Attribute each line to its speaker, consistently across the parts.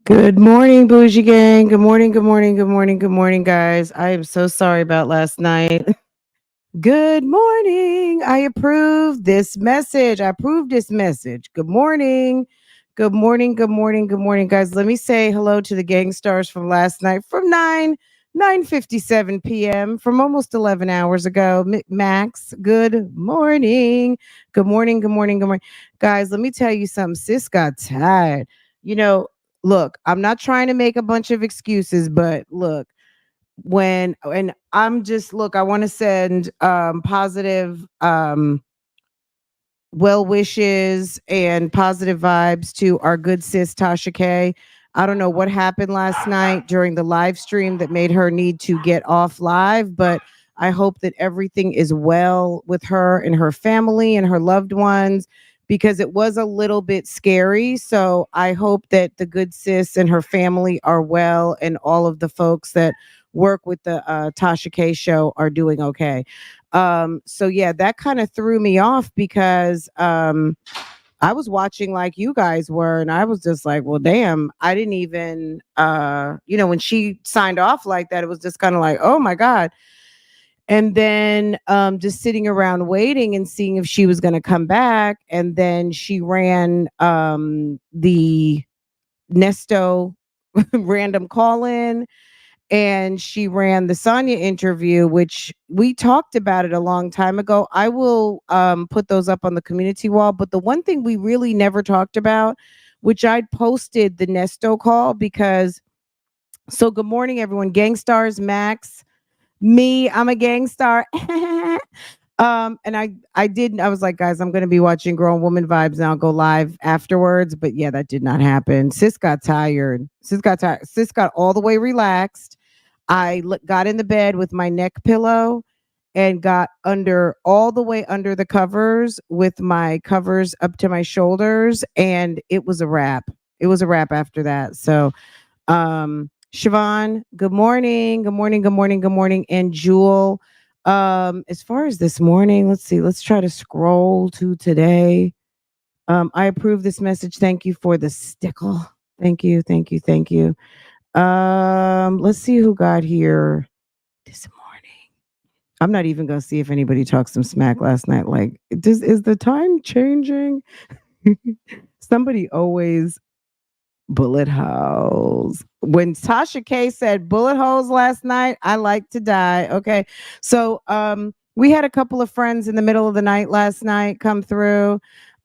Speaker 1: Good morning, Bougie Gang. Good morning, good morning, good morning, good morning, guys. I am so sorry about last night. Good morning. I approve this message. I approve this message. Good morning. Good morning, good morning, good morning, guys. Let me say hello to the gang stars from last night from 9:57 p.m. from almost 11 hours ago. Max, good morning. Good morning, good morning, good morning. Guys, let me tell you something. Sis got tired. You know, look, I'm not trying to make a bunch of excuses, but look, when and I'm just look, I want to send positive well wishes and positive vibes to our good sis Tasha K. I don't know what happened last night during the live stream that made her need to get off live, but I hope that everything is well with her and her family and her loved ones because it was a little bit scary. So I hope that the good sis and her family are well and all of the folks that work with the Tasha K show are doing okay. So yeah, that kind of threw me off because I was watching like you guys were, and I was just like, well, damn, I didn't even when she signed off like that, it was just kind of like, oh my God. And then just sitting around waiting and seeing if she was gonna come back. And then she ran the Nesto random call in and she ran the Sonya interview, which we talked about it a long time ago. I will put those up on the community wall. But the one thing we really never talked about, which I posted the Nesto call because. So good morning, everyone. Gangstars, Max, me. I'm a gangstar. And I was like, guys, I'm gonna be watching Grown Woman Vibes and I'll go live afterwards. But yeah, that did not happen. Sis got tired. Sis got tired. Sis got all the way relaxed. Got in the bed with my neck pillow and got under all the way under the covers with my covers up to my shoulders, and it was a wrap. It was a wrap after that. So, Siobhan, good morning, good morning, good morning, good morning, and Jewel. As far as this morning, let's see. Let's try to scroll to today. I approve this message. Thank you for the stickle. Thank you, thank you, thank you. Let's see who got here this morning. I'm not even gonna see if anybody talked some smack last night. Like, is the time changing? Somebody always bullet holes. When Tasha K said bullet holes last night, I like to die. Okay. So we had a couple of friends in the middle of the night last night come through.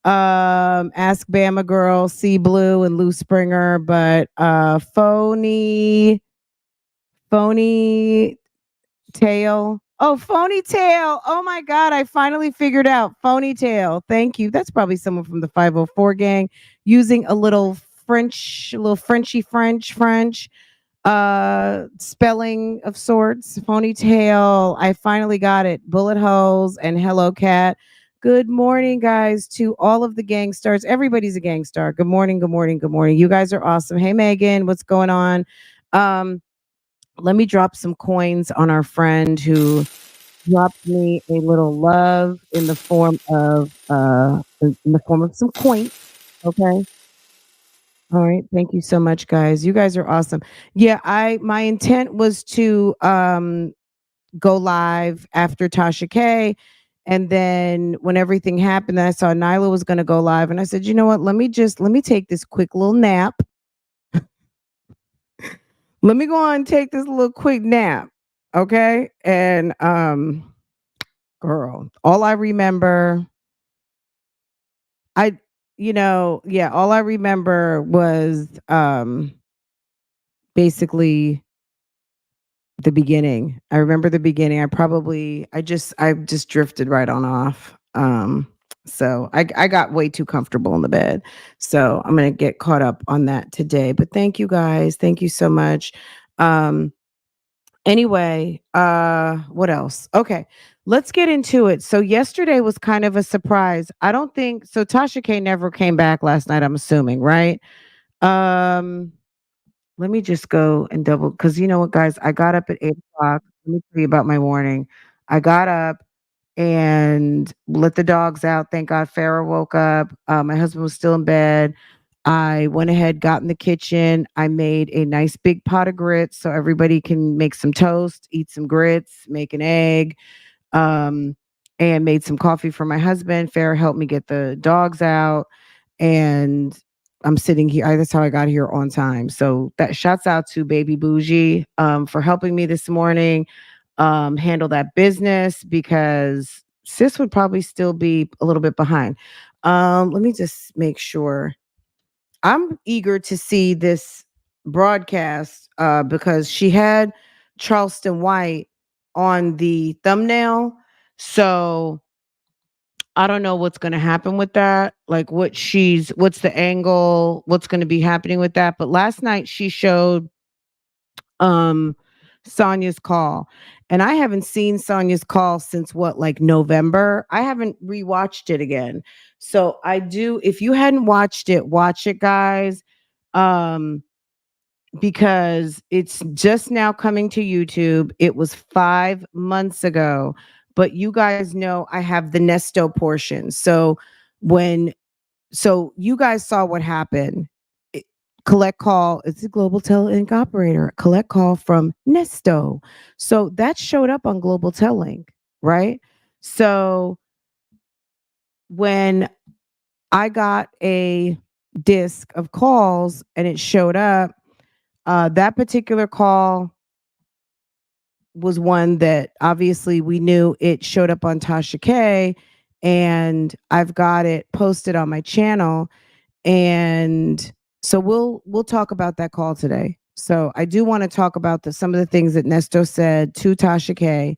Speaker 1: Ask Bama Girl, C Blue, and Lou Springer, but phony tail. Oh, phony tail. Oh my God. I finally figured out phony tail. Thank you. That's probably someone from the 504 gang using a little French, a little French spelling of sorts. Ponytail. I finally got it. Bullet holes and hello cat. Good morning, guys, to all of the gang stars. Everybody's a gang star. Good morning, good morning, good morning. You guys are awesome. Hey Megan, what's going on? Um, let me drop some coins on our friend who dropped me a little love in the form of some coins. Okay. All right. Thank you so much, guys. You guys are awesome. Yeah, I my intent was to go live after Tasha K. And then when everything happened, I saw Nyla was gonna go live. And I said, you know what? Let me take this quick little nap. Let me go on and take this little quick nap. Okay. And girl, all I remember, I yeah, all I remember was basically the beginning. I remember the beginning. I just drifted right on off. So I got way too comfortable in the bed. So I'm gonna get caught up on that today. But thank you guys. Thank you so much. Um Anyway, what else? Okay, let's get into it. So yesterday was kind of a surprise. I don't think so. Tasha K never came back last night, I'm assuming, right? Um, Let me just go and double because you know what, guys, I got up at 8 o'clock. Let me tell you about my morning. I got up and let the dogs out. Thank God Farrah woke up. My husband was still in bed. I went ahead, got in the kitchen. I made a nice big pot of grits so everybody can make some toast, eat some grits, make an egg, um, and made some coffee for my husband. Farrah helped me get the dogs out, and I'm sitting here. That's how I got here on time. So that shouts out to baby Bougie for helping me this morning handle that business because sis would probably still be a little bit behind. Let me just make sure. I'm eager to see this broadcast because she had Charleston White on the thumbnail. So I don't know what's going to happen with that. Like what's the angle, what's going to be happening with that. But last night she showed um Sonya's call. And I haven't seen Sonya's call since what, like November. I haven't rewatched it again. So I do, if you hadn't watched it, watch it, guys. Um, because it's just now coming to YouTube. It was 5 months ago. But you guys know I have the Nesto portion. When so you guys saw what happened. It- Collect call. It's a Global Tel Link operator. Collect call from Nesto. So that showed up on Global Tel Link, right? So when I got a disc of calls and it showed up, that particular call was one that obviously we knew it showed up on Tasha K, and I've got it posted on my channel. And so we'll talk about that call today. So I do want to talk about some of the things that Nesto said to Tasha K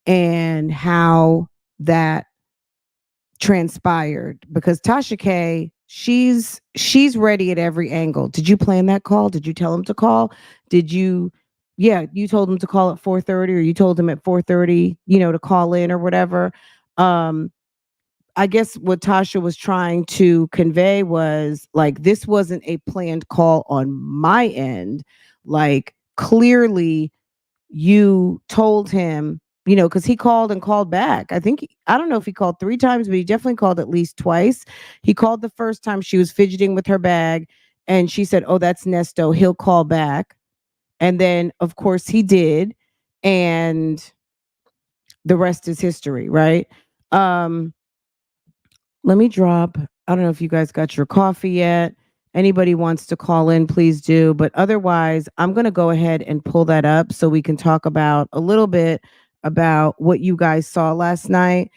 Speaker 1: and how that transpired because Tasha K, she's ready at every angle. Did you plan that call? Did you tell him to call? Did you Yeah, you told him to call at 4:30 or you told him at 4:30, to call in or whatever. Um I guess what Tasha was trying to convey was like this wasn't a planned call on my end. Like clearly you told him, because he called and called back. I don't know if he called 3 times, but he definitely called at least twice. He called the first time she was fidgeting with her bag and she said, "Oh, that's Nesto. He'll call back." And then of course he did. And the rest is history, right? Um Let me drop. I don't know if you guys got your coffee yet. Anybody wants to call in, please do. But otherwise, I'm going to go ahead and pull that up so we can talk about a little bit about what you guys saw last night.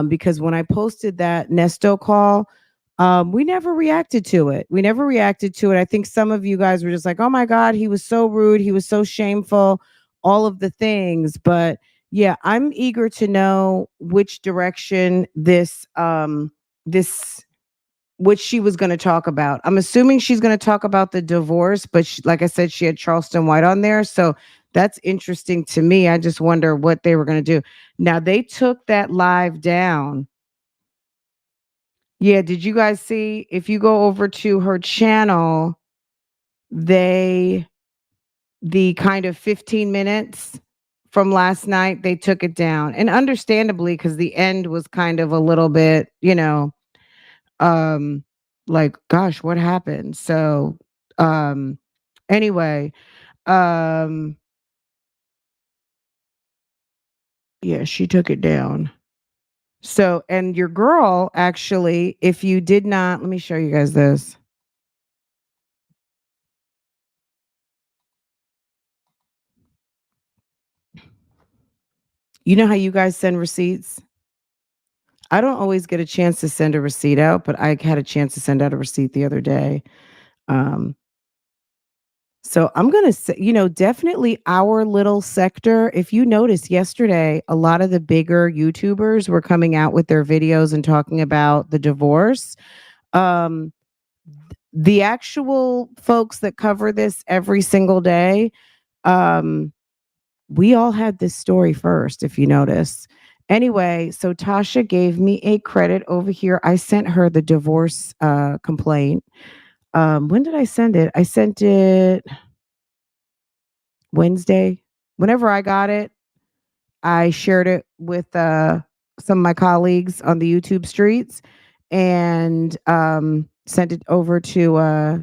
Speaker 1: Because when I posted that Nesto call, we never reacted to it. We never reacted to it. I think some of you guys were just like, oh my God, he was so rude. He was so shameful, all of the things. But yeah, I'm eager to know which direction this what she was going to talk about. I'm assuming she's going to talk about the divorce, but like I said, she had Charleston White on there, so that's interesting to me. I just wonder what they were going to do. Now they took that live down. Yeah, did you guys see? If you go over to her channel, they the kind of 15 minutes from last night, they took it down, and understandably, because the end was kind of a little bit, um like gosh, what happened? So um anyway, um yeah, she took it down. So, and your girl actually, if you did not, let me show you guys this. You know how you guys send receipts? I don't always get a chance to send a receipt out, but I had a chance to send out a receipt the other day. um So I'm going to say, definitely our little sector. If you notice yesterday, a lot of the bigger YouTubers were coming out with their videos and talking about the divorce. Um, the actual folks that cover this every single day, um, we all had this story first, if you notice. Anyway, so Tasha gave me a credit over here. I sent her the divorce complaint. When did I send it? I sent it Wednesday. Whenever I got it, I shared it with some of my colleagues on the YouTube streets. and sent it over to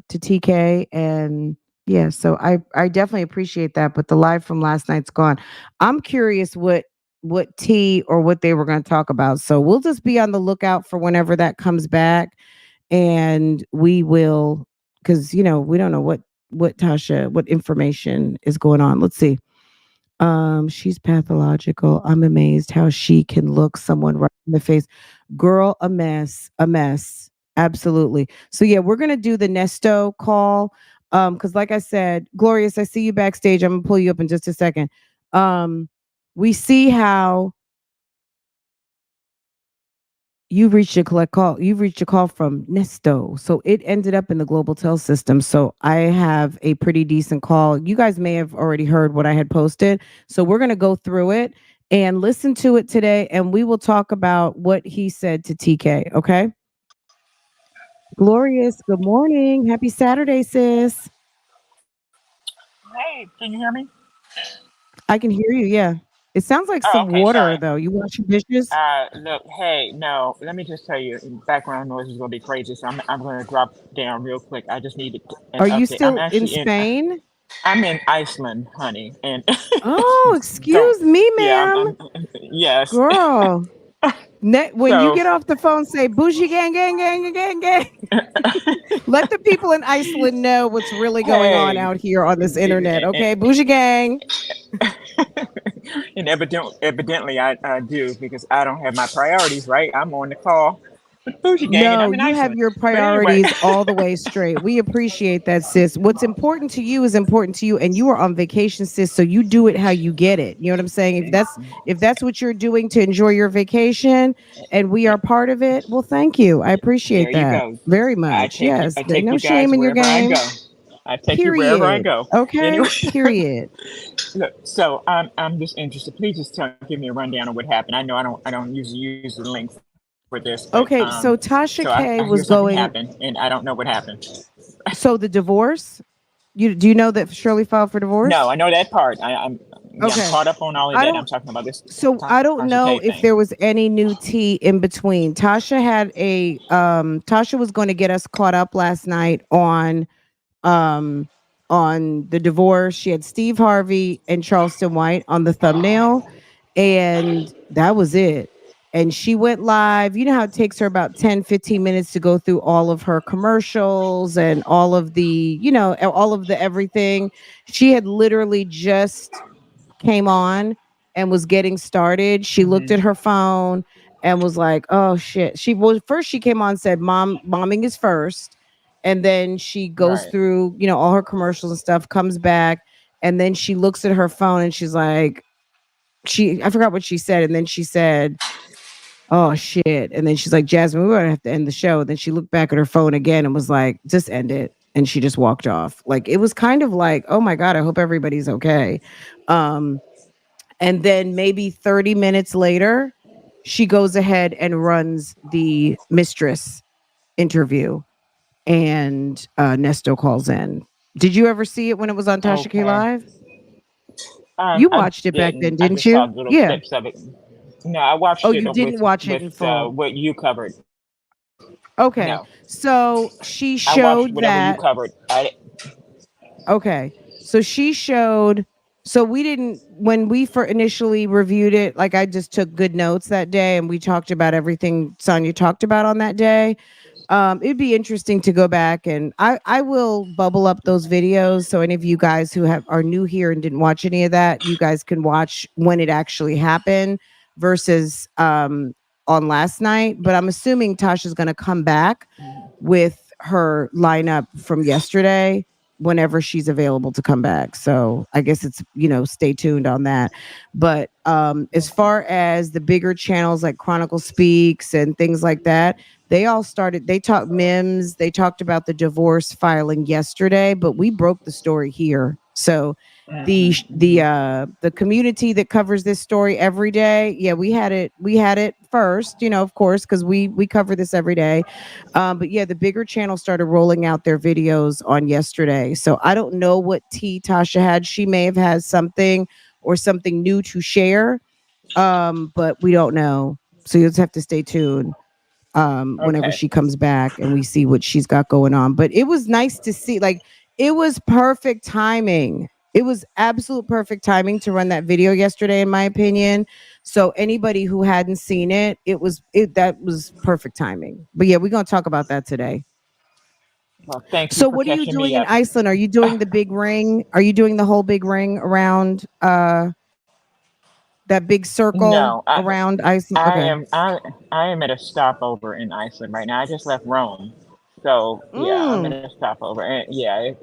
Speaker 1: TK. And yeah, so I definitely appreciate that, but the live from last night's gone. I'm curious what tea or what they were going to talk about. So we'll just be on the lookout for whenever that comes back, and we will, cuz we don't know what Tasha, what information is going on. Let's see. She's pathological. I'm amazed how she can look someone right in the face. Girl, a mess, a mess. Absolutely. So yeah, we're gonna do the Nesto call. Because like I said, Glorious, I see you backstage. I'm gonna pull you up in just a second. We see how you've reached a call from Nesto. So it ended up in the global tel system. So I have a pretty decent call. You guys may have already heard what I had posted. So we're going to go through it and listen to it today, and we will talk about what he said to TK. Okay. Glorious, good morning. Happy Saturday, sis.
Speaker 2: Hey, can you hear me?
Speaker 1: I can hear you. Yeah. It sounds like
Speaker 2: Oh,
Speaker 1: some
Speaker 2: okay.
Speaker 1: water
Speaker 2: Sorry.
Speaker 1: though. You washing dishes?
Speaker 2: Look, hey, no, let me just tell you, background noise is gonna be crazy, so I'm gonna drop down real quick. I just needed an
Speaker 1: Are you
Speaker 2: update. I'm
Speaker 1: still in
Speaker 2: actually in,
Speaker 1: Spain?
Speaker 2: I'm in Iceland, honey, and
Speaker 1: Oh,
Speaker 2: don't,
Speaker 1: excuse me,
Speaker 2: yeah,
Speaker 1: ma'am.
Speaker 2: yes.
Speaker 1: Girl. When you
Speaker 2: So,
Speaker 1: get off the phone, say Bougie gang, gang, gang, gang, gang. Let the people in Iceland know what's really going on
Speaker 2: hey,
Speaker 1: out here on this internet.
Speaker 2: and,
Speaker 1: Okay, Bougie gang.
Speaker 2: and evidently I do because I don't have my priorities right. I'm on the call with Bougie Gang, and
Speaker 1: No,
Speaker 2: I'm in
Speaker 1: you have
Speaker 2: Iceland.
Speaker 1: your
Speaker 2: But anyway,
Speaker 1: priorities all the way straight. We appreciate that, sis. What's important to you is important to you, and you are on vacation, sis. So you do it how you get it. You know what I'm saying? If that's what you're doing to enjoy your vacation, and we are part of it, well, thank you. I
Speaker 2: there
Speaker 1: appreciate
Speaker 2: you
Speaker 1: that
Speaker 2: go.
Speaker 1: very much. Yes,
Speaker 2: I
Speaker 1: there's
Speaker 2: take
Speaker 1: no
Speaker 2: you guys
Speaker 1: shame in your
Speaker 2: wherever I
Speaker 1: game.
Speaker 2: go. I take you wherever I
Speaker 1: Period.
Speaker 2: go.
Speaker 1: Okay.
Speaker 2: Anyway,
Speaker 1: Period.
Speaker 2: look. So I'm just interested. Please just give me a rundown of what happened. I know I don't usually use the link for this, but
Speaker 1: Okay,
Speaker 2: so
Speaker 1: so
Speaker 2: I
Speaker 1: Tasha
Speaker 2: hear something
Speaker 1: K was
Speaker 2: happened, and
Speaker 1: going.
Speaker 2: I don't know what happened.
Speaker 1: So the divorce. Do you know that Shirley filed for
Speaker 2: No, I
Speaker 1: divorce?
Speaker 2: know that part. I'm caught
Speaker 1: Okay.
Speaker 2: up on all of that.
Speaker 1: I
Speaker 2: I'm
Speaker 1: don't.
Speaker 2: talking about this
Speaker 1: So I
Speaker 2: Tasha
Speaker 1: don't
Speaker 2: K
Speaker 1: know
Speaker 2: thing.
Speaker 1: if there was any new tea in between. Tasha was going to get us caught up last night um on the divorce. She had Steve Harvey and Charleston White on the thumbnail, and that was it. And she went live. You know how it takes her about 10-15 minutes to go through all of her commercials and all of all of the everything. She had literally just came on and was getting started. She looked at her phone and was like, "Oh shit." She was first she came on and said, momming is first." And then she goes
Speaker 2: Right.
Speaker 1: through, all her commercials and stuff, comes back, and then she looks at her phone and she's like, I forgot what she said, and then she said, "Oh shit." And then she's like, "Jasmine, we're gonna have to end the show." And then she looked back at her phone again and was like, "Just end it." And she just walked off. Like it was kind of like, oh my God, I hope everybody's okay. Um, and then maybe 30 minutes later, she goes ahead and runs the Mistress interview, and Nesto calls in. Did you ever see it when it was on Tasha K
Speaker 2: Okay.
Speaker 1: Live? You
Speaker 2: I
Speaker 1: watched it back
Speaker 2: didn't.
Speaker 1: then,
Speaker 2: I
Speaker 1: didn't
Speaker 2: just saw
Speaker 1: you?
Speaker 2: little
Speaker 1: Yeah.
Speaker 2: clips of it. No, I watched
Speaker 1: Oh,
Speaker 2: it
Speaker 1: you didn't watch it
Speaker 2: with
Speaker 1: in full.
Speaker 2: what you covered. No,
Speaker 1: Okay. So she
Speaker 2: I watched
Speaker 1: showed
Speaker 2: whatever you
Speaker 1: that.
Speaker 2: covered.
Speaker 1: Okay. So she showed. So we didn't, when we for initially reviewed it, like I just took good notes that day and we talked about everything Sonya talked about on that day. It'd be interesting to go back, and I will bubble up those videos. So any of you guys who are new here and didn't watch any of that, you guys can watch when it actually happened versus on last night. But I'm assuming Tasha's gonna come back with her lineup from yesterday whenever she's available to come back. So I guess it's, stay tuned on that. But as far as the bigger channels like Chronicle Speaks and things like that, they talked Mims, they talked about the divorce filing yesterday, but we broke the story here. So the community that covers this story every day, yeah, we had it first, of course, because we cover this every day. But yeah, the bigger channel started rolling out their videos on yesterday. So I don't know what tea Tasha had. She may have had something or something new to share. But we don't know. So you'll just have to stay tuned. whenever
Speaker 2: Okay.
Speaker 1: she comes back and we see what she's got going on. But it was nice to see, like, it was perfect timing. It was absolute perfect timing to run that video yesterday, in my opinion. So anybody who hadn't seen it, it that was perfect timing. But yeah, we're gonna talk about that today.
Speaker 2: Well, thank you
Speaker 1: So
Speaker 2: for
Speaker 1: what are you
Speaker 2: catching
Speaker 1: doing
Speaker 2: me
Speaker 1: in
Speaker 2: up.
Speaker 1: Iceland? Are you doing the big ring? Are you doing the whole big ring around that big circle
Speaker 2: No,
Speaker 1: around Iceland?
Speaker 2: I
Speaker 1: Okay.
Speaker 2: am I am at a stopover in Iceland right now. I just left Rome, so yeah, I'm in
Speaker 1: Mm.
Speaker 2: a stopover, and yeah,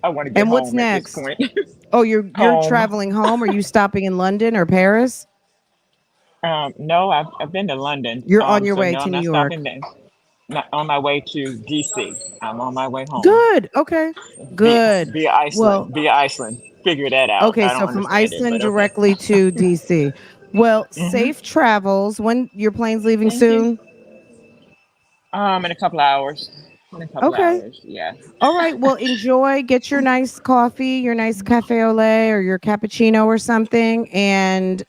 Speaker 2: I want to get
Speaker 1: And what's
Speaker 2: home at this
Speaker 1: next?
Speaker 2: point.
Speaker 1: Oh, you're
Speaker 2: Home.
Speaker 1: traveling home. Are you stopping in London or Paris?
Speaker 2: No, I've been to London.
Speaker 1: You're on your
Speaker 2: So
Speaker 1: way
Speaker 2: no,
Speaker 1: to
Speaker 2: I'm
Speaker 1: New
Speaker 2: not
Speaker 1: York.
Speaker 2: stopping there. Not on my way to DC. I'm on my way home.
Speaker 1: Good. Okay.
Speaker 2: Via,
Speaker 1: Good.
Speaker 2: via Iceland.
Speaker 1: Well,
Speaker 2: Via Iceland. Figure that out.
Speaker 1: okay,
Speaker 2: I don't
Speaker 1: so from
Speaker 2: understand it,
Speaker 1: Iceland
Speaker 2: but okay.
Speaker 1: directly to DC. Well,
Speaker 2: Hmm.
Speaker 1: safe travels. When your plane's leaving
Speaker 2: Thank you.
Speaker 1: soon?
Speaker 2: In a couple hours. In a couple
Speaker 1: Okay.
Speaker 2: hours. Yeah.
Speaker 1: All right. Well, enjoy. Get your nice coffee, your nice cafe au lait, or your cappuccino or something. And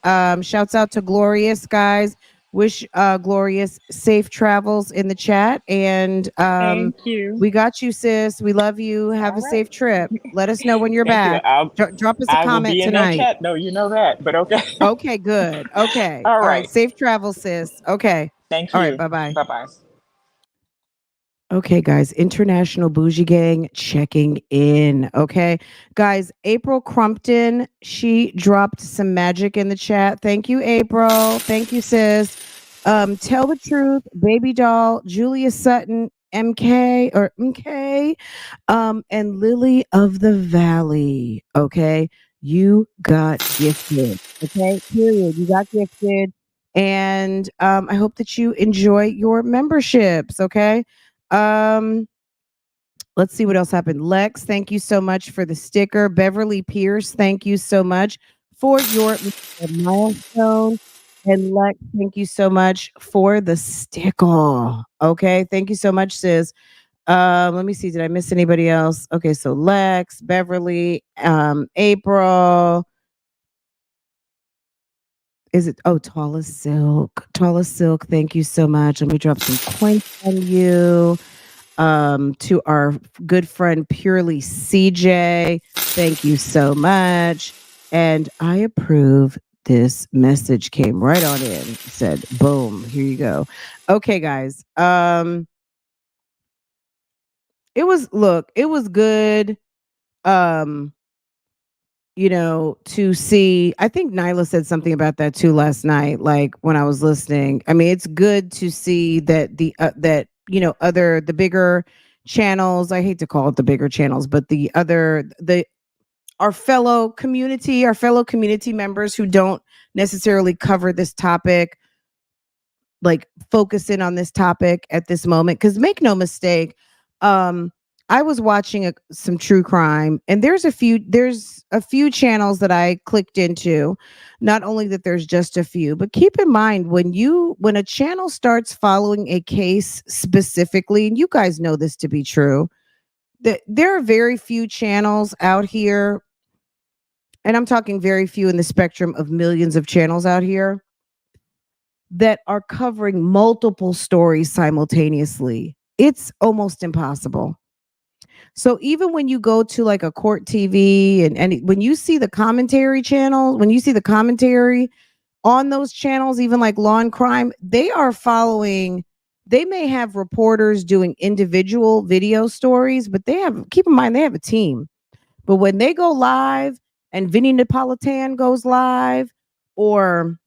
Speaker 1: shouts out to Glorious, guys. Wish Glorious safe travels in the chat. And
Speaker 2: Thank you.
Speaker 1: we got you, sis. We love you. Have
Speaker 2: All
Speaker 1: a
Speaker 2: right.
Speaker 1: safe trip. Let us know when you're
Speaker 2: Thank you.
Speaker 1: back. Drop us a
Speaker 2: I will
Speaker 1: comment
Speaker 2: be in that
Speaker 1: tonight.
Speaker 2: chat. No, you know that, but okay.
Speaker 1: Okay, good. Okay.
Speaker 2: All
Speaker 1: All right.
Speaker 2: right.
Speaker 1: Safe travel, sis. Okay.
Speaker 2: Thank
Speaker 1: All right.
Speaker 2: you.
Speaker 1: Bye bye.
Speaker 2: Bye bye.
Speaker 1: Okay, guys, International Bougie Gang checking in. Okay, guys, April Crumpton, she dropped some magic in the chat. Thank you, April. Thank you, sis. Tell the Truth, Baby Doll, Julia Sutton, MK or MK, and Lily of the Valley. Okay, you got gifted. Okay, period. You got gifted. And I hope that you enjoy your memberships. Okay. Um, let's see what else happened. Lex, thank you so much for the sticker. Beverly Pierce, thank you so much for your milestone. And Lex, thank you so much for the sticker. Okay, thank you so much, sis. Let me see. Did I miss anybody else? Okay, so Lex, Beverly, April. Is it? Oh, Tallest Silk. Tallest Silk. Thank you so much. Let me drop some coins on you. To our good friend Purely CJ. Thank you so much. And I approve. This message came right on in. Said, boom, here you go. Okay, guys. It was good. Um, to see, I think Nyla said something about that too last night, like when I was listening. I mean, it's good to see that the bigger channels, I hate to call it the bigger channels, but the our fellow community members who don't necessarily cover this topic, like focus in on this topic at this moment, because make no mistake, um I was watching some true crime, and there's a few channels that I clicked into. Not only that, there's just a few, but keep in mind, when a channel starts following a case specifically, and you guys know this to be true, that there are very few channels out here, and I'm talking very few in the spectrum of millions of channels out here, that are covering multiple stories simultaneously. It's almost impossible. So even when you go to like a court TV, and when you see the commentary channel, when you see the commentary on those channels, even like Law and Crime, they may have reporters doing individual video stories, but keep in mind, they have a team. But when they go live and Vinny Napolitan goes live, or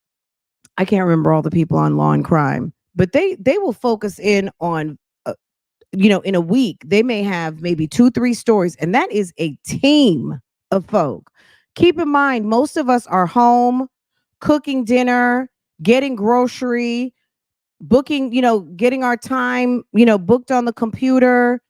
Speaker 1: I can't remember all the people on Law and Crime, but they will focus in on, in a week they may have maybe 2 3 stories, and that is a team of folk. Keep in mind, most of us are home cooking dinner, getting grocery, booking, getting our time, booked on the computer,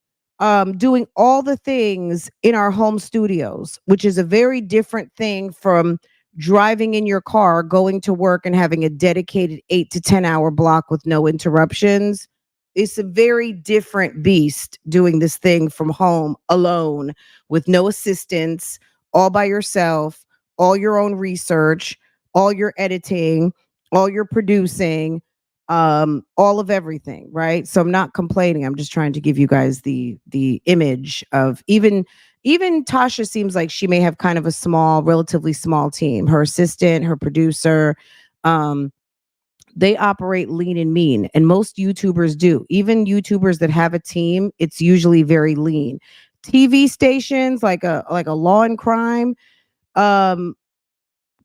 Speaker 1: doing all the things in our home studios, which is a very different thing from driving in your car, going to work, and having a dedicated 8 to 10 hour block with no interruptions. It's a very different beast doing this thing from home alone with no assistance, all by yourself, all your own research, all your editing, all your producing, all of everything, right? So I'm not complaining. I'm just trying to give you guys the image of even Tasha seems like she may have kind of a small, relatively small team. Her assistant, her producer, um, they operate lean and mean, and most YouTubers do. Even YouTubers that have a team, it's usually very lean. TV stations like a Law and Crime, um,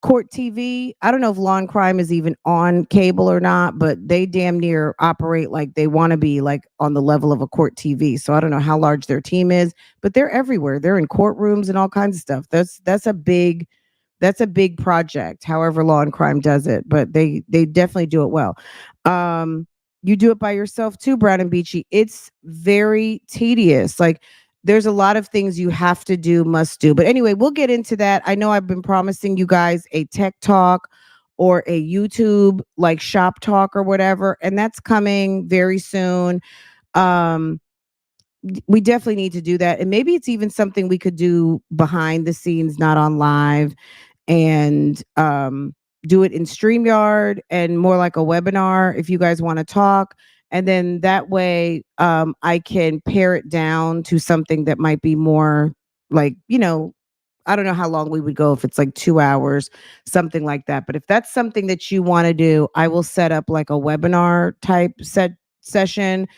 Speaker 1: Court TV. I don't know if Law and Crime is even on cable or not, but they damn near operate like they want to be like on the level of a Court TV. So I don't know how large their team is, but they're everywhere. They're in courtrooms and all kinds of stuff. That's a big project, however Law and Crime does it, but they definitely do it well. um you do it by yourself too, Brown and Beachy. It's very tedious. Like, there's a lot of things you have to do, must do, but anyway, we'll get into that. I know I've been promising you guys a tech talk or a YouTube like shop talk or whatever, and that's coming very soon. um we definitely need to do that, and maybe it's even something we could do behind the scenes, not on live, and do it in StreamYard and more like a webinar if you guys want to talk. And then that way, I can pare it down to something that might be more like, I don't know how long we would go, if it's like 2 hours, something like that. But if that's something that you want to do, I will set up like a webinar type session,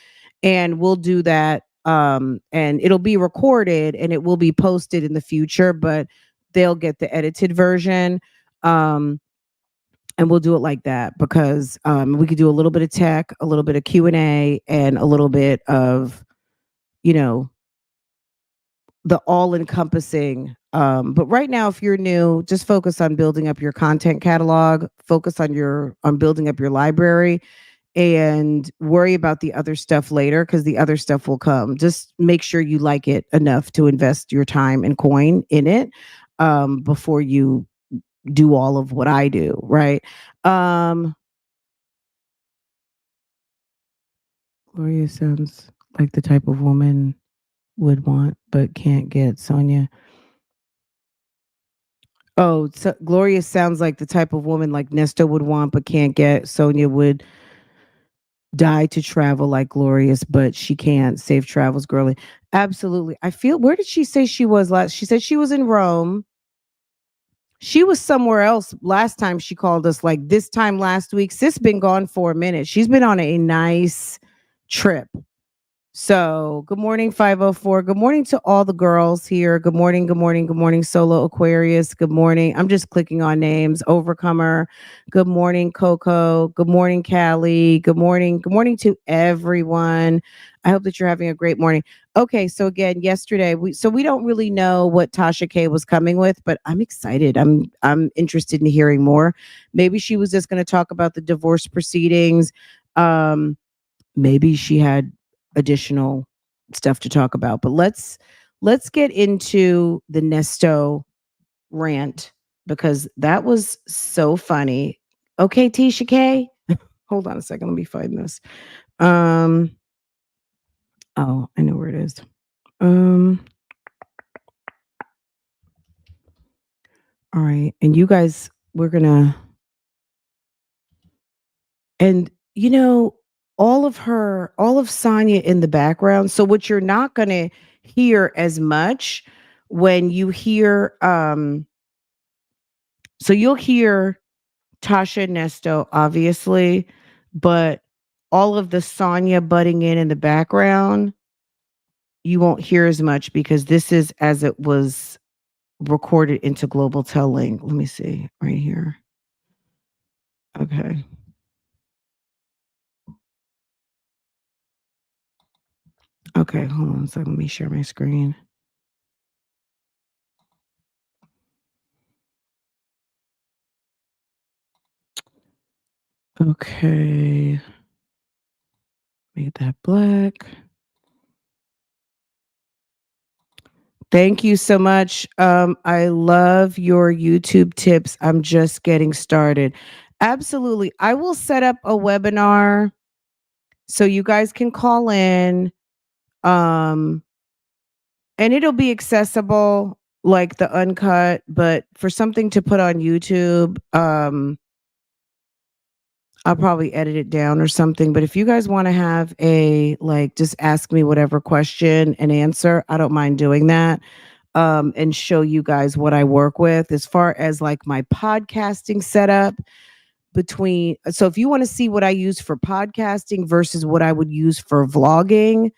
Speaker 1: and we'll do that. And it'll be recorded and it will be posted in the future, but they'll get the edited version. um and we'll do it like that, because we could do a little bit of tech, a little bit of Q&A, and a little bit of, you know the all encompassing. But right now, if you're new, just focus on building up your content catalog, focus on building up your library, and worry about the other stuff later, because the other stuff will come. Just make sure you like it enough to invest your time and coin in it, before you do all of what I do, right? Um, Gloria sounds like the type of woman would want but can't get, Sonia. Oh, so Gloria sounds like the type of woman like Nesto would want but can't get. Sonia would die to travel like Glorious, but she can't. Safe travels, girly. Absolutely. I feel, where did she say she was last? She said she was in Rome. She was somewhere else last time she called us, like this time last week. Sis been gone for a minute. She's been on a nice trip. So, good morning, 504. Good morning to all the girls here. Good morning, good morning, good morning, Solo Aquarius. Good morning. I'm just clicking on names. Overcomer. Good morning, Coco. Good morning, Callie. Good morning. Good morning to everyone. I hope that you're having a great morning. Okay, so again, yesterday we don't really know what Tasha K was coming with, but I'm excited. I'm interested in hearing more. Maybe she was just going to talk about the divorce proceedings. Um, Maybe she had additional stuff to talk about, but let's get into the Nesto rant, because that was so funny. Okay, Tisha K. Hold on a second, let me find this. um oh, I know where it is. um all right, and you guys, we're gonna, and all of Sonya in the background. So what you're not going to hear as much when you hear, so you'll hear Tasha and Nesto, obviously, but all of the Sonya butting in the background, you won't hear as much, because this is as it was recorded into Global Tel Link. Let me see right here. Okay. Okay, hold on a second. Let me share my screen. Okay. Make that black. Thank you so much. I love your YouTube tips. I'm just getting started. Absolutely. I will set up a webinar so you guys can call in. Um, and it'll be accessible like the uncut, but for something to put on YouTube, I'll probably edit it down or something. But if you guys want to have a like, just ask me whatever question and answer, I don't mind doing that. And show you guys what I work with as far as like my podcasting setup between. So if you want to see what I use for podcasting versus what I would use for vlogging,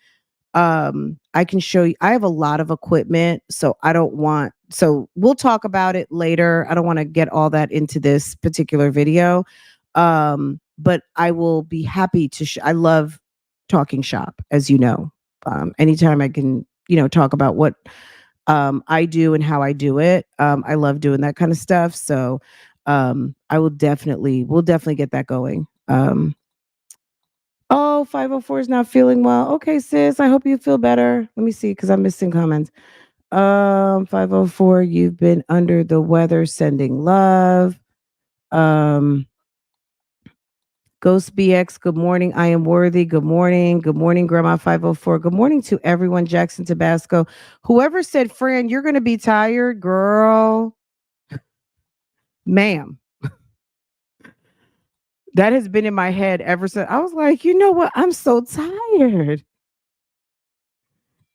Speaker 1: I can show you. I have a lot of equipment, so I don't want, so we'll talk about it later. I don't want to get all that into this particular video. But I will be happy to I love talking shop, as you know. Anytime I can, talk about what I do and how I do it. I love doing that kind of stuff. So I will definitely, we'll definitely get that going. Oh, 504 is not feeling well. Okay, sis. I hope you feel better. Let me see, because I'm missing comments. 504, you've been under the weather, sending love. Um, Ghost BX, good morning. I am worthy. Good morning. Good morning, Grandma 504. Good morning to everyone, Jackson Tabasco. Whoever said, Fran, you're going to be tired, girl, ma'am. That has been in my head ever since. I was like, you know what? I'm so tired.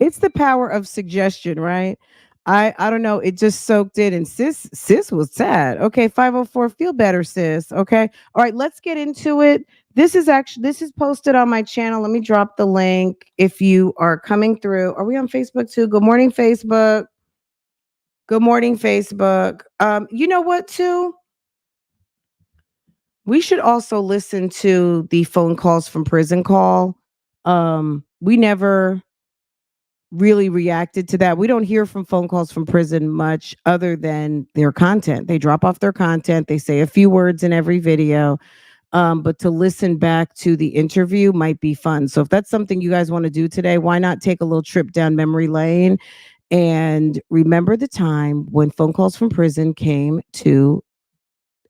Speaker 1: It's the power of suggestion, right? I don't know. It just soaked in, and sis was sad. Okay, 504, feel better, sis. Okay. All right, let's get into it. This is posted on my channel. Let me drop the link if you are coming through. Are we on Facebook too? Good morning, Facebook. Good morning, Facebook. You know what, too? We should also listen to the phone calls from prison call. We never really reacted to that. We don't hear from phone calls from prison much other than their content. They drop off their content, they say a few words in every video. But to listen back to the interview might be fun. So if that's something you guys want to do today, why not take a little trip down memory lane and remember the time when phone calls from prison came to,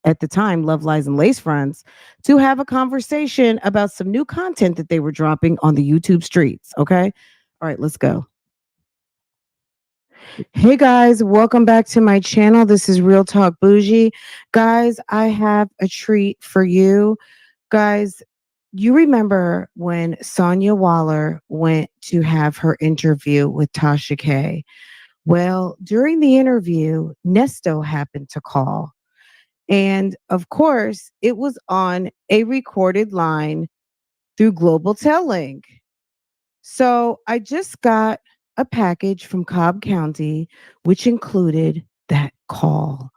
Speaker 1: at the time, Love Lies and Lace Fronts, to have a conversation about some new content that they were dropping on the YouTube streets. Okay. All right, let's go. Hey guys, welcome back to my channel. This is Real Talk Bougie. Guys, I have a treat for you. Guys, you remember when Sonia Waller went to have her interview with Tasha K? Well, during the interview, Nesto happened to call. And of course, it was on a recorded line through Global Telling. So I just got a package from Cobb County, which included that call.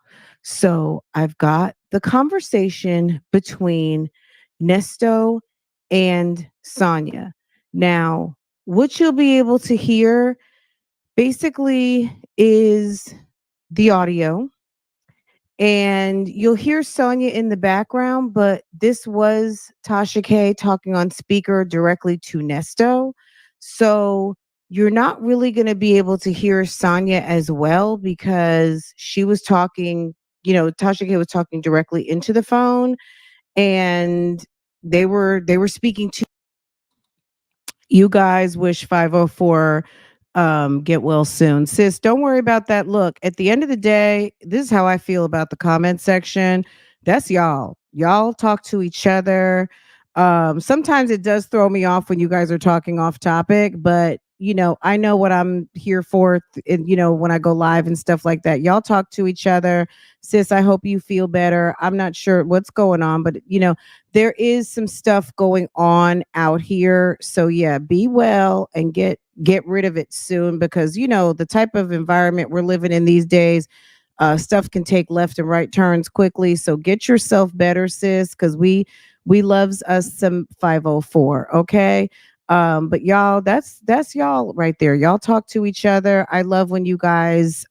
Speaker 1: So I've got the conversation between Nesto and Sonia. Now, what you'll be able to hear basically is the audio, and you'll hear Sonia in the background, but this was Tasha K talking on speaker directly to Nesto. So you're not really going to be able to hear Sonia as well because she was talking, Tasha K was talking directly into the phone, and they were speaking to you guys. Wish 504 get well soon. Sis, don't worry about that. Look, at the end of the day, this is how I feel about the comment section. That's y'all. Y'all talk to each other. Sometimes it does throw me off when you guys are talking off topic, but I know what I'm here for, and when I go live and stuff like that. Y'all talk to each other. Sis, I hope you feel better. I'm not sure what's going on, but there is some stuff going on out here. So yeah, be well and get rid of it soon, because the type of environment we're living in these days, stuff can take left and right turns quickly. So get yourself better, sis, because we loves us some 504. Okay. But y'all, that's y'all right there. Y'all talk to each other. I love when you guys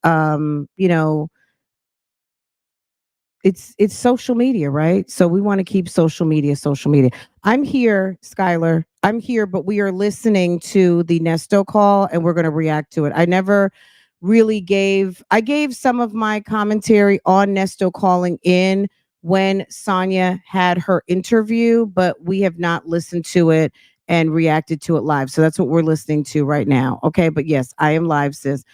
Speaker 1: it's social media, right? So we want to keep social media, social media. I'm here, Skylar. I'm here, but we are listening to the Nesto call and we're going to react to it. I never really I gave some of my commentary on Nesto calling in when Sonia had her interview, but we have not listened to it and reacted to it live. So that's what we're listening to right now. Okay. But yes, I am live, sis.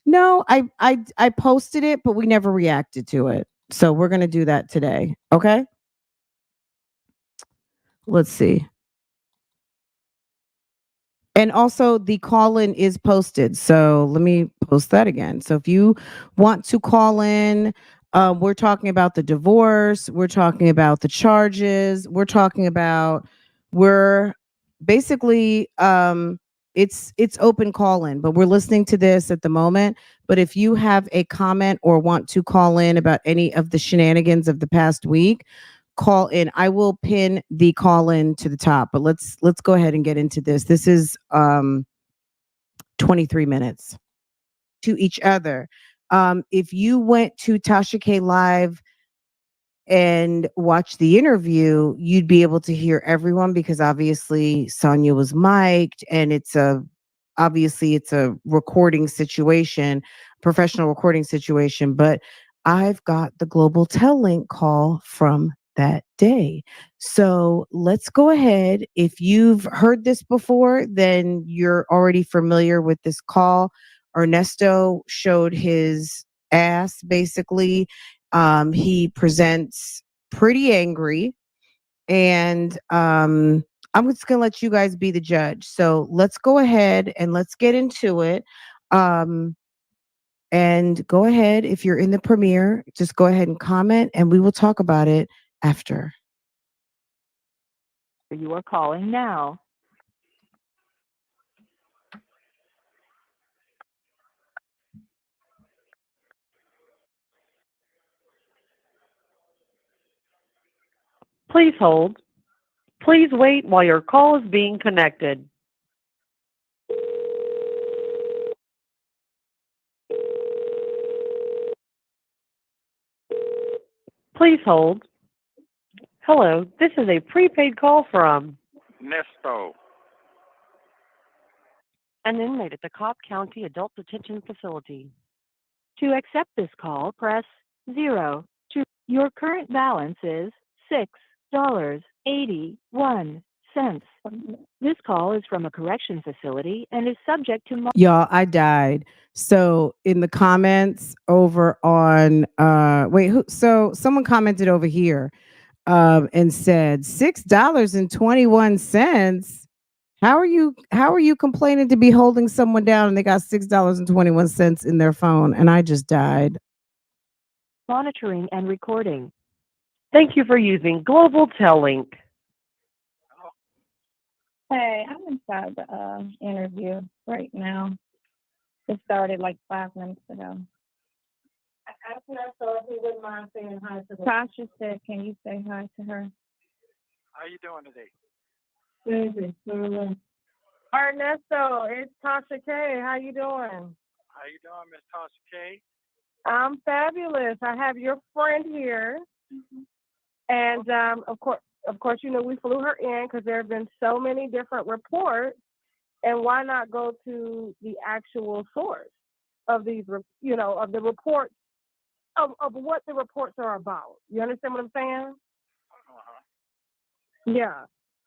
Speaker 1: No, I posted it, but we never reacted to it. So we're gonna do that today. Okay. Let's see. And also, the call in is posted. So let me post that again. So if you want to call in, we're talking about the divorce, we're talking about the charges, we're basically, it's open call in, but we're listening to this at the moment. But if you have a comment or want to call in about any of the shenanigans of the past week, call in. I will pin the call in to the top, but let's go ahead and get into this. This is 23 minutes to each other. If you went to Tasha K Live and watch the interview, you'd be able to hear everyone because obviously Sonia was mic'd and it's a recording situation, professional recording situation, but I've got the Global Tel Link call from that day. So let's go ahead. If you've heard this before, then you're already familiar with this call. Ernesto showed his ass basically. He presents pretty angry, and I'm just gonna let you guys be the judge. So let's go ahead and let's get into it. Um, and go ahead if you're in the premiere, just go ahead and comment, and we will talk about it after.
Speaker 3: You are calling now. Please hold. Please wait while your call is being connected. Please hold. Hello, this is a prepaid call from
Speaker 4: NESTO.
Speaker 3: an inmate at the Cobb County Adult Detention Facility. To accept this call, press 0. Your current balance is $6.81. This call is from a correction facility and is subject to
Speaker 1: Y'all, I died. So in the comments over on so someone commented over here and said $6.21. How are you complaining to be holding someone down and they got $6.21 in their phone? And I just died.
Speaker 3: monitoring and recording. Thank you for using Global Tel Link.
Speaker 5: Hey, I'm inside the interview right now. It started like 5 minutes ago. I asked Ernesto if he wouldn't mind saying hi to her. Tasha said, can you say hi to her?
Speaker 4: How you doing today?
Speaker 5: Baby, Ernesto, it's Tasha K. How you doing?
Speaker 4: How you doing, Miss Tasha K?
Speaker 5: I'm fabulous. I have your friend here. And of course, we flew her in because there have been so many different reports. And why not go to the actual source of these, of the reports, of what the reports are about? You understand what I'm saying?
Speaker 4: Uh-huh.
Speaker 5: Yeah.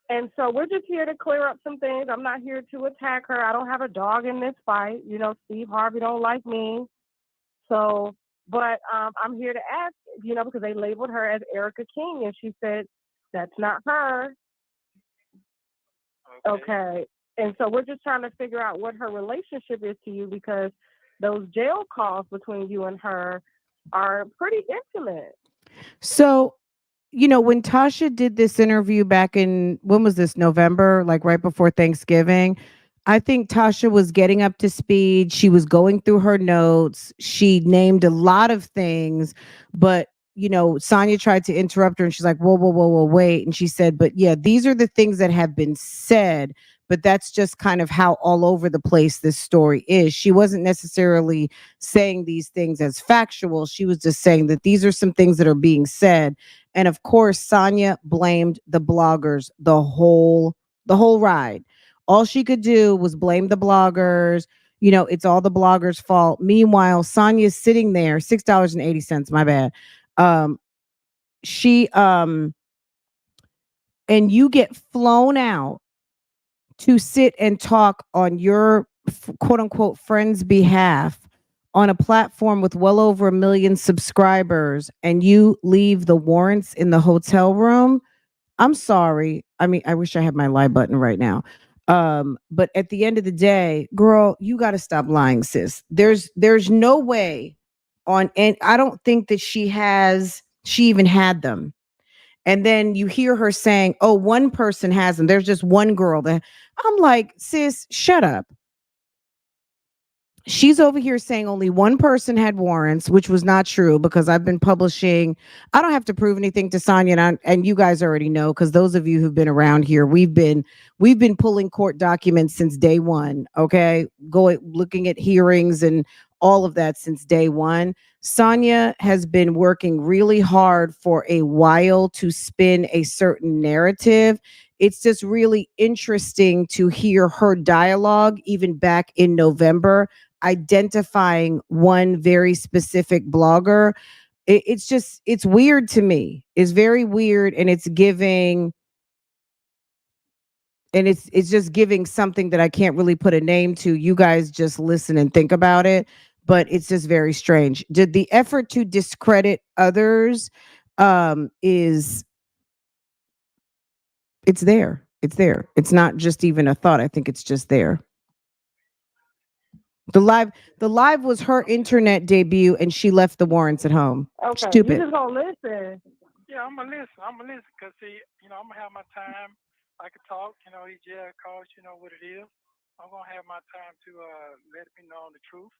Speaker 5: And so we're just here to clear up some things. I'm not here to attack her. I don't have a dog in this fight. Steve Harvey don't like me. So, but I'm here to ask, because they labeled her as ERICKA King, and she said that's not her. Okay. And so we're just trying to figure out what her relationship is to you, because those jail calls between you and her are pretty intimate.
Speaker 1: So, when Tasha did this interview back in, when was this, November, like right before Thanksgiving, I think Tasha was getting up to speed. She was going through her notes. She named a lot of things, but Sonia tried to interrupt her and she's like, whoa, whoa, whoa, whoa, wait. And she said, but yeah, these are the things that have been said, but that's just kind of how all over the place this story is. She wasn't necessarily saying these things as factual. She was just saying that these are some things that are being said. And of course, Sonia blamed the bloggers the whole ride. All she could do was blame the bloggers. It's all the bloggers' fault. Meanwhile, Sonia's sitting there, $6.80, my bad. Um, she and you get flown out to sit and talk on your quote unquote friend's behalf on a platform with well over 1 million subscribers, and you leave the warrants in the hotel room. I'm sorry. I mean, I wish I had my lie button right now. But at the end of the day, girl, you got to stop lying, sis. There's no way on, and I don't think that she even had them. And then you hear her saying, "Oh, one person has them. There's just one girl that." I'm like, "Sis, shut up." She's over here saying only one person had warrants, which was not true because I've been publishing. I don't have to prove anything to Sonya, and you guys already know because those of you who've been around here, we've been pulling court documents since day one. Okay, going looking at hearings and all of that since day one. Sonya has been working really hard for a while to spin a certain narrative. It's just really interesting to hear her dialogue even back in November identifying one very specific blogger. It's just it's weird to me. It's very weird, and it's just giving something that I can't really put a name to. You guys just listen and think about it, but it's just very strange. Did the effort to discredit others is it's there. It's there. It's not just even a thought. I think it's just there. The live the live was her internet debut and she left the warrants at home.
Speaker 5: Okay, you
Speaker 1: Stupid.
Speaker 5: just gonna listen.
Speaker 4: Yeah, I'm gonna listen. I'm gonna listen because see, I'm gonna have my time. I can talk. These jail calls. You know what it is. I'm gonna have my time to let me know the truth.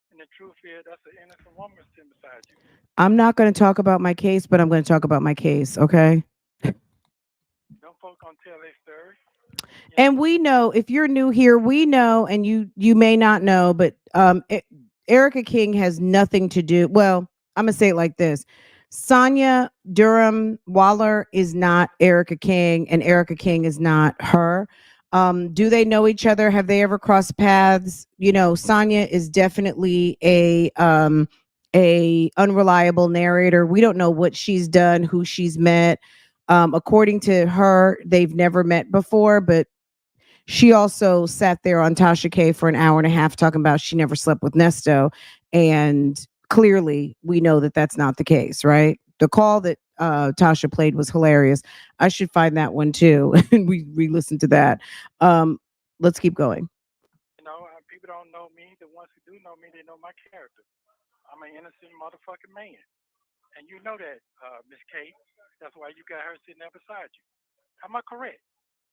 Speaker 4: And the truth is, that's an innocent woman sitting beside you.
Speaker 1: I'm not going to talk about my case, but I'm going to talk about my case, okay?
Speaker 4: Them folks gonna tell their story.
Speaker 1: And we know if you're new here, we know, and you may not know, but Erica King has nothing to do. Well, I'm gonna say it like this: Sonya Durham Waller is not Erica King, and Erica King is not her. Do they know each other? Have they ever crossed paths? Sonya is definitely a unreliable narrator. We don't know what she's done, who she's met. According to her, they've never met before, but she also sat there on Tasha K for an hour and a half talking about she never slept with Nesto. And clearly, we know that that's not the case, right? The call that Tasha played was hilarious. I should find that one too. And we listened to that. Let's keep going.
Speaker 4: People don't know me. The ones who do know me, they know my character. I'm an innocent motherfucking man, and you know that, Miss K. That's why you got her sitting there beside you. Am I correct?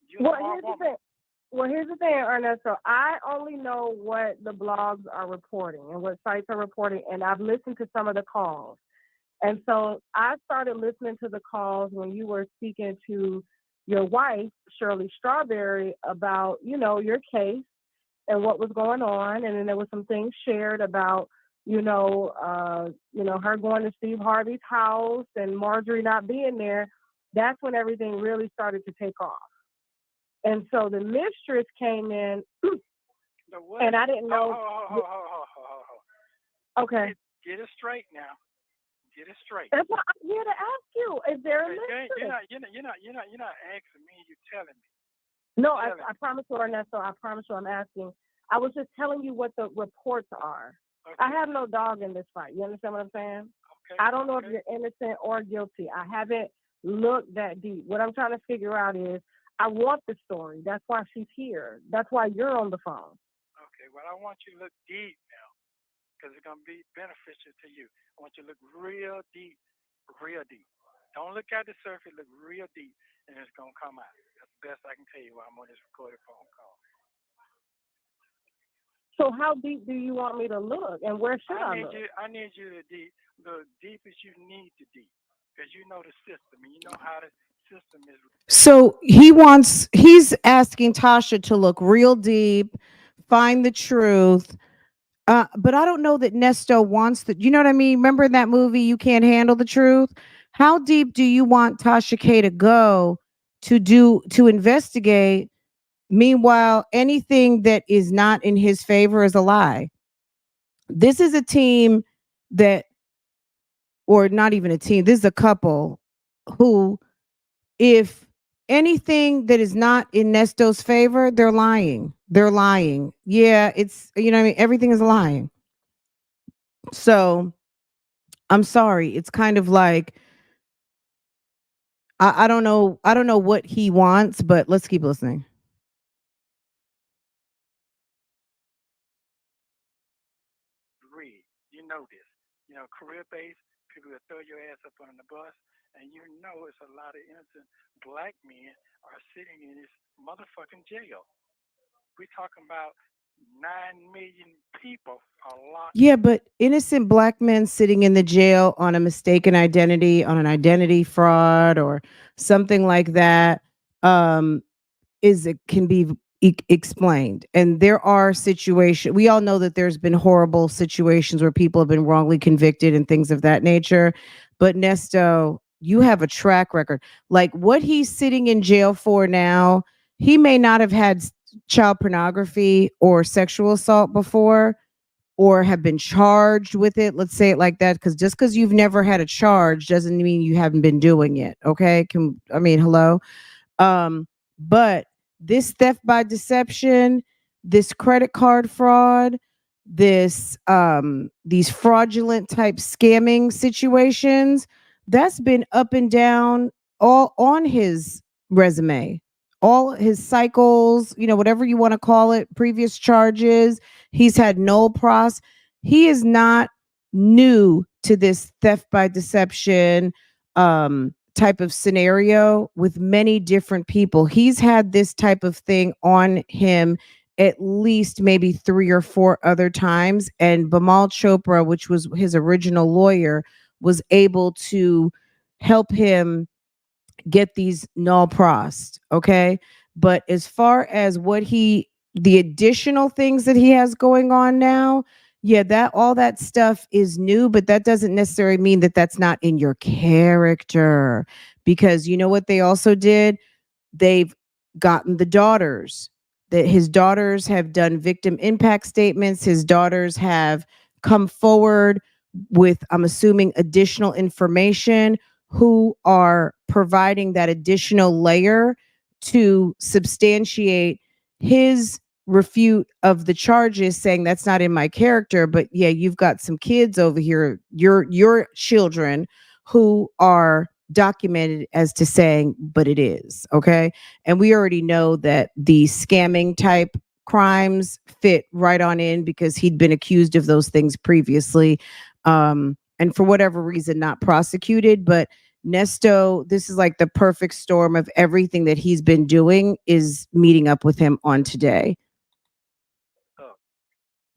Speaker 4: You're a
Speaker 5: Well,
Speaker 4: smart
Speaker 5: here's the
Speaker 4: woman.
Speaker 5: thing. Well, here's the thing, Ernesto. I only know what the blogs are reporting and what sites are reporting, and I've listened to some of the calls. And so I started listening to the calls when you were speaking to your wife, Shirley Strawberry, about, your case and what was going on. And then there was some things shared about, her going to Steve Harvey's house and Marjorie not being there. That's when everything really started to take off. And so the mistress came in,
Speaker 4: The what?
Speaker 5: and I didn't know. Okay,
Speaker 4: Get it straight now. Get it straight.
Speaker 5: that's what I'm here to ask you. Is there a
Speaker 4: Okay,
Speaker 5: mistress?
Speaker 4: you're not asking me. You're telling me.
Speaker 5: No,
Speaker 4: Tell
Speaker 5: I
Speaker 4: it.
Speaker 5: promise you, Ernesto. I promise you, I'm asking. I was just telling you what the reports are. I
Speaker 4: Okay.
Speaker 5: have no dog in this fight. You understand what I'm saying?
Speaker 4: Okay.
Speaker 5: I don't know if
Speaker 4: Okay.
Speaker 5: you're innocent or guilty. I haven't looked that deep. What I'm trying to figure out is I want the story. That's why she's here. That's why you're on the phone.
Speaker 4: Okay. Well, I want you to look deep now, because it's gonna be beneficial to you. I want you to look real deep, real deep. Don't look at the surface. Look real deep, and it's gonna come out. That's the best I can tell you while I'm on this recorded phone call.
Speaker 5: So how deep do you want me to look, and where should I look?
Speaker 4: I need you to the deepest you need to deep, because you know the system and you know how the system is.
Speaker 1: So he's asking Tasha to look real deep, find the truth. But I don't know that Nesto wants the, you know what I mean? Remember in that movie, You Can't Handle the Truth? How deep do you want Tasha K to go to investigate? Meanwhile, anything that is not in his favor is a lie. This is a team that, or not even a team, this is a couple who, if anything that is not in Nesto's favor, they're lying. They're lying. Yeah, it's, what I mean? Everything is lying. So I'm sorry. It's kind of like I don't know. I don't know what he wants, but let's keep listening.
Speaker 4: Read. You know this. You know, career based, people that throw your ass up on the bus, and you know it's a lot of innocent black men are sitting in this motherfucking jail. We're talking about 9 million people are locked.
Speaker 1: Yeah, but innocent black men sitting in the jail on a mistaken identity, on an identity fraud or something like that, um, is it can be explained. And there are situations, we all know that there's been horrible situations where people have been wrongly convicted and things of that nature. But Nesto, you have a track record. Like what he's sitting in jail for now, he may not have had child pornography or sexual assault before or have been charged with it. Let's say it like that, because just because you've never had a charge doesn't mean you haven't been doing it. Okay. I mean, hello. Um, but this theft by deception, this credit card fraud, this these fraudulent type scamming situations, that's been up and down all on his resume. All his cycles, whatever you want to call it, previous charges, he's had no pros. He is not new to this theft by deception type of scenario with many different people. He's had this type of thing on him at least maybe 3 or 4 other times. And Bimal Chopra, which was his original lawyer, was able to help him get these null prost. Okay. But as far as the additional things that he has going on now, yeah, that all that stuff is new, but that doesn't necessarily mean that that's not in your character. Because you know what they also did? They've gotten the daughters. That his daughters have done victim impact statements. His daughters have come forward with, I'm assuming, additional information, who are providing that additional layer to substantiate his refute of the charges, saying that's not in my character. But yeah, you've got some kids over here, your children, who are documented as to saying, but it is. Okay. And we already know that the scamming type crimes fit right on in because he'd been accused of those things previously. And for whatever reason, not prosecuted. But Nesto, this is like the perfect storm of everything that he's been doing is meeting up with him on today.
Speaker 4: Up.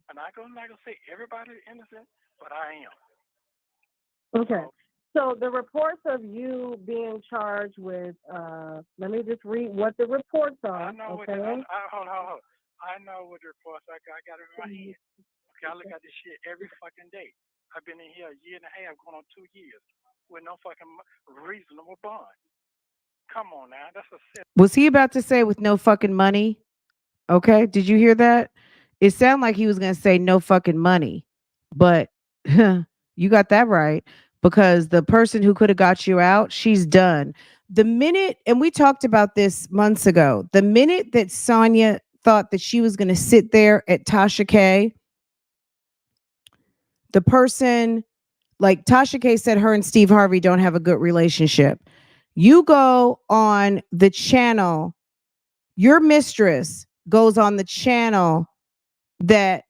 Speaker 4: And I go not gonna say everybody's innocent, but I am.
Speaker 5: Okay.
Speaker 4: So
Speaker 5: So the reports of you being charged with, let me just read what the reports
Speaker 4: I
Speaker 5: are,
Speaker 4: know what
Speaker 5: okay?
Speaker 4: hold on. I know what the reports I got it in my head. Okay, I look at this shit every fucking day. I've been in here a year and a half, going on 2 years, with no fucking reasonable bond. Come on now, that's a set.
Speaker 1: Was he about to say with no fucking money? Okay. Did you hear that? It sounded like he was going to say no fucking money, but you got that right because the person who could have got you out, she's done. The minute, and we talked about this months ago, the minute that Sonia thought that she was going to sit there at Tasha K, the person, like Tasha K said, her and Steve Harvey don't have a good relationship. You go on the channel, your mistress goes on the channel that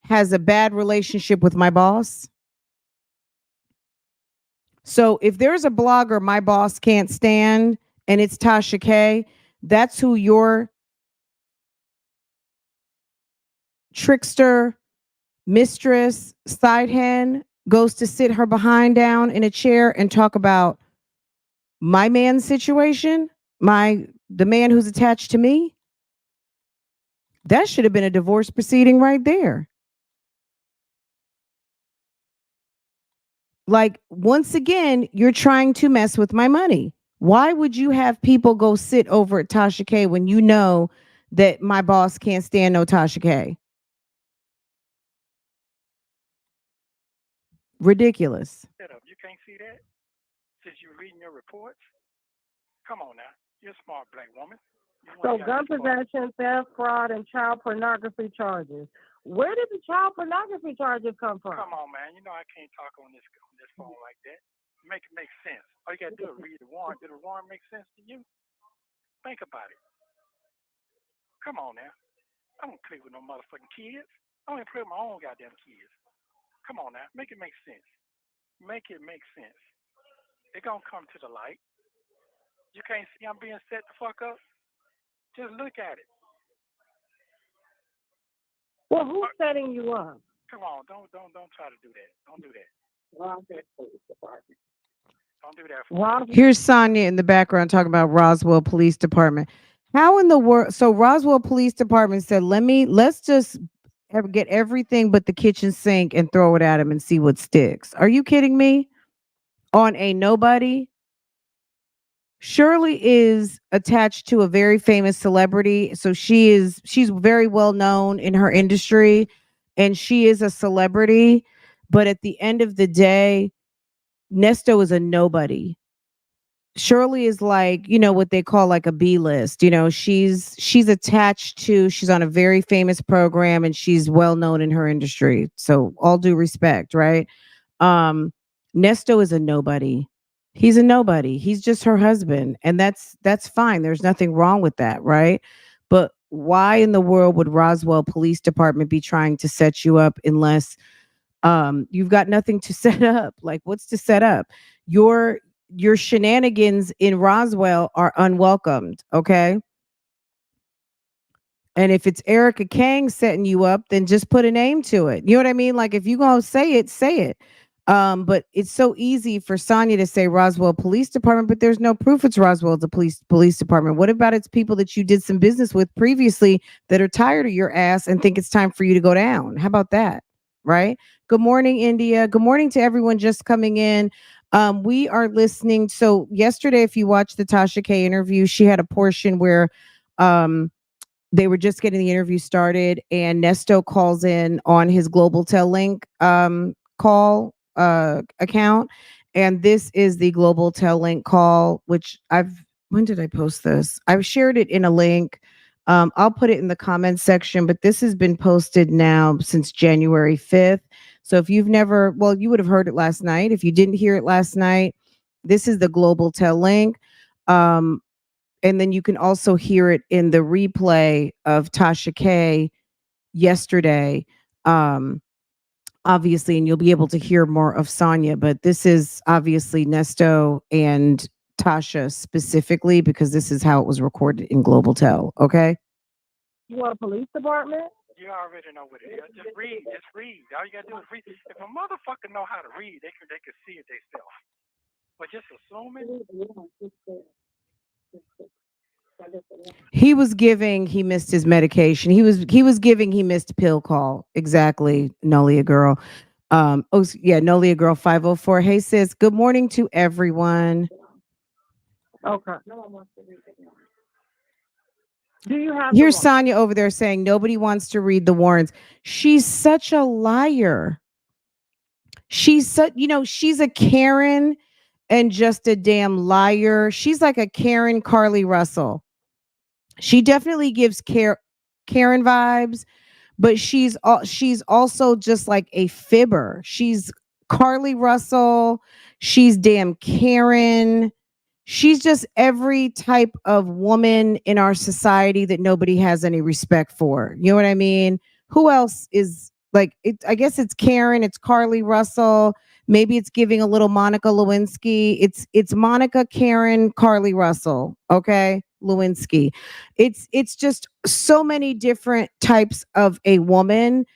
Speaker 1: has a bad relationship with my boss. So if there's a blogger my boss can't stand and it's Tasha K, that's who your trickster, mistress, side hen goes to sit her behind down in a chair and talk about my man's situation, the man who's attached to me. That should have been a divorce proceeding right there. Like, once again, you're trying to mess with my money. Why would you have people go sit over at Tasha K when you know that my boss can't stand no Tasha K? Ridiculous.
Speaker 4: Set up. You can't see that since you're reading your reports. Come on now, you're a smart black woman. You
Speaker 5: So
Speaker 4: ain't got
Speaker 5: gun
Speaker 4: this far.
Speaker 5: possession, theft, fraud, and child pornography charges. Where did the child pornography charges come from?
Speaker 4: Come on, man. You know I can't talk on this phone like that. Make it make sense. All you gotta do is read the warrant. Did the warrant make sense to you? Think about it. Come on now. I don't play with no motherfucking kids. I don't even play with my own goddamn kids. Come on now. Make it make sense. Make it make sense. It gonna come to the light. You can't see I'm being set the fuck up? Just look at it.
Speaker 5: Well, who's setting you up?
Speaker 4: Come on, don't try to do that. Don't do that. Don't do that for
Speaker 5: Rob,
Speaker 1: Here's Sonia in the background talking about Roswell Police Department. How in the world? So Roswell Police Department said, let's just get everything but the kitchen sink and throw it at him and see what sticks. Are you kidding me? On a nobody? Shirley is attached to a very famous celebrity, so she's very well known in her industry, and she is a celebrity. But at the end of the day, Nesto is a nobody. Shirley is like, what they call like a B list. She's attached to, she's on a very famous program and she's well known in her industry. So all due respect, right? Nesto is a nobody. He's a nobody. He's just her husband. And that's fine. There's nothing wrong with that, right? But why in the world would Roswell Police Department be trying to set you up unless you've got nothing to set up? Like, what's to set up? Your shenanigans in Roswell are unwelcomed, okay? And if it's Ericka Kang setting you up, then just put a name to it. You know what I mean? Like, if you gonna say it, say it. But it's so easy for Sonia to say Roswell Police Department, but there's no proof it's Roswell the police department. What about its people that you did some business with previously that are tired of your ass and think it's time for you to go down? How about that? Right? Good morning, India. Good morning to everyone just coming in. We are listening. So yesterday, if you watched the Tasha K interview, she had a portion where they were just getting the interview started, and Nesto calls in on his Global Tel Link call account. And this is the Global Tel Link call, which when did I post this? I've shared it in a link. I'll put it in the comments section, but this has been posted now since January 5th. So if you've never, well, you would have heard it last night. If you didn't hear it last night, this is the Global Tel Link. And then you can also hear it in the replay of Tasha K yesterday. Obviously, and you'll be able to hear more of Sonia, but this is obviously Nesto and Tasha specifically because this is how it was recorded in Global Tel. Okay.
Speaker 5: you want a police department?
Speaker 4: You already know what it is. Just read. Just read. All you gotta do is read. If a motherfucker know how to read, they can see it themselves. But just assuming.
Speaker 1: He missed his medication. He missed pill call. Exactly. Nolia girl. Nolia girl 504. Hey sis, good morning to everyone.
Speaker 5: Okay. Do you have
Speaker 1: Here's
Speaker 5: the
Speaker 1: Sonia over there saying nobody wants to read the warrants. She's such a liar. She's a Karen and just a damn liar. She's like a Karen Carly Russell. She definitely gives Karen vibes, but she's also just like a fibber. She's Carly Russell. She's damn Karen. She's just every type of woman in our society that nobody has any respect for. You know what I mean? Who else is like it? I guess it's Karen, it's Carly Russell. Maybe it's giving a little Monica Lewinsky. It's Monica, Karen, Carly Russell. Okay. Lewinsky. It's just so many different types of a woman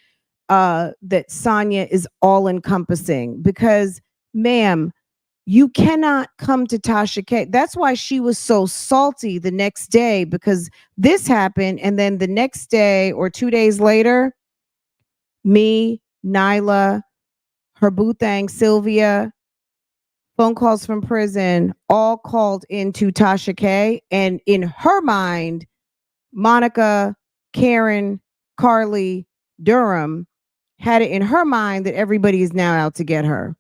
Speaker 1: that Sonia is all encompassing because, ma'am, you cannot come to Tasha K. That's why she was so salty the next day because this happened. And then the next day or 2 days later, me, Nyla, her boo thang, Sylvia, phone calls from prison, all called into Tasha K. And in her mind, Monica, Karen, Carly, Durham had it in her mind that everybody is now out to get her.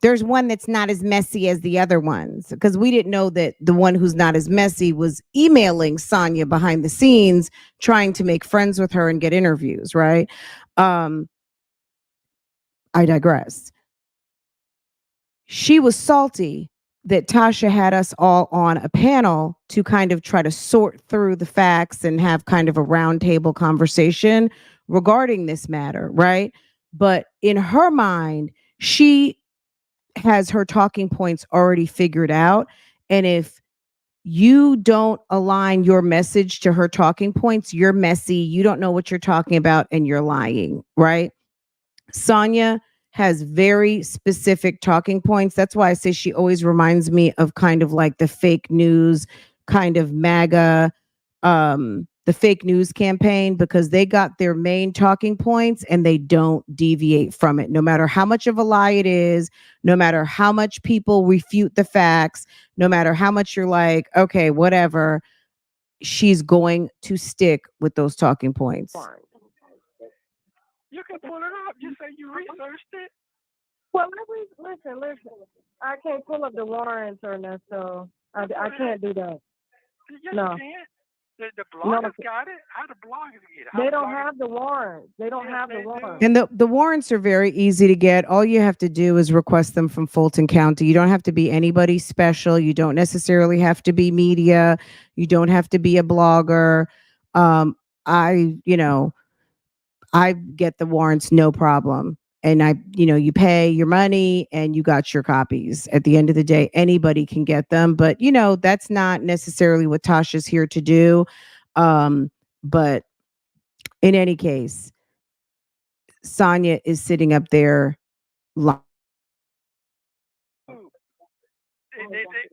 Speaker 1: There's one that's not as messy as the other ones because we didn't know that the one who's not as messy was emailing Sonia behind the scenes, trying to make friends with her and get interviews, right? I digress. she was salty that Tasha had us all on a panel to kind of try to sort through the facts and have kind of a roundtable conversation regarding this matter, right? But in her mind, she has her talking points already figured out. And if you don't align your message to her talking points, you're messy, you don't know what you're talking about, and you're lying, right? Sonia has very specific talking points. That's why I say she always reminds me of kind of like the fake news, kind of MAGA, the fake news campaign, because they got their main talking points and they don't deviate from it, no matter how much of a lie it is, no matter how much people refute the facts, no matter how much you're like, okay, whatever, she's going to stick with those talking points.
Speaker 4: You can pull it up. You say you researched it.
Speaker 5: Well, listen. I can't pull up the warrants, Ernesto. I can't do that.
Speaker 4: Yes,
Speaker 5: No.
Speaker 4: you can. The
Speaker 5: No,
Speaker 4: bloggers got it. How the bloggers get it? How
Speaker 5: they
Speaker 4: the
Speaker 5: don't
Speaker 4: bloggers-
Speaker 5: have the warrants. They don't
Speaker 4: Yes,
Speaker 5: have the
Speaker 4: they do.
Speaker 5: warrants.
Speaker 1: And the warrants are very easy to get. All you have to do is request them from Fulton County. You don't have to be anybody special. You don't necessarily have to be media. You don't have to be a blogger. Um, I, you know, I get the warrants no problem. And you pay your money and you got your copies. At the end of the day, anybody can get them. But, that's not necessarily what Tasha's here to do. But in any case, Sonia is sitting up there.
Speaker 4: Ooh,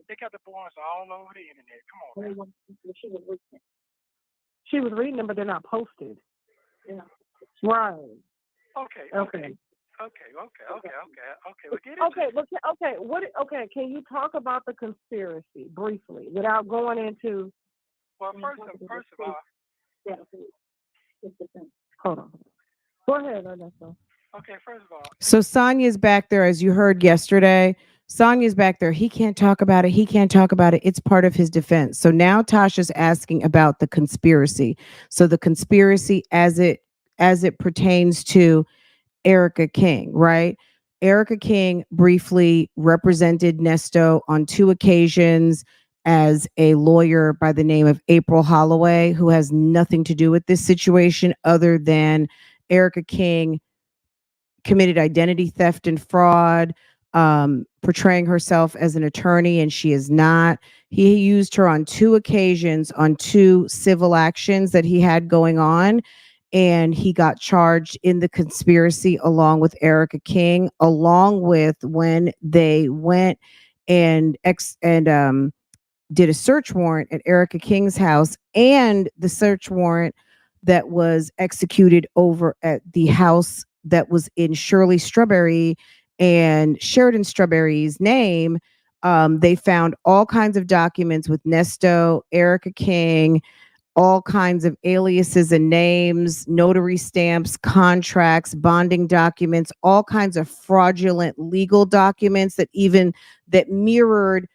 Speaker 4: they got the boys all over the internet. Come on, man.
Speaker 5: She was reading them, but they're not posted. Yeah. Right.
Speaker 4: Okay.
Speaker 5: Okay.
Speaker 4: Okay. Well, get into it.
Speaker 5: Okay. Can you talk about the conspiracy briefly without going into?
Speaker 4: Well, first of all,
Speaker 5: Hold on. Go ahead, Ernesto.
Speaker 4: okay. First of all,
Speaker 1: So Sonia's back there, as you heard yesterday. Sonia's back there. He can't talk about it. He can't talk about it. It's part of his defense. So now Tasha's asking about the conspiracy. So the conspiracy as it pertains to ERICKA King, right? ERICKA King briefly represented NESTO on two occasions as a lawyer by the name of April Holloway, who has nothing to do with this situation other than ERICKA King committed identity theft and fraud, portraying herself as an attorney, and she is not. He used her on two occasions on two civil actions that he had going on, and he got charged in the conspiracy along with ERICKA King, along with when they went and did a search warrant at ERICKA King's house, and the search warrant that was executed over at the house that was in Shirley Strawberry and Sheridan Strawberry's name. They found all kinds of documents with Nesto, ERICKA King, all kinds of aliases and names, notary stamps, contracts, bonding documents, all kinds of fraudulent legal documents that mirrored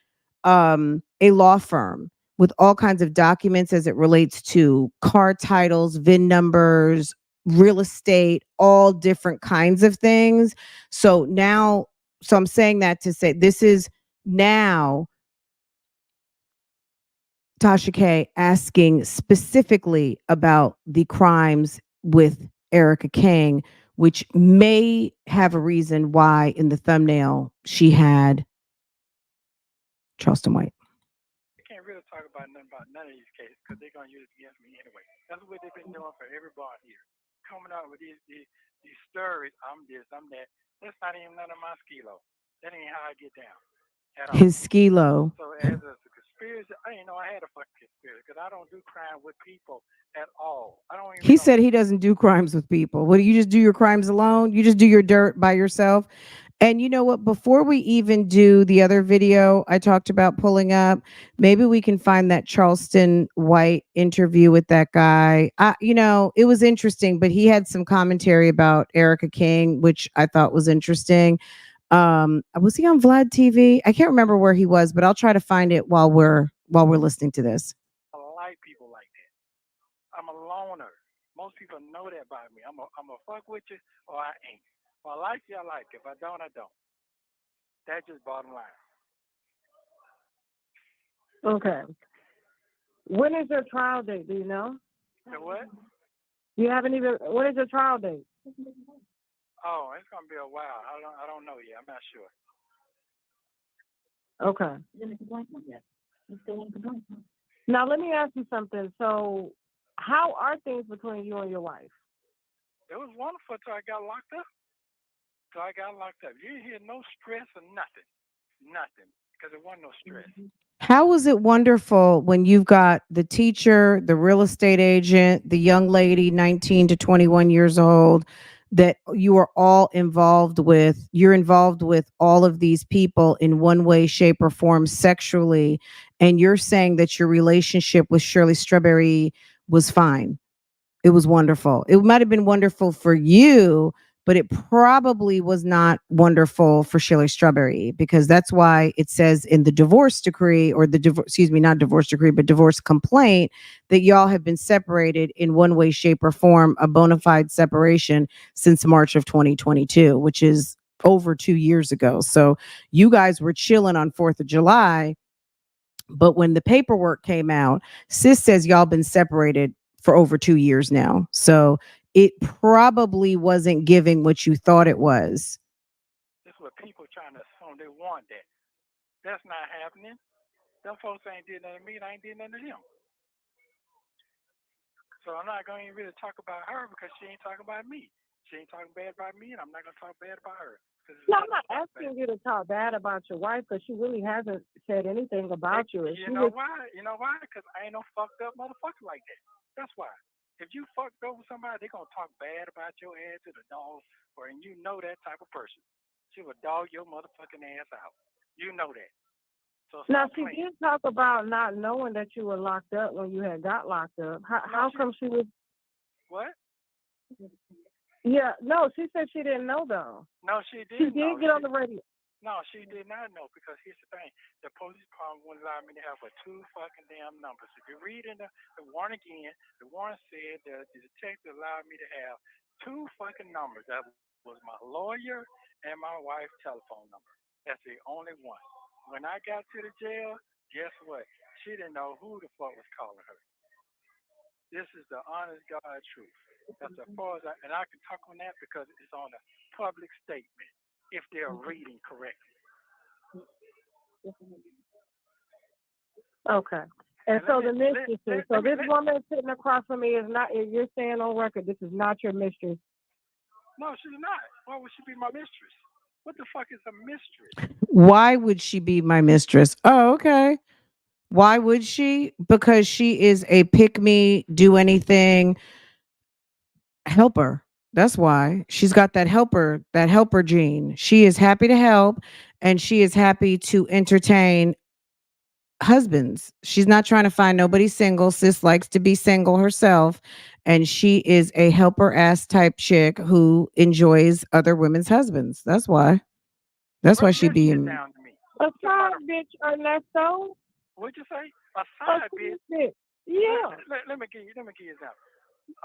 Speaker 1: a law firm with all kinds of documents as it relates to car titles, VIN numbers, real estate, all different kinds of things. So now, so I'm saying that to say this is now Tasha K asking specifically about the crimes with ERICKA King, which may have a reason why in the thumbnail she had Charleston White.
Speaker 4: I can't really talk about none of these cases because they're gonna use it against me anyway. That's what they've been doing for everybody here, coming out with these stories. I'm this, I'm that. That's not even none of my skilo. That ain't how I get down at all.
Speaker 1: His skilo.
Speaker 4: So as a conspiracy, I didn't know I had a fucking conspiracy because I don't do crime with people at all. I don't even.
Speaker 1: He
Speaker 4: know.
Speaker 1: said he doesn't do crimes with people. What do you just do your crimes alone? You just do your dirt by yourself. And you know what? Before we even do the other video I talked about pulling up, maybe we can find that Charleston White interview with that guy. It was interesting, but he had some commentary about ERICKA King, which I thought was interesting. Was he on Vlad TV? I can't remember where he was, but I'll try to find it while we're listening to this.
Speaker 4: I like people like that. I'm a loner. Most people know that about me. I'm a fuck with you or I ain't. If I like you, I like you. If I don't, I don't. That's just bottom line.
Speaker 5: Okay. When is your trial date? Do you know?
Speaker 4: The what?
Speaker 5: You haven't even. When is your trial date?
Speaker 4: Oh, it's gonna be a while. I don't know yet. I'm not sure.
Speaker 5: Okay. Now let me ask you something. So, how are things between you and your wife?
Speaker 4: It was wonderful till I got locked up. Till I got locked up. You didn't hear no stress or nothing. Nothing. Because there wasn't no stress.
Speaker 1: How was it wonderful when you've got the teacher, the real estate agent, the young lady, 19 to 21 years old, that you are all involved with? You're involved with all of these people in one way, shape, or form sexually. And you're saying that your relationship with Shirley Strawberry was fine. It was wonderful. It might have been wonderful for you, but it probably was not wonderful for Shirley Strawberry, because that's why it says in the divorce decree, or the divorce, excuse me, not divorce decree, but divorce complaint, that y'all have been separated in one way, shape, or form, a bona fide separation since March of 2022, which is over 2 years ago. So you guys were chilling on 4th of July, but when the paperwork came out, sis says y'all been separated for over 2 years now. So it probably wasn't giving what you thought it was.
Speaker 4: This is what people trying to assume they want that. That's not happening. Them folks ain't did nothing to me, and I ain't did nothing to them. So I'm not going to really talk about her because she ain't talking about me. She ain't talking bad about me, and I'm not going to talk bad about her.
Speaker 5: No, I'm not asking you to talk bad about your wife, because she really hasn't said anything about you.
Speaker 4: You know why? You know why? Because I ain't no fucked up motherfucker like that. That's why. If you fucked over somebody, they going to talk bad about your ass to the dog, and you know that type of person. She would dog your motherfucking ass out. You know that. So
Speaker 5: Now, she
Speaker 4: playing.
Speaker 5: did talk about not knowing that you were locked up when you had got locked up. How come she was?
Speaker 4: What?
Speaker 5: Yeah, no, she said she didn't know, though.
Speaker 4: No, she
Speaker 5: She
Speaker 4: did
Speaker 5: did
Speaker 4: know.
Speaker 5: get on the radio.
Speaker 4: No, she did not know, because here's the thing. The police department wouldn't allow me to have but two fucking damn numbers. If you read in the warrant again, the warrant said that the detective allowed me to have two fucking numbers. That was my lawyer and my wife's telephone number. That's the only one. When I got to the jail, guess what? She didn't know who the fuck was calling her. This is the honest God truth. That's as far as and I can talk on that because it's on a public statement if they're reading correctly.
Speaker 5: Okay. And so the mistress, so this woman sitting across from me is not, you're saying on record, this is not your mistress.
Speaker 4: No, she's not. Why would she be my mistress? What the fuck is a mistress?
Speaker 1: Why would she be my mistress? Oh, okay. Why would she? Because she is a pick me, do anything helper. That's why she's got that helper gene. She is happy to help, and she is happy to entertain husbands. She's not trying to find nobody single. Sis likes to be single herself, and she is a helper ass type chick who enjoys other women's husbands. That's why. That's why she be in.
Speaker 4: Down to me.
Speaker 5: A side bitch, Ernesto.
Speaker 4: What'd you say? A side bitch?
Speaker 5: Yeah.
Speaker 4: Let me give you an example.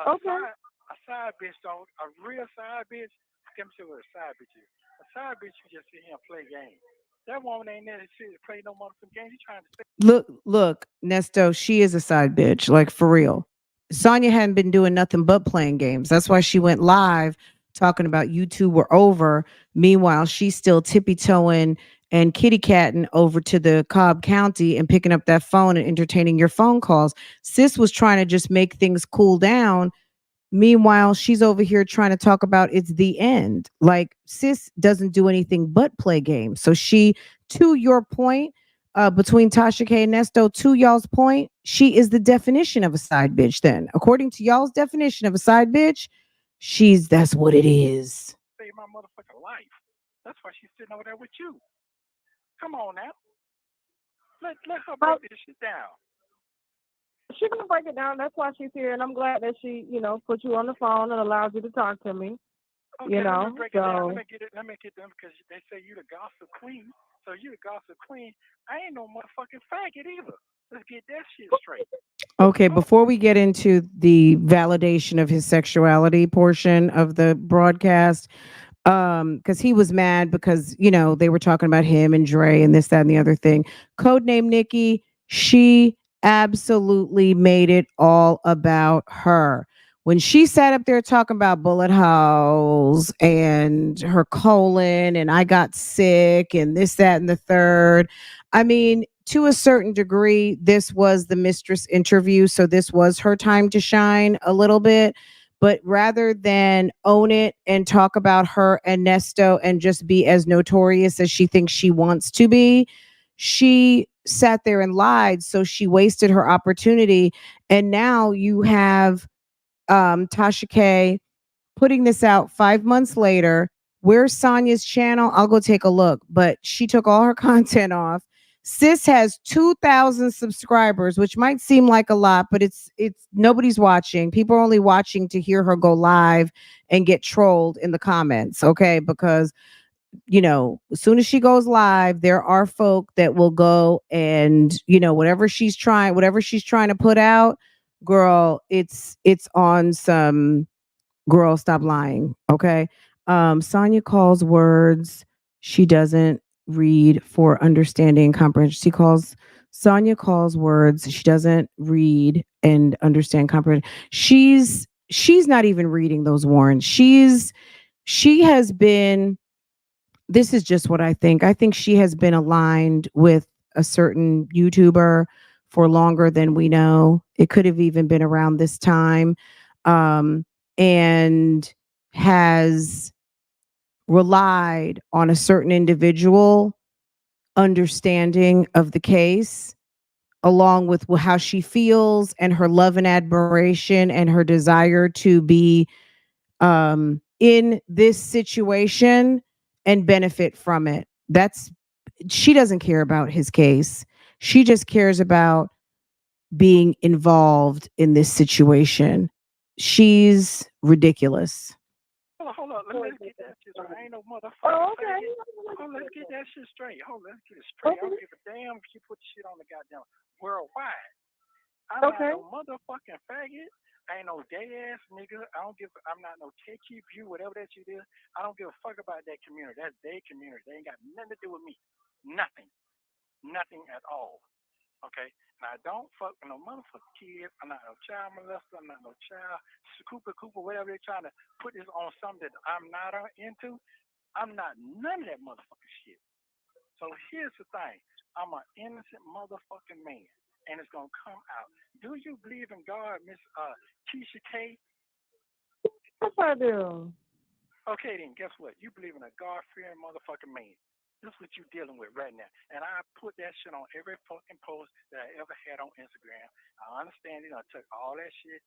Speaker 5: Okay.
Speaker 4: A side bitch don't. A real side bitch. Let me see what a side bitch is. A side bitch, you just sit here and play games. That woman ain't there to sit and play no motherfucking games. You trying to say?
Speaker 1: Look, Nesto, she is a side bitch, like for real. Sonya hadn't been doing nothing but playing games. That's why she went live talking about you two were over. Meanwhile, she's still tippy toeing and kitty catting over to the Cobb County and picking up that phone and entertaining your phone calls. Sis was trying to just make things cool down. Meanwhile, she's over here trying to talk about it's the end. Like, sis doesn't do anything but play games. So she, to your point, between TASHAK and NESTO, to y'all's point, she is the definition of a side bitch. Then, according to y'all's definition of a side bitch, that's what it is.
Speaker 4: Save my motherfucking life. That's why she's sitting over there with you. Come on now. Let her break this shit down.
Speaker 5: She's gonna break it down. That's why she's here, and I'm glad that she, put you on the phone and allows you to talk to me.
Speaker 4: Okay, let me break it down. Let me get them because they say you the gossip queen. So you the gossip queen. I ain't no motherfucking faggot either. Let's get that shit straight.
Speaker 1: Okay, before we get into the validation of his sexuality portion of the broadcast, Because he was mad because, they were talking about him and Dre and this, that, and the other thing. Codename Nikki, she absolutely made it all about her. When she sat up there talking about bullet holes and her colon and I got sick and this, that, and the third. I mean, to a certain degree, this was the Mistress interview. So this was her time to shine a little bit. But rather than own it and talk about her and Nesto and just be as notorious as she thinks she wants to be, she sat there and lied. So she wasted her opportunity. And now you have Tasha K putting this out 5 months later. Where's Sonya's channel? I'll go take a look. But she took all her content off. Sis has 2,000 subscribers, which might seem like a lot, but it's nobody's watching. People are only watching to hear her go live and get trolled in the comments, okay? Because as soon as she goes live, there are folk that will go and whatever she's trying to put out, girl, it's on some. Girl, stop lying. Okay. Sonia calls words she doesn't read for understanding and comprehension. Sonia calls words she doesn't read and understand comprehension. She's not even reading those warrants. She has been, this is just what I think. I think she has been aligned with a certain YouTuber for longer than we know. It could have even been around this time. And has relied on a certain individual understanding of the case, along with how she feels and her love and admiration and her desire to be in this situation and benefit from it. She doesn't care about his case. She just cares about being involved in this situation. She's ridiculous.
Speaker 4: Hold on. Let's get that shit straight. I ain't no motherfucker.
Speaker 5: Oh, okay.
Speaker 4: Hold, let's get that shit straight. Let's get it straight. I
Speaker 5: Okay.
Speaker 4: don't give a damn if you put shit on the goddamn worldwide. I'm not
Speaker 5: Okay.
Speaker 4: no motherfucking faggot. I ain't no gay ass nigga. I'm not no KQ view, whatever that shit is. I don't give a fuck about that community. That's their community. They ain't got nothing to do with me. Nothing. Nothing at all. Okay? And I don't fuck with no motherfucking kids. I'm not no child molester. I'm not no child Cooper, whatever they're trying to put this on something that I'm not into. I'm not none of that motherfucking shit. So here's the thing. I'm an innocent motherfucking man. And it's gonna come out. Do you believe in God, Miss Keisha K?
Speaker 5: Yes, I do.
Speaker 4: Okay then, guess what? You believe in a God fearing motherfucking man. This is what you dealing with right now. And I put that shit on every fucking post that I ever had on Instagram. I understand it. I took all that shit,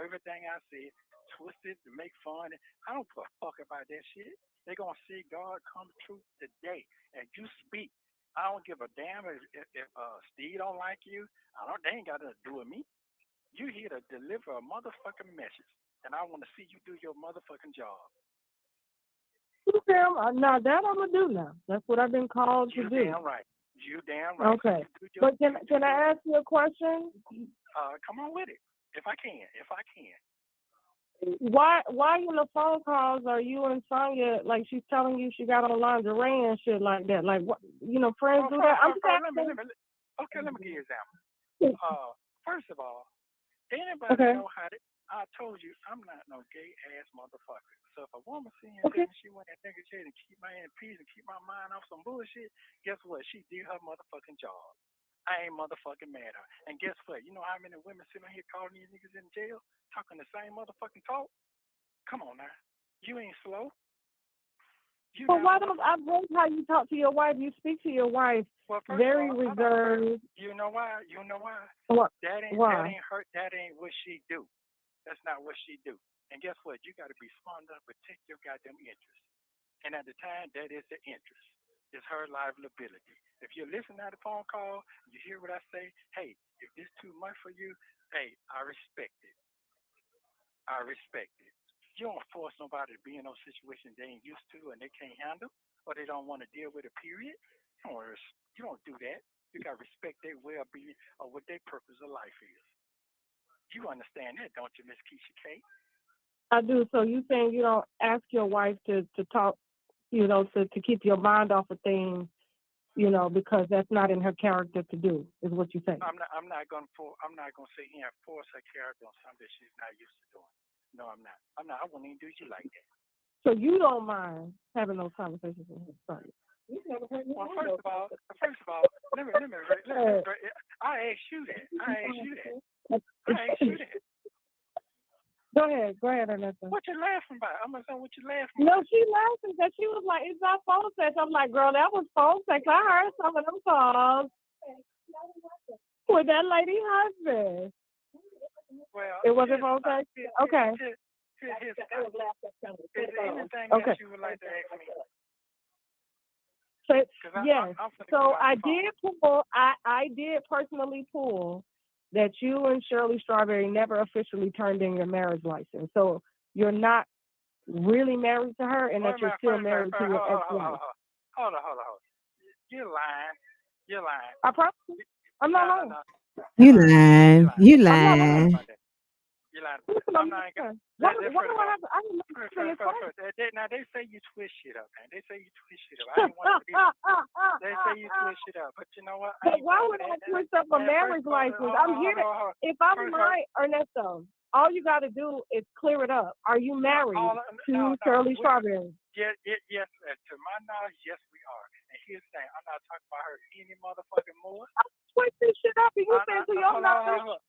Speaker 4: everything I said, twisted to make fun. I don't give a fuck about that shit. They're gonna see God come true today. And you speak. I don't give a damn if Steve don't like you. They ain't got nothing to do with me. You here to deliver a motherfucking message. And I want to see you do your motherfucking job.
Speaker 5: Now that I'm gonna do now. That's what I've been called to
Speaker 4: You
Speaker 5: do.
Speaker 4: damn right. You damn right.
Speaker 5: Okay.
Speaker 4: So
Speaker 5: But can I ask you a question?
Speaker 4: come on with it. If I can.
Speaker 5: Why in the phone calls are you and Sonya like she's telling you she got on lingerie and shit like that? Like what friends do that? I'm just asking.
Speaker 4: Let me give you an example. First of all, anybody
Speaker 5: Okay.
Speaker 4: know how to? I told you I'm not no gay ass motherfucker. So if a woman seeing
Speaker 5: Okay.
Speaker 4: me, she want that nigga shit and keep my in peace and keep my mind off some bullshit. Guess what? She did her motherfucking job. I ain't motherfucking mad at her. And guess what? You know how many women sitting here calling these niggas in jail, talking the same motherfucking talk? Come on now. You ain't slow. You
Speaker 5: Well,
Speaker 4: not
Speaker 5: why don't I rate how you talk to your wife? You speak to your wife
Speaker 4: well, first
Speaker 5: very
Speaker 4: of all,
Speaker 5: reserved.
Speaker 4: you know why?
Speaker 5: What?
Speaker 4: That ain't
Speaker 5: Why?
Speaker 4: her. That ain't what she do. That's not what she do. And guess what? You got to be smart enough to protect your goddamn interest. And at the time, that is the interest. It's her liability. If you listen to the phone call, you hear what I say. Hey, if this too much for you, hey, I respect it. I respect it. You don't force nobody to be in those situations they ain't used to and they can't handle, or they don't want to deal with a period. You don't do that. You got to respect their well-being or what their purpose of life is. You understand that, don't you, Miss Keisha K?
Speaker 5: I do. So you saying you don't ask your wife to talk, to keep your mind off of things, because that's not in her character to do, is what you say.
Speaker 4: I'm not gonna sit here and force her character on something she's not used to doing. No, I'm not. I wouldn't even do you like that.
Speaker 5: So you don't mind having those conversations with her. Sorry.
Speaker 4: Well, first of all, I asked you that. I asked you that.
Speaker 5: Go ahead, Ernesto.
Speaker 4: What you laughing about? I'm gonna say what you laughing
Speaker 5: No,
Speaker 4: about.
Speaker 5: she laughing because she was like, "It's not phone sex." I'm like, "Girl, that was phone sex. I heard some of them calls with that lady husband.
Speaker 4: Well,
Speaker 5: It wasn't phone sex. Okay.
Speaker 4: Here's the thing. Is there anything
Speaker 5: Okay.
Speaker 4: else you would like to ask me?
Speaker 5: So,
Speaker 4: 'Cause
Speaker 5: yes.
Speaker 4: I'm finna
Speaker 5: So
Speaker 4: get off
Speaker 5: I
Speaker 4: the phone.
Speaker 5: did pull. I did personally pull that you and Shirley Strawberry never officially turned in your marriage license. So you're not really married to her, and
Speaker 4: Wait
Speaker 5: that
Speaker 4: a
Speaker 5: you're
Speaker 4: minute,
Speaker 5: still
Speaker 4: wait a minute,
Speaker 5: married to your ex-wife.
Speaker 4: Hold on. You're lying. You're lying.
Speaker 5: I promise you, I'm not lying.
Speaker 4: No.
Speaker 1: You
Speaker 4: You're
Speaker 1: lying.
Speaker 4: lying.
Speaker 1: You
Speaker 5: I'm not lying.
Speaker 1: lying.
Speaker 4: About that. You're lying.
Speaker 5: Listen,
Speaker 4: I'm
Speaker 5: I'm
Speaker 4: not
Speaker 5: not
Speaker 4: gonna.
Speaker 5: lying. Why do I have to? I didn't know this
Speaker 4: First. Now they say you twist shit up, man. They say you twist shit up. I ain't want to believe it. They say you twist shit up, but you know what?
Speaker 5: But why would I twist up a marriage license? I'm here to, if I'm right, Ernesto, all you got to do is clear it up. Are you married to Shirley Strawberry?
Speaker 4: Yes. To my knowledge, yes, we are. And here's the thing: I'm not talking about her any motherfucking more.
Speaker 5: I'm twisting shit up, and you saying to your knowledge.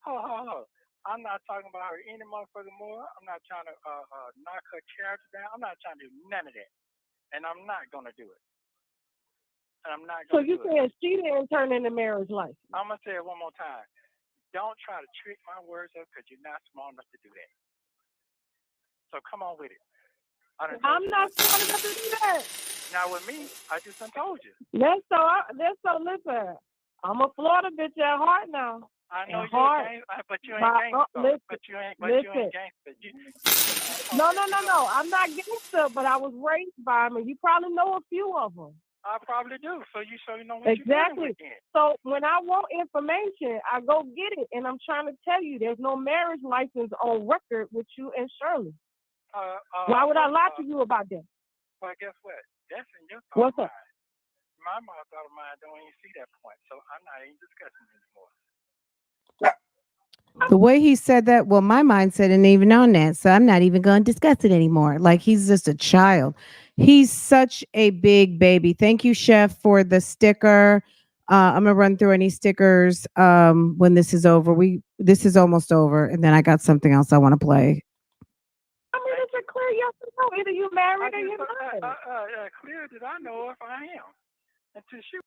Speaker 4: Hold on. I'm not talking about her any motherfucking more. I'm not trying to knock her character down. I'm not trying to do none of that, and I'm not gonna do it. And I'm not
Speaker 5: So
Speaker 4: gonna.
Speaker 5: you saying she didn't turn in the marriage license?
Speaker 4: I'm gonna say it one more time. Don't try to trick my words up because you're not smart enough to do that. So come on with it.
Speaker 5: I'm not smart enough to do that.
Speaker 4: Now with me, I just done told you.
Speaker 5: Listen. I'm a Florida bitch at heart now.
Speaker 4: I know you're
Speaker 5: heart,
Speaker 4: a gangster, but you ain't gangster. But you ain't gangster.
Speaker 5: No. I'm not gangster, but I was raised by them, and you probably know a few of them.
Speaker 4: I probably do. So you know what
Speaker 5: exactly.
Speaker 4: you're doing with it.
Speaker 5: So when I want information, I go get it, and I'm trying to tell you, there's no marriage license on record with you and Shirley. Why would I lie to you about that?
Speaker 4: Well, guess what? That's in your
Speaker 5: thought.
Speaker 4: What's up? My thought of mine don't even see that point, so I'm not even discussing it anymore.
Speaker 1: The way he said that, well, my mindset isn't even on that. So I'm not even going to discuss it anymore. Like he's just a child. He's such a big baby. Thank you, Chef, for the sticker. I'm gonna run through any stickers when this is over. This is almost over, and then I got something else I want to play.
Speaker 5: I mean, it's a clear yes or no. Either you married or you're not.
Speaker 4: Clear that I know if I am. Until she.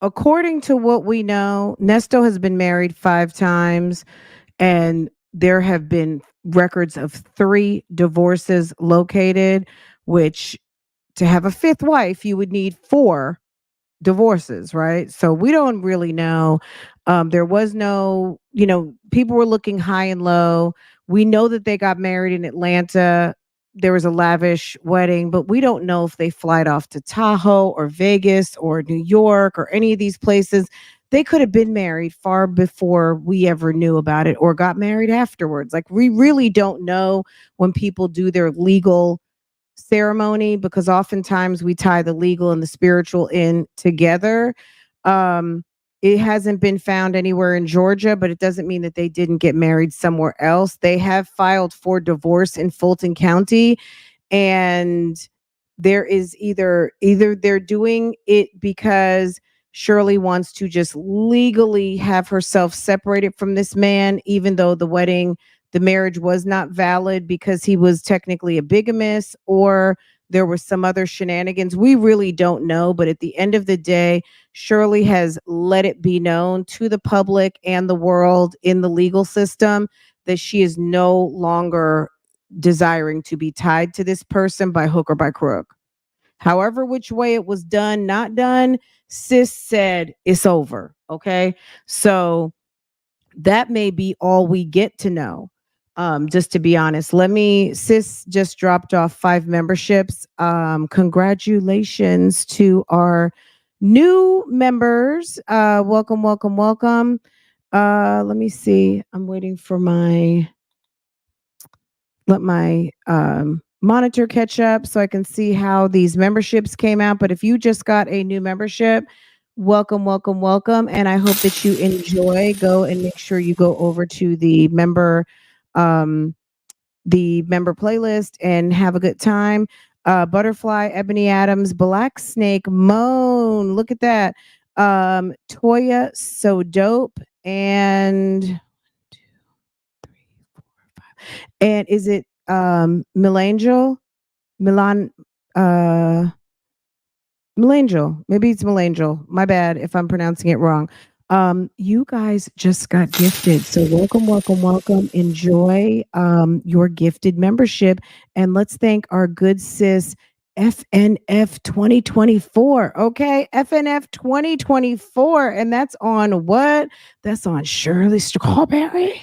Speaker 1: According to what we know, Nesto has been married 5 times, and there have been records of 3 divorces located, which to have a 5th wife, you would need 4 divorces, right? So we don't really know. There was no, people were looking high and low. We know that they got married in Atlanta. There was a lavish wedding, but we don't know if they flight off to Tahoe or Vegas or New York or any of these places. They could have been married far before we ever knew about it or got married afterwards. Like we really don't know when people do their legal ceremony because oftentimes we tie the legal and the spiritual in together. It hasn't been found anywhere in Georgia, but it doesn't mean that they didn't get married somewhere else. They have filed for divorce in Fulton County, and there is either they're doing it because Shirley wants to just legally have herself separated from this man, even though the marriage was not valid because he was technically a bigamist, or there was some other shenanigans. We really don't know. But at the end of the day, Shirley has let it be known to the public and the world in the legal system that she is no longer desiring to be tied to this person by hook or by crook. However, which way it was done, not done, sis said it's over. Okay. So that may be all we get to know. Just to be honest, sis just dropped off 5 memberships. Congratulations to our new members. Welcome. Let me see. I'm waiting for my let my monitor catch up so I can see how these memberships came out. But if you just got a new membership, welcome, welcome, welcome. And I hope that you enjoy. Go and make sure you go over to um, the member playlist and have a good time. Butterfly, Ebony Adams, Black Snake, Moan. Look at that. Toya, So Dope, and is it Melangel? Milan uh Melangel. Maybe it's Melangel. My bad if I'm pronouncing it wrong. You guys just got gifted. So welcome, welcome, welcome. Enjoy your gifted membership. And let's thank our good sis FNF 2024. Okay. FNF 2024. And that's on what? That's on Shirley Strawberry.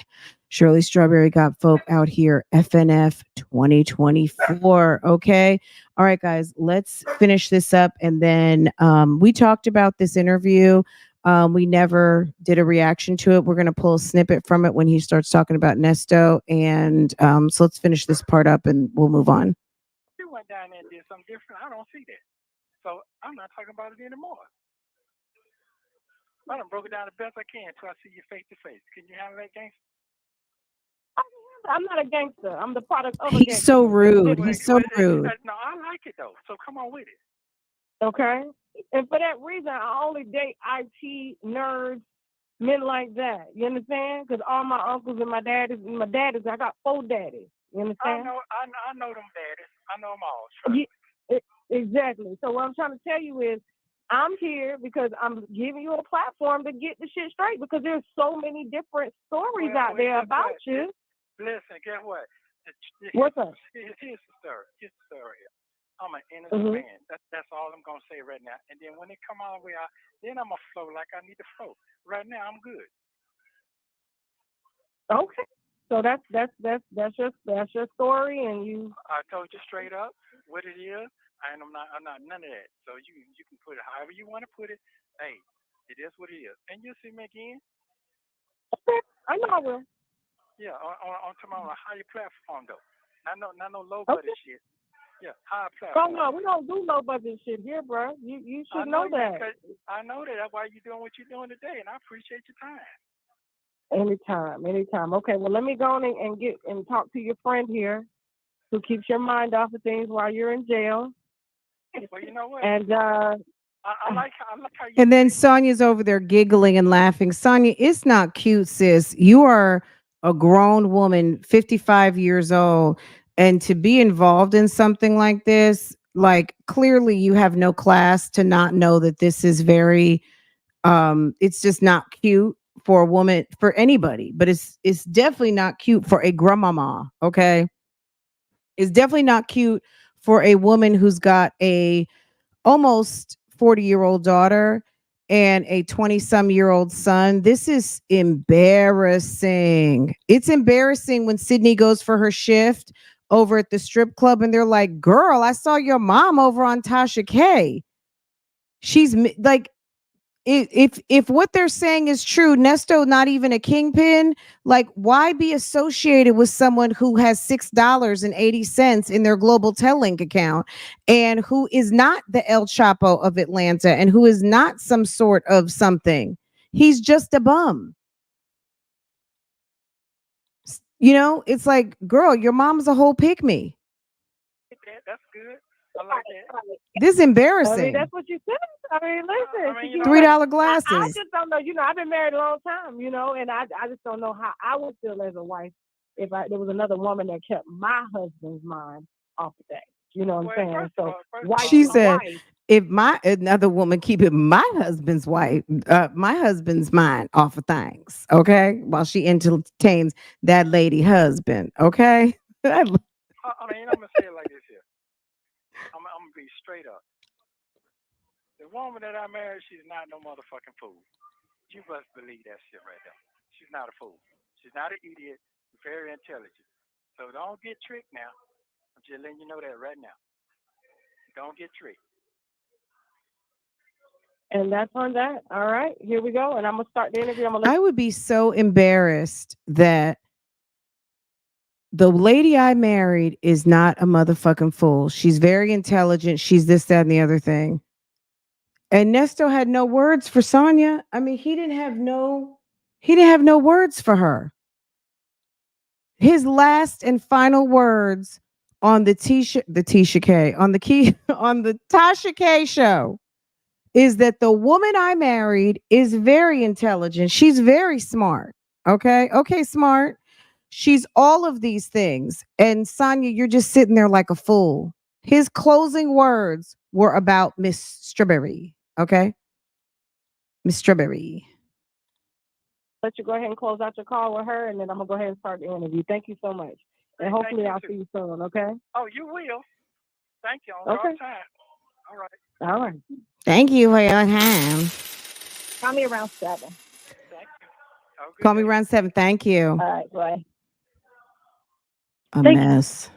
Speaker 1: Shirley Strawberry got folk out here. FNF 2024. Okay. All right, guys, let's finish this up. And then we talked about this interview. We never did a reaction to it. We're going to pull a snippet from it when he starts talking about Nesto. And so let's finish this part up and we'll move on.
Speaker 4: You went down there and did something different. I don't see that. So I'm not talking about it anymore. I done broke it down the best I can until I see you face to face. Can you handle that, gangster?
Speaker 5: I'm not a gangster. I'm the product of a
Speaker 1: He's
Speaker 5: gangster.
Speaker 1: so rude. He's so rude.
Speaker 4: No, I like it though. So come on with it.
Speaker 5: Okay. And for that reason, I only date IT nerds, men like that. You understand? Because all my uncles and my dad is, I got 4 daddies. You understand?
Speaker 4: I know them daddies. I know them all. Trust me.
Speaker 5: Exactly. So what I'm trying to tell you is, I'm here because I'm giving you a platform to get the shit straight because there's so many different stories out there about you.
Speaker 4: Listen, guess what?
Speaker 5: What's up?
Speaker 4: Here's the story. Here's the story. I'm an innocent man. That's all I'm gonna say right now. And then when it come all the way out, then I'm gonna flow like I need to flow. Right now, I'm good.
Speaker 5: Okay. So that's your story, and you.
Speaker 4: I told you straight up what it is. I'm not none of that. So you can put it however you want to put it. Hey, it is what it is. And you'll see me again.
Speaker 5: Okay. I know I will.
Speaker 4: Yeah, on tomorrow on a higher platform though. Not no low budget shit. Yeah, higher platform.
Speaker 5: Oh no, we don't do low budget shit here, bro. You should know that.
Speaker 4: I know that. That's why you're doing what you're doing today, and I appreciate your time.
Speaker 5: Anytime. Okay, well let me go on and get and talk to your friend here, who keeps your mind off of things while you're in jail.
Speaker 4: Well, you know what?
Speaker 5: And
Speaker 4: I like how you.
Speaker 1: And then Sonia's over there giggling and laughing. Sonia, it's not cute, sis. You are a grown woman, 55 years old, and to be involved in something like this, like clearly you have no class to not know that this is very it's just not cute for a woman, for anybody, but it's definitely not cute for a grandmama, okay? It's definitely not cute for a woman who's got a almost 40-year-old daughter and a 20-some-year-old son. This is embarrassing. It's embarrassing when Sydney goes for her shift over at the strip club and they're like, girl, I saw your mom over on TASHAK. She's like, if what they're saying is true, Nesto not even a kingpin, like why be associated with someone who has $6.80 in their global Telink account and who is not the El Chapo of Atlanta and who is not some sort of something? He's just a bum. You know, it's like, girl, your mom's a whole pygmy.
Speaker 4: That's good. I like that.
Speaker 1: This is embarrassing.
Speaker 5: I mean, that's what you said. I mean, listen,
Speaker 1: $3 glasses.
Speaker 5: I just don't know. You know, I've been married a long time. You know, and I just don't know how I would feel as a wife if there was another woman that kept my husband's mind off of that. You know what I'm saying? So
Speaker 1: she said, if another woman keeping my husband's mind off of things, okay, while she entertains that lady husband, okay.
Speaker 4: I mean, I'm gonna say it like this here. I'm gonna be straight up. The woman that I married, she's not no motherfucking fool. You must believe that shit right there. She's not a fool. She's not an idiot. Very intelligent. So don't get tricked now. I'm just letting you know that right now. Don't get tricked.
Speaker 5: And that's on that. All right, here we go. And I'm gonna start the interview.
Speaker 1: I would be so embarrassed that The lady I married is not a motherfucking fool. She's very intelligent. She's this, that, and the other thing. And Nesto had no words for Sonia. I mean, he didn't have no words for her. His last and final words on the Tisha K on the key on the Tasha K show is that the woman I married is very intelligent. She's very smart. Okay. Okay, smart. She's all of these things. And Sonia, you're just sitting there like a fool. His closing words were about Miss Strawberry. Okay. Miss Strawberry.
Speaker 5: Let you go ahead and close out your call with her, and then I'm gonna go ahead and start the interview. Thank you so much, and hopefully I'll see you soon. Okay.
Speaker 4: Oh, you will. Thank you. On
Speaker 5: Okay.
Speaker 4: time. All right.
Speaker 5: All right.
Speaker 1: Thank you for your time.
Speaker 5: Call me around 7.
Speaker 4: Thank you. Have a good
Speaker 1: Call me
Speaker 4: day.
Speaker 1: around 7. Thank you.
Speaker 5: All right. Bye.
Speaker 1: A
Speaker 5: Thank you.
Speaker 1: mess.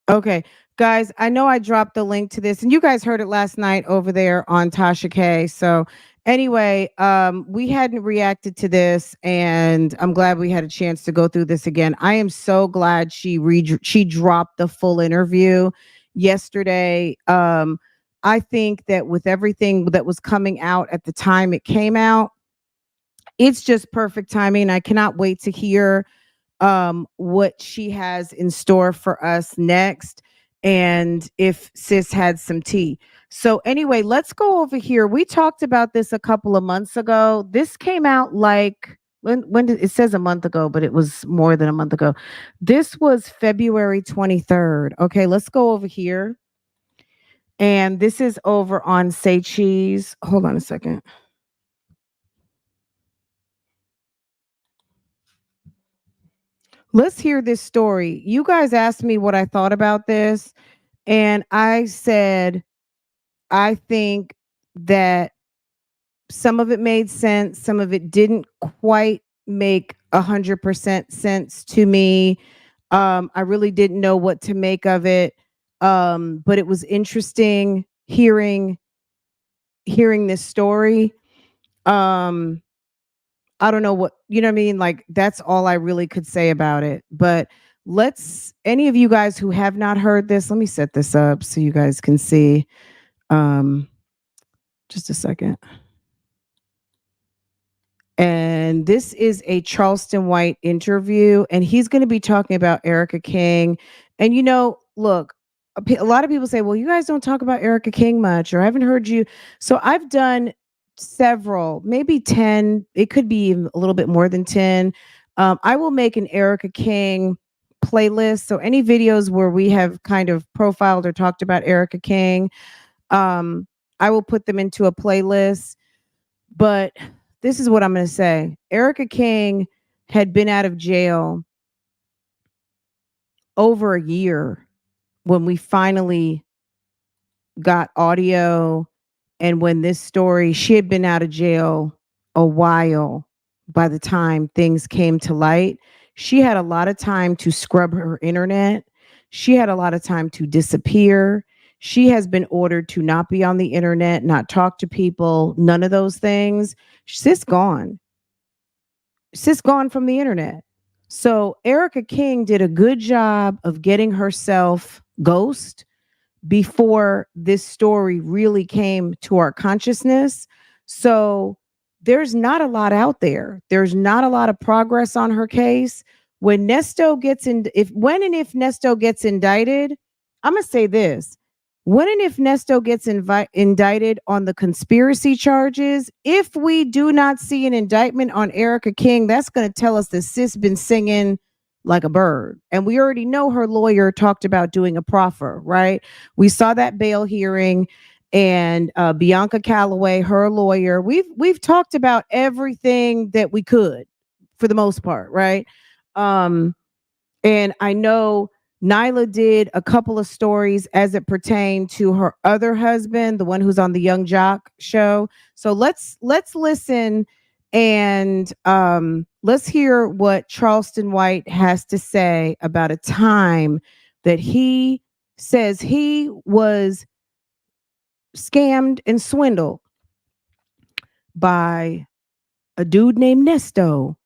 Speaker 1: Okay, guys, I know I dropped the link to this, and you guys heard it last night over there on Tasha K. So anyway, we hadn't reacted to this, and I'm glad we had a chance to go through this again. I am so glad she dropped the full interview yesterday. I think that with everything that was coming out at the time it came out, it's just perfect timing. I cannot wait to hear what she has in store for us next, and if sis had some tea. So anyway, let's go over here. We talked about this a couple of months ago. This came out like when did it says a month ago, but it was more than a month ago. This was February 23rd. Okay, let's go over here. And this is over on Say Cheese. Hold on a second. Let's hear this story. You guys asked me what I thought about this, and I said, I think that some of it made sense, some of it didn't quite make 100% sense to me. I really didn't know what to make of it. But it was interesting hearing this story. I don't know what, you know what I mean? Like, that's all I really could say about it. But any of you guys who have not heard this, let me set this up so you guys can see. Um, just a second. And this is a Charleston White interview, and he's going to be talking about ERICKA King. And look, a lot of people say, well, you guys don't talk about ERICKA King much, or I haven't heard you. So I've done several, maybe 10. It could be even a little bit more than 10. I will make an ERICKA King playlist. So any videos where we have kind of profiled or talked about ERICKA King, I will put them into a playlist. But this is what I'm going to say. ERICKA King had been out of jail over a year when we finally got audio, and when this story, she had been out of jail a while by the time things came to light. She had a lot of time to scrub her internet. She had a lot of time to disappear. She has been ordered to not be on the internet, not talk to people, none of those things. Sis gone. Sis gone from the internet. So ERICKA King did a good job of getting herself ghost before this story really came to our consciousness. So there's not a lot out there. There's not a lot of progress on her case. When Nesto gets in, when and if Nesto gets indicted, I'm gonna say this. When and if Nesto gets indicted on the conspiracy charges, if we do not see an indictment on ERICKA King, that's going to tell us that sis been singing like a bird. And we already know her lawyer talked about doing a proffer, right? We saw that bail hearing, and Bianca Calloway, her lawyer. We've talked about everything that we could for the most part, right? And I know Nyla did a couple of stories as it pertained to her other husband, the one who's on the Young Jock show. So let's listen, and let's hear what Charleston White has to say about a time that he says he was scammed and swindled by a dude named Nesto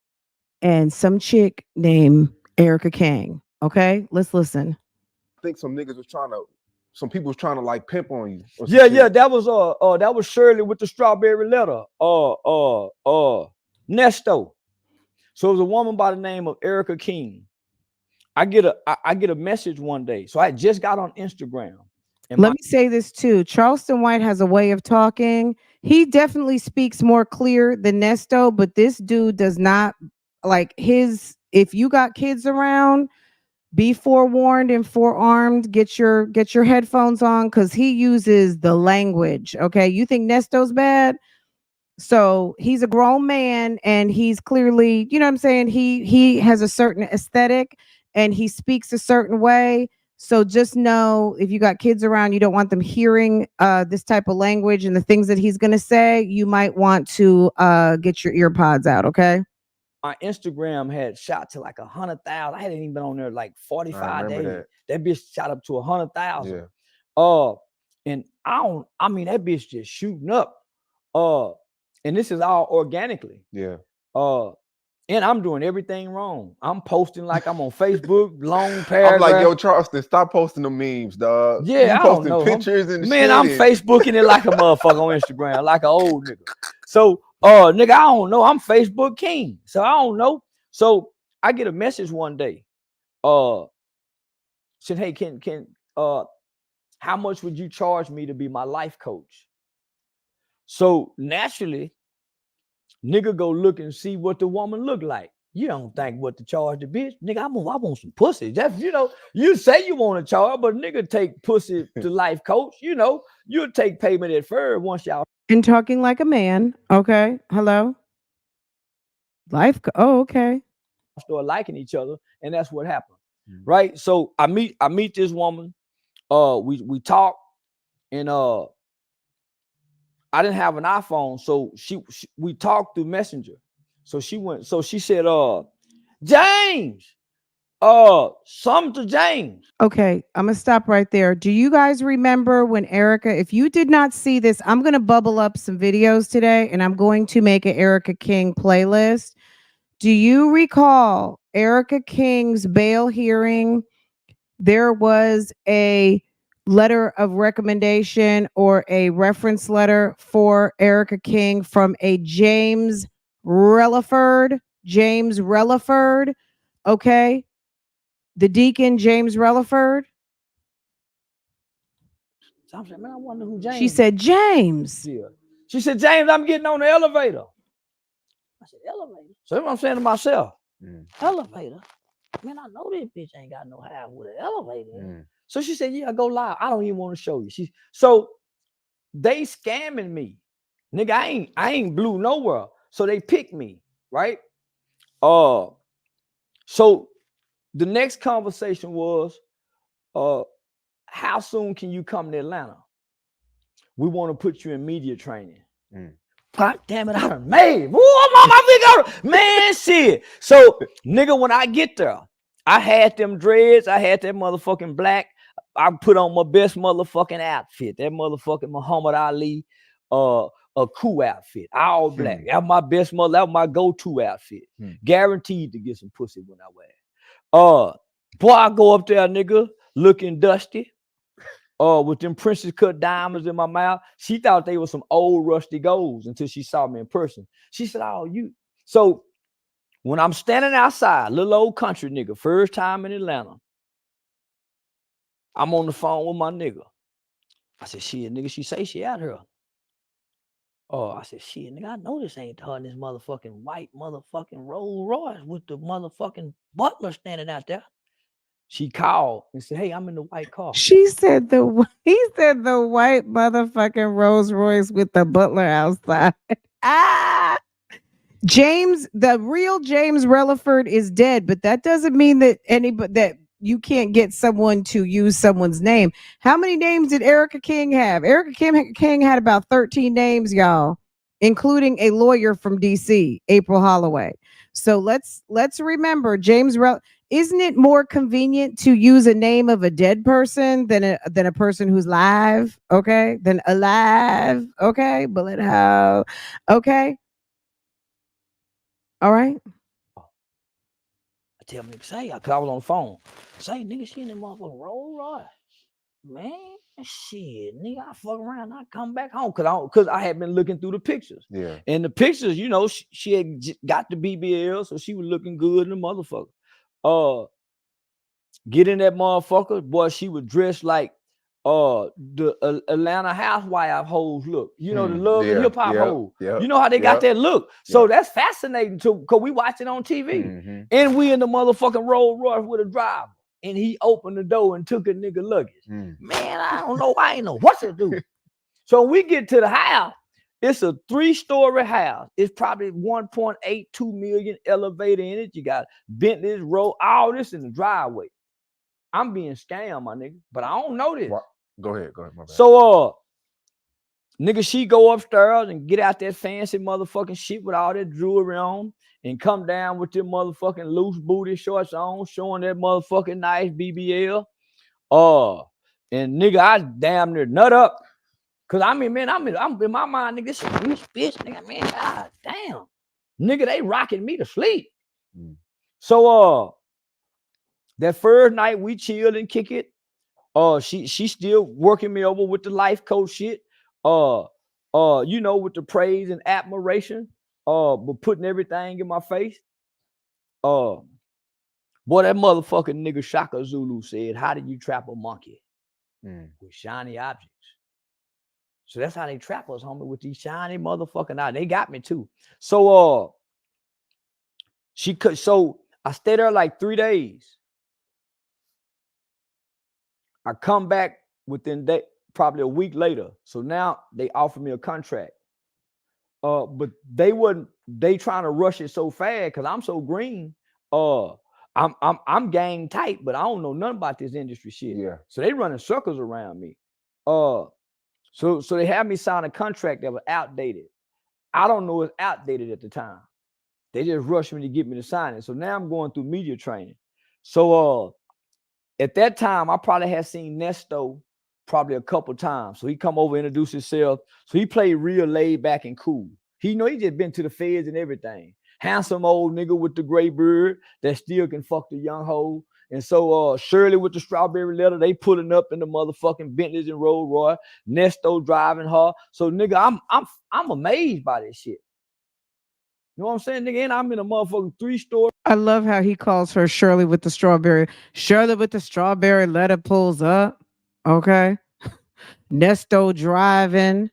Speaker 1: and some chick named Erica Kang. Okay, let's listen.
Speaker 6: I think some niggas was some people was trying to like pimp on you.
Speaker 7: Yeah, that was Shirley with the strawberry letter. Nesto. So it was a woman by the name of Ericka King. I get a message one day. So I just got on Instagram.
Speaker 1: Let me say this too. Charleston White has a way of talking. He definitely speaks more clear than Nesto, but this dude does not like his. If you got kids around, be forewarned and forearmed. Get your headphones on because he uses the language. Okay, you think Nesto's bad? So he's a grown man and he's clearly, you know what I'm saying? He has a certain aesthetic and he speaks a certain way. So just know if you got kids around, you don't want them hearing this type of language and the things that he's gonna say, you might want to get your ear pods out, okay?
Speaker 7: My Instagram had shot to like 100,000. I hadn't even been on there like 45 days. That bitch shot up to 100,000.
Speaker 6: Yeah.
Speaker 7: And I mean that bitch just shooting up. And this is all organically.
Speaker 6: Yeah.
Speaker 7: And I'm doing everything wrong. I'm posting like I'm on Facebook, long paragraph.
Speaker 6: I'm like, yo, Charleston, stop posting the memes, dog.
Speaker 7: Yeah,
Speaker 6: you posting pictures and
Speaker 7: man,
Speaker 6: shit.
Speaker 7: I'm Facebooking it like a motherfucker on Instagram, like an old nigga. So, nigga, I don't know. I'm Facebook king. So I don't know. So I get a message one day. Said, hey, how much would you charge me to be my life coach? So naturally, nigga go look and see what the woman look like. You don't think what to charge the bitch. Nigga, I want some pussy. That's, you say you want to charge, but nigga take pussy to life coach. You'll take payment at first once y'all.
Speaker 1: And talking like a man. Okay. Hello. Oh, okay.
Speaker 7: Start liking each other. And that's what happened. Mm-hmm. Right. So I meet this woman. We talk and I didn't have an iPhone, so we talked through Messenger. So she said, James, something to James.
Speaker 1: Okay, I'm gonna stop right there. Do you guys remember when Ericka, if you did not see this, I'm gonna bubble up some videos today and I'm going to make an Ericka King playlist. Do you recall Ericka King's bail hearing? There was a letter of recommendation or a reference letter for Ericka King from a James Relaford. Okay. The deacon, James Relaford.
Speaker 7: So I said, man, I wonder who James.
Speaker 1: She said, James.
Speaker 7: Yeah. She said, James, I'm getting on the elevator. I said, elevator? So that's what I'm saying to myself. Elevator? Man, I know this bitch ain't got no house with an elevator. So she said, yeah, go live. I don't even want to show you. So they scamming me. Nigga, I ain't blue nowhere. So they picked me, right? So the next conversation was, how soon can you come to Atlanta? We want to put you in media training. God damn it, I done made. Woo, I'm on my big man, shit. So, nigga, when I get there, I had them dreads. I had that motherfucking black. I put on my best motherfucking outfit. That motherfucking Muhammad Ali, a cool outfit, all black. That was my best that was my go-to outfit. Guaranteed to get some pussy when I wear it. Boy, I go up there, nigga, looking dusty. With them princess cut diamonds in my mouth. She thought they were some old rusty golds until she saw me in person. She said, oh, you. So when I'm standing outside, little old country nigga, first time in Atlanta, I'm on the phone with my nigga. I said, shit, nigga, she say she out here. I said, shit, nigga, I know this ain't her in this motherfucking white motherfucking Rolls Royce with the motherfucking butler standing out there. She called and said, hey, I'm in the white car.
Speaker 1: He said the white motherfucking Rolls Royce with the butler outside. James, the real James Relaford is dead, but that doesn't mean that that you can't get someone to use someone's name. How many names did Ericka King have? Ericka King had about 13 names, y'all, including a lawyer from DC, April Holloway. So let's remember James isn't it more convenient to use a name of a dead person than a person who's live? Okay, than alive. Okay, bullet hole. Okay, all right.
Speaker 7: tell me, say, because I was on the phone. Say, nigga, she in the motherfucking Rolls Royce. Man, shit, nigga, I fuck around, I come back home. Cause I had been looking through the pictures.
Speaker 6: Yeah.
Speaker 7: And the pictures, you know, she had got the BBL, so she was looking good in the motherfucker. Get in that motherfucker, boy, she was dressed like the Atlanta housewife hoes look. You know, the love and hip hop hoes. You know how they got that look. So that's fascinating too, because we watch it on TV. And we in the motherfucking Rolls Royce with a driver. And he opened the door and took a nigga luggage. Man, I don't know. I ain't know what to do. So when we get to the house, it's a 3-story house. It's probably 1.82 million elevator in it. You got Bentley's, road, all this in the driveway. I'm being scammed, my nigga, but I don't know this.
Speaker 6: What? Go ahead, my bad.
Speaker 7: So, nigga, she go upstairs and get out that fancy motherfucking shit with all that jewelry on and come down with them motherfucking loose booty shorts on, showing that motherfucking nice BBL. And nigga, I damn near nut up. Cause I mean, man, I'm in my mind, nigga, this is rich bitch, nigga, man, god damn. Nigga, they rocking me to sleep. So, that first night we chilled and kick it. She still working me over with the life coach shit. You know, with the praise and admiration. But putting everything in my face. Boy, that motherfucking nigga Shaka Zulu said, how did you trap a monkey? With shiny objects. So that's how they trap us, homie, with these shiny motherfucking eyes. They got me too. So I stayed there like 3 days. I come back within probably a week later. So now they offered me a contract. But they trying to rush it so fast because I'm so green. I'm gang tight, but I don't know nothing about this industry shit.
Speaker 6: Yeah.
Speaker 7: So they running circles around me. So they had me sign a contract that was outdated. I don't know it's outdated at the time. They just rushed me to get me to sign it. So now I'm going through media training. So at that time, I probably had seen NESTO probably a couple times. So he come over, introduce himself. So he played real laid back and cool. He just been to the feds and everything. Handsome old nigga with the gray beard that still can fuck the young hoe. And so Shirley with the strawberry letter, they pulling up in the motherfucking Bentleys and Rolls Royce. NESTO driving her. So nigga, I'm amazed by this shit. You know what I'm saying, nigga? And I'm in a motherfucking 3-story.
Speaker 1: I love how he calls her Shirley with the strawberry. Shirley with the strawberry letter pulls up. Okay. Nesto driving.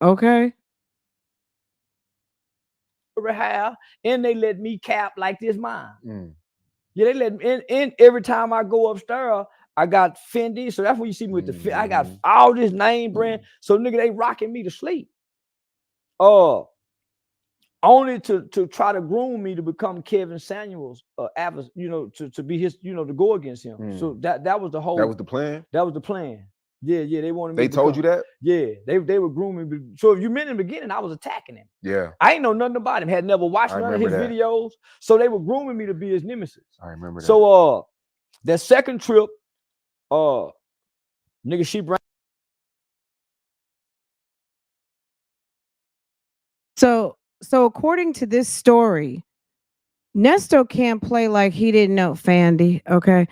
Speaker 1: Okay.
Speaker 7: House, and they let me cap like this mine. Yeah, they let me in every time I go upstairs. I got Fendi, so that's when you see me with the I got all this name brand. So nigga, they rocking me to sleep. Only to try to groom me to become Kevin Samuels, you know, to be his, you know, to go against him. So that was the whole.
Speaker 6: That was the plan.
Speaker 7: That was the plan. Yeah, they wanted me.
Speaker 6: They told you that?
Speaker 7: Yeah, they were grooming me. So if you meant in the beginning, I was attacking him.
Speaker 6: Yeah.
Speaker 7: I ain't know nothing about him. Had never watched none of his videos. So they were grooming me to be his nemesis.
Speaker 6: I remember that.
Speaker 7: So that second trip, nigga, she brought.
Speaker 1: So according to this story, Nesto can't play like he didn't know Fandy. Okay.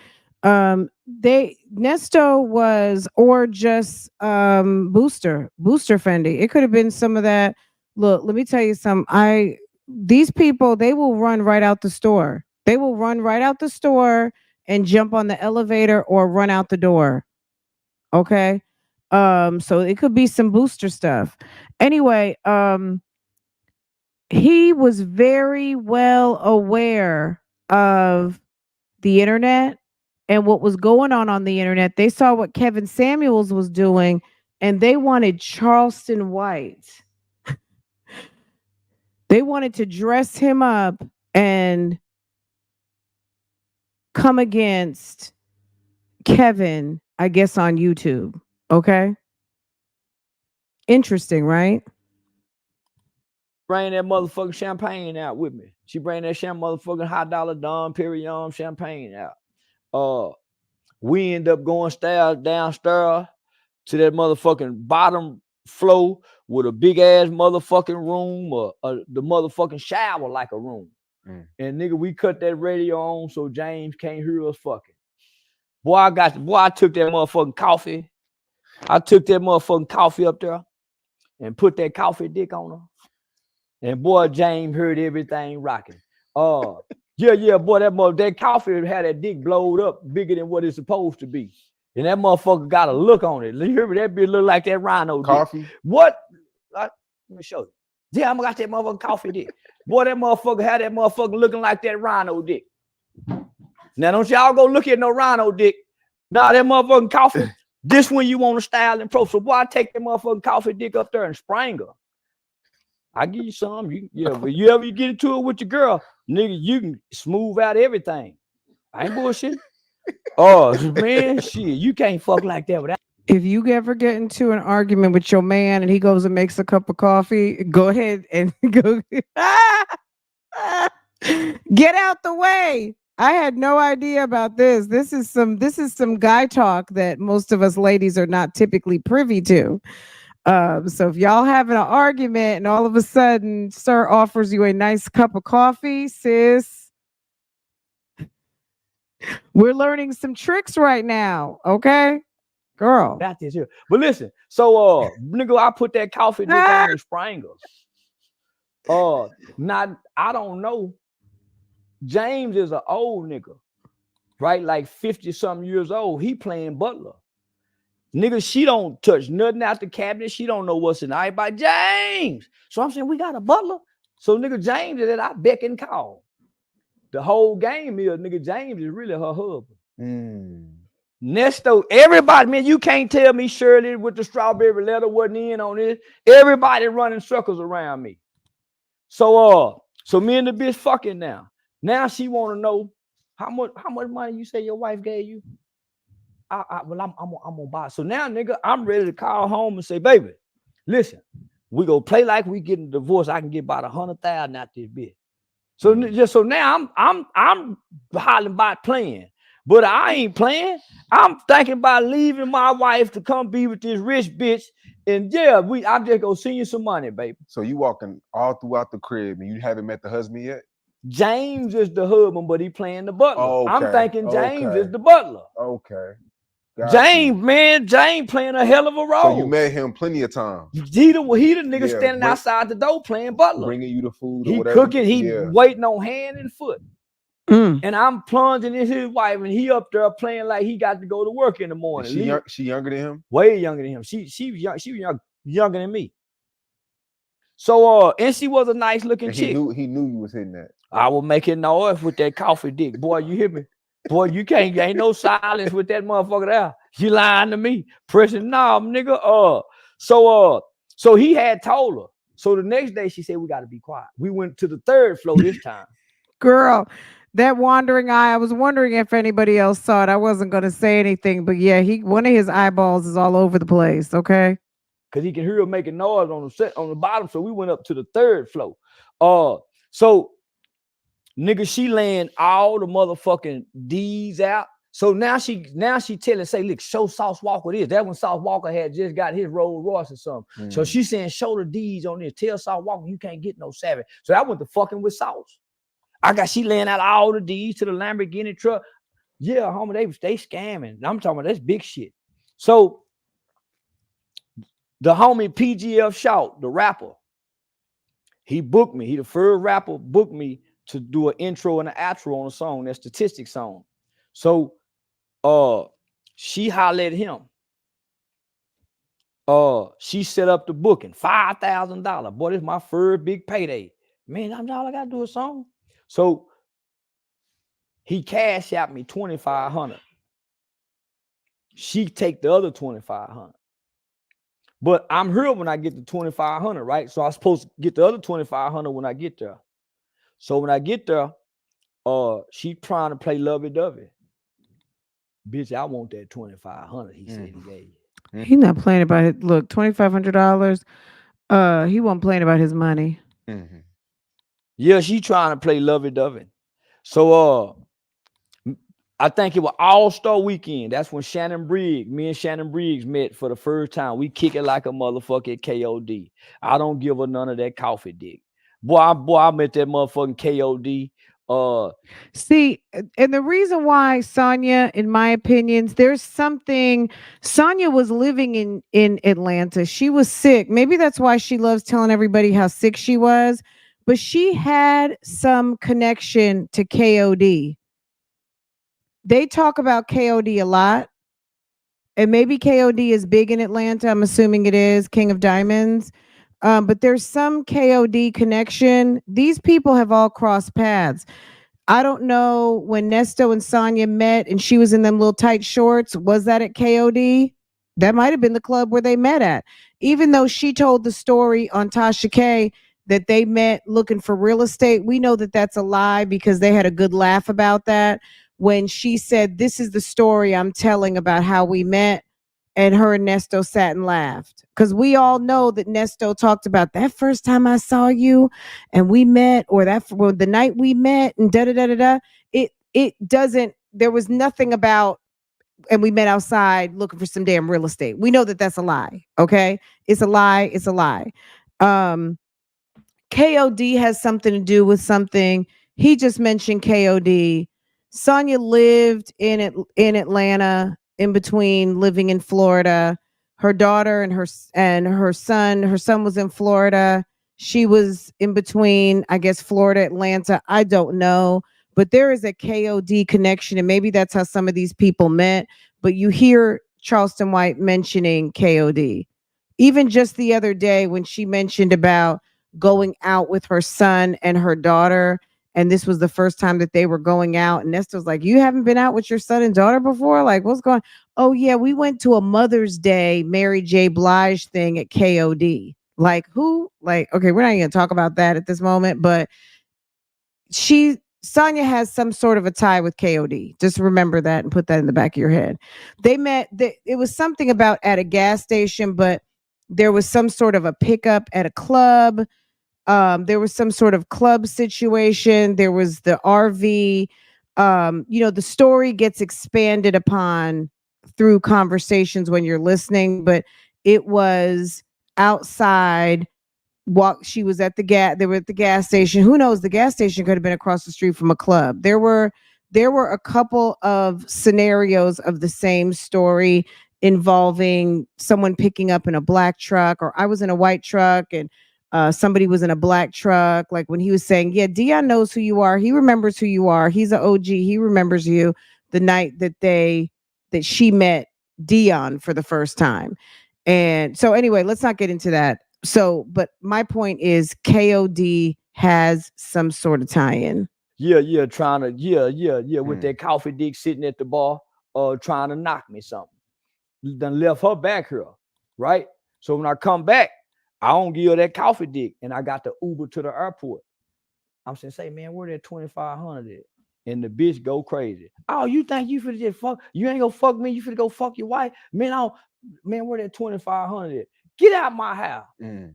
Speaker 1: Nesto was, or just Booster Fendi. It could have been some of that. Look, let me tell you something. These people, they will run right out the store. They will run right out the store and jump on the elevator or run out the door. Okay. So it could be some Booster stuff. Anyway, he was very well aware of the internet and what was going on the internet. They saw what Kevin Samuels was doing, and they wanted Charleston White. They wanted to dress him up and come against Kevin, I guess, on YouTube. Okay. Interesting, right?
Speaker 7: Bring that motherfucking champagne out with me. She bring that motherfucking high dollar Dom Perignon champagne out. We end up going downstairs to that motherfucking bottom floor with a big ass motherfucking room, or the motherfucking shower like a room. And nigga, we cut that radio on so James can't hear us fucking. Boy, I took that motherfucking coffee. I took that motherfucking coffee up there and put that coffee dick on her. And boy, James heard everything rocking. Yeah, boy, that coffee had that dick blowed up bigger than what it's supposed to be. And that motherfucker got a look on it. You hear me? That bitch look like that rhino
Speaker 6: Coffee?
Speaker 7: dick. What? Let me show you. Yeah, I'm got that motherfucking coffee dick. Boy, that motherfucker had that motherfucker looking like that rhino dick. Now, don't y'all go look at no rhino dick. Nah, that motherfucking coffee. This one you want to style and pro. So, boy, I take that motherfucking coffee dick up there and spring her. I give you some. But you get into it with your girl, nigga, you can smooth out everything. I ain't bullshit. Oh, man, shit, you can't fuck like that without.
Speaker 1: If you ever get into an argument with your man and he goes and makes a cup of coffee, go ahead and go get out the way. I had no idea about this. This is some guy talk that most of us ladies are not typically privy to. So if y'all having an argument and all of a sudden sir offers you a nice cup of coffee, sis, we're learning some tricks right now, okay? Girl.
Speaker 7: Got this here. But listen, so nigga, I put that coffee dick on and spring her. Not I don't know. James is an old nigga, right? Like 50-something years old. He playing butler. Nigga, she don't touch nothing out the cabinet. She don't know what's in the by James. So I'm saying we got a butler. So nigga James is that I beck and call. The whole game is nigga James is really her husband. NESTO, everybody, man, you can't tell me Shirley with the strawberry letter wasn't in on this. Everybody running circles around me. So me and the bitch fucking now. Now she want to know how much money you say your wife gave you. I'm gonna buy. So now, nigga, I'm ready to call home and say, baby, listen, we go play like we getting divorced. I can get about 100,000 out this bitch. So now I'm hollering about playing. But I ain't playing. I'm thinking about leaving my wife to come be with this rich bitch. And yeah, I'm just gonna send you some money, baby.
Speaker 6: So you walking all throughout the crib and you haven't met the husband yet?
Speaker 7: James is the husband, but he playing the butler.
Speaker 6: Okay,
Speaker 7: I'm thinking James is the butler.
Speaker 6: Okay.
Speaker 7: James playing a hell of a role.
Speaker 6: So you met him plenty of times.
Speaker 7: He the nigga standing outside the door playing butler.
Speaker 6: Bringing you the food or
Speaker 7: he
Speaker 6: whatever.
Speaker 7: Cooking, he waiting on hand and foot. And I'm plunging in his wife, and he up there playing like he got to go to work in the morning.
Speaker 6: She younger than him?
Speaker 7: Way younger than him. She was younger than me. So and she was a nice looking chick.
Speaker 6: He knew you was hitting that.
Speaker 7: I was making noise with that coffee dick. Boy, you hear me? Boy, ain't no silence with that motherfucker there. She lying to me. Pressing knob, nigga. So he had told her. So the next day she said, we gotta be quiet. We went to the third floor this time.
Speaker 1: Girl, that wandering eye, I was wondering if anybody else saw it. I wasn't gonna say anything, but yeah, one of his eyeballs is all over the place, okay?
Speaker 7: Because he can hear her making noise on the bottom. So we went up to the third floor. So nigga, she laying all the motherfucking D's out. So now she telling, say, look, show Sauce Walker this. That when Sauce Walker had just got his Rolls Royce or something. So she's saying, show the D's on this. Tell Sauce Walker you can't get no savage. So I went to fucking with Sauce. She laying out all the D's to the Lamborghini truck. Yeah, homie, they scamming. I'm talking about that's big shit. So the homie PGF Shout, the rapper, he booked me. He the first rapper booked me to do an intro and an outro on a song, that Statistic song. So she hollered at him. She set up the booking, $5,000. Boy, this is my first big payday. Man, all I gotta do a song. So he cash out me $2,500. She take the other $2,500. But I'm here when I get the $2,500, right? So I'm supposed to get the other $2,500 when I get there. So when I get there, she trying to play lovey-dovey. Bitch, I want that $2,500. He said he gave you.
Speaker 1: He's not playing about it. Look, $2,500. He wasn't playing about his money.
Speaker 7: Yeah, she trying to play lovey-dovey. So I think it was All-Star Weekend. That's when me and Shannon Briggs met for the first time. We kick it like a motherfucking KOD. I don't give her none of that coffee dick. Boy, I met that motherfucking KOD.
Speaker 1: See, and the reason why Sonya, in my opinions, there's something. Sonya was living in Atlanta. She was sick. Maybe that's why she loves telling everybody how sick she was. But she had some connection to KOD. They talk about KOD a lot, and maybe KOD is big in Atlanta. I'm assuming it is King of Diamonds. But there's some KOD connection. These people have all crossed paths. I don't know when Nesto and Sonya met and she was in them little tight shorts. Was that at KOD? That might have been the club where they met at. Even though she told the story on Tasha K that they met looking for real estate, we know that that's a lie because they had a good laugh about that. When she said, "This is the story I'm telling about how we met," and her and Nesto sat and laughed. Because we all know that Nesto talked about that first time I saw you and we met, or the night we met, and da da da da da. It doesn't. There was nothing about, and we met outside looking for some damn real estate. We know that that's a lie. Okay, it's a lie. It's a lie. Um, KOD has something to do with something. He just mentioned KOD. Sonya lived in Atlanta in between living in Florida. Her daughter and her son. Her son was in Florida. She was in between, I guess, Florida, Atlanta. I don't know, but there is a KOD connection, and maybe that's how some of these people met. But you hear Charleston White mentioning KOD. Even just the other day when she mentioned about going out with her son and her daughter. And this was the first time that they were going out. And Nesto's like, "You haven't been out with your son and daughter before? Like, what's going on?" "Oh, yeah, we went to a Mother's Day Mary J. Blige thing at KOD. Like, who? Like, okay, we're not even going to talk about that at this moment. But Sonya has some sort of a tie with KOD. Just remember that and put that in the back of your head. They met, it was something about at a gas station, but there was some sort of a pickup at a club. There was some sort of club situation. There was the RV. The story gets expanded upon through conversations when you're listening, but it was outside. She was at the gas. They were at the gas station. Who knows? The gas station could have been across the street from a club. There were a couple of scenarios of the same story involving someone picking up in a black truck, or I was in a white truck and somebody was in a black truck. Like when he was saying, "Yeah, Dion knows who you are. He remembers who you are. He's an OG. He remembers you." The night that she met Dion for the first time. And so anyway, let's not get into that. So, but my point is KOD has some sort of tie-in.
Speaker 7: Yeah, trying to, with that coffee dick sitting at the bar, trying to knock me something. Then left her back here, right? So when I come back, I don't give her that coffee dick, and I got the Uber to the airport. I'm saying, "Say, man, where that 2,500 at?" And the bitch go crazy. "Oh, you think you finna just fuck? You ain't gonna fuck me. You finna go fuck your wife, man? Where that 2,500 at? Get out my house." And